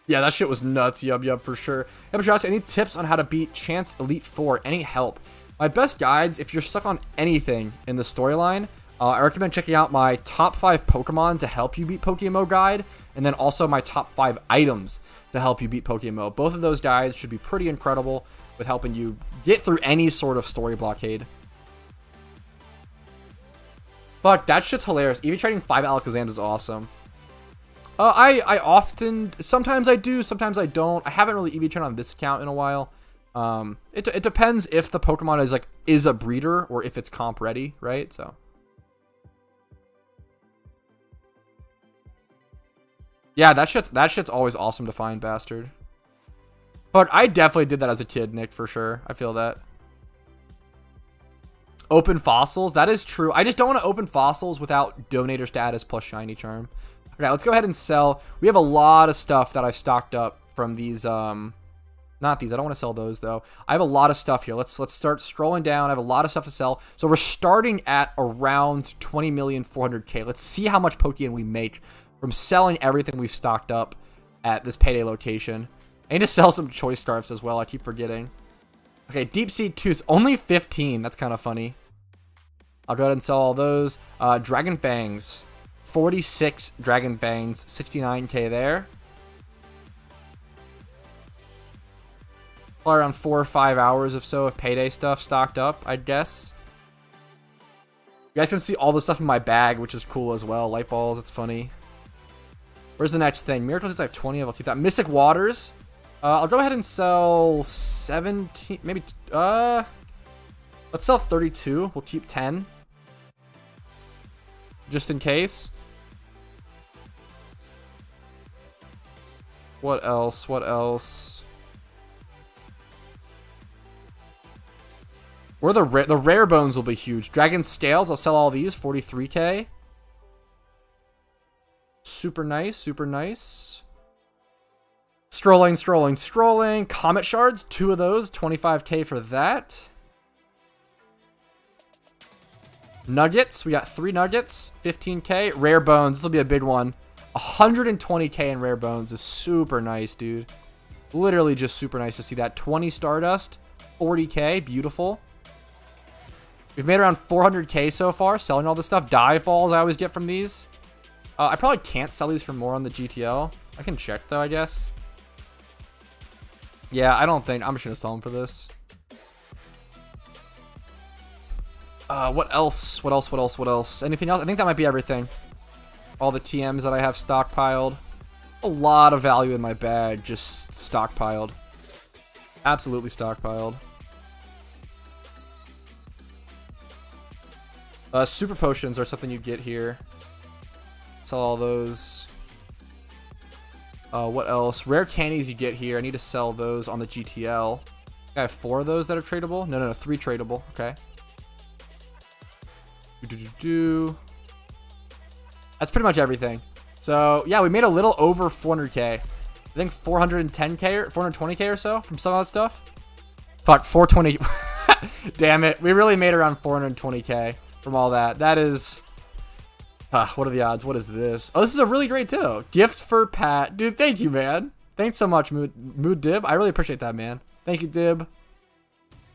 Yeah, that shit was nuts. Yub, for sure. Any tips on how to beat Chance Elite 4? Any help? My best guides, if you're stuck on anything in the storyline, I recommend checking out my top 5 Pokemon to help you beat PokeMMO guide, and then also my top 5 items to help you beat PokeMMO. Both of those guides should be pretty incredible with helping you get through any sort of story blockade. Fuck, that shit's hilarious. Even trading 5 Alakazams is awesome. I often, sometimes I do, sometimes I don't. I haven't really EV trained on this account in a while. It depends if the Pokemon is a breeder or if it's comp ready, right? So. Yeah, that shit's always awesome to find, bastard. But I definitely did that as a kid, Nick, for sure. I feel that. Open fossils, that is true. I just don't want to open fossils without donator status plus shiny charm. Okay, let's go ahead and sell. We have a lot of stuff that I've stocked up from these. Not these. I don't want to sell those though. I have a lot of stuff here. Let's start scrolling down. I have a lot of stuff to sell. So we're starting at around 20,400,000. Let's see how much Pokeyen we make from selling everything we've stocked up at this payday location. I need to sell some choice scarfs as well. I keep forgetting. Okay, Deep Sea Tooths, only 15. That's kind of funny. I'll go ahead and sell all those. Dragon Fangs, 46 Dragon Fangs, 69k there. Probably around 4 or 5 hours or so of payday stuff stocked up, I guess. You guys can see all the stuff in my bag, which is cool as well. Light balls, it's funny. Where's the next thing? Miracles, I have 20 of. I'll keep that. Mystic Waters. I'll go ahead and sell 17, maybe, let's sell 32. We'll keep 10. Just in case. What else? What else? Or the rare bones will be huge. Dragon Scales, I'll sell all these, 43k. Super nice, super nice. Strolling. Comet Shards, 2 of those, 25k for that. Nuggets, we got 3 nuggets, 15k. Rare bones, this will be a big one. 120k in rare bones is super nice, dude. Literally just super nice to see that. 20 Stardust, 40k, beautiful. We've made around 400k so far, selling all this stuff. Dive balls I always get from these. I probably can't sell these for more on the GTL. I can check though, I guess. Yeah, I don't think. I'm just going to sell them for this. What else? What else? Anything else? I think that might be everything. All the TMs that I have stockpiled. A lot of value in my bag, just stockpiled. Absolutely stockpiled. Super potions are something you get here. Sell all those. What else? Rare candies you get here. I need to sell those on the GTL. I have 4 of those that are tradable. No, 3 tradable. Okay. That's pretty much everything. So yeah, we made a little over 400k. I think 410k or 420k or so from some of that stuff. Fuck, 420. Damn it, we really made around 420k from all that. That is. What are the odds? What is this? Oh, this is a really great ditto. Gift for Pat. Dude, thank you, man. Thanks so much, Mood Dib. I really appreciate that, man. Thank you, Dib.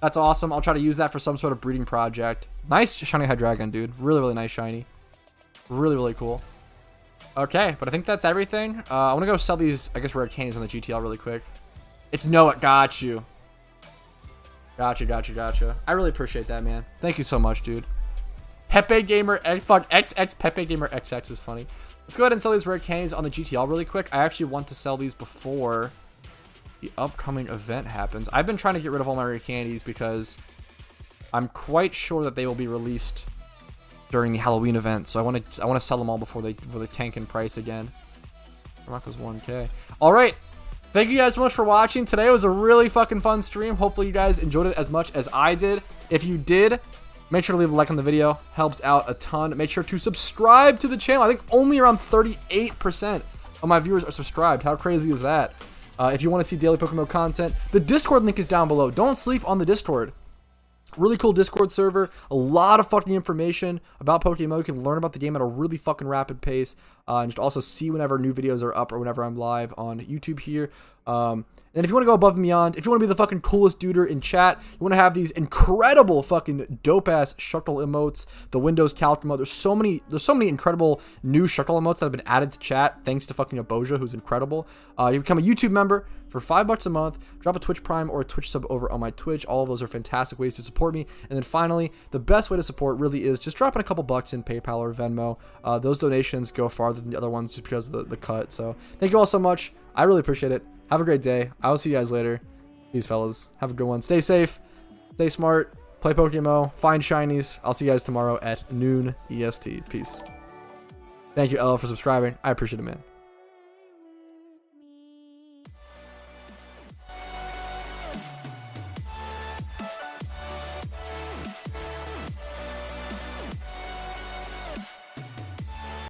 That's awesome. I'll try to use that for some sort of breeding project. Nice shiny Hydreigon, dude. Really, really nice shiny. Really, really cool. Okay, but I think that's everything. I want to go sell these, I guess, rare candies on the GTL really quick. It's Noah. Got you. Gotcha. I really appreciate that, man. Thank you so much, dude. Pepe Gamer X, fuck, XX Pepe Gamer XX is funny. Let's go ahead and sell these rare candies on the GTL really quick. I actually want to sell these before the upcoming event happens. I've been trying to get rid of all my rare candies because I'm quite sure that they will be released during the Halloween event. So I want to sell them all before they tank in price again. Rock was 1k. All right. Thank you guys so much for watching. Today was a really fucking fun stream. Hopefully you guys enjoyed it as much as I did. If you did, make sure to leave a like on the video. Helps out a ton. Make sure to subscribe to the channel. I think only around 38% of my viewers are subscribed. How crazy is that? If you want to see daily PokeMMO content, the Discord link is down below. Don't sleep on the Discord. Really cool Discord server. A lot of fucking information about PokeMMO. You can learn about the game at a really fucking rapid pace. And just also see whenever new videos are up or whenever I'm live on YouTube here. And if you want to go above and beyond, if you want to be the fucking coolest duder in chat, you want to have these incredible fucking dope-ass shuttle emotes, the Windows Calc emote. There's so many incredible new shuttle emotes that have been added to chat thanks to fucking Aboja, who's incredible. You become a YouTube member for $5 a month, drop a Twitch Prime or a Twitch sub over on my Twitch. All of those are fantastic ways to support me. And then finally, the best way to support really is just dropping a couple bucks in PayPal or Venmo. Those donations go farther than the other ones just because of the cut. So thank you all so much. I really appreciate it. Have a great day. I will see you guys later. Peace, fellas. Have a good one. Stay safe. Stay smart. Play PokeMMO. Find shinies. I'll see you guys tomorrow at noon EST. Peace. Thank you, Ella, for subscribing. I appreciate it, man.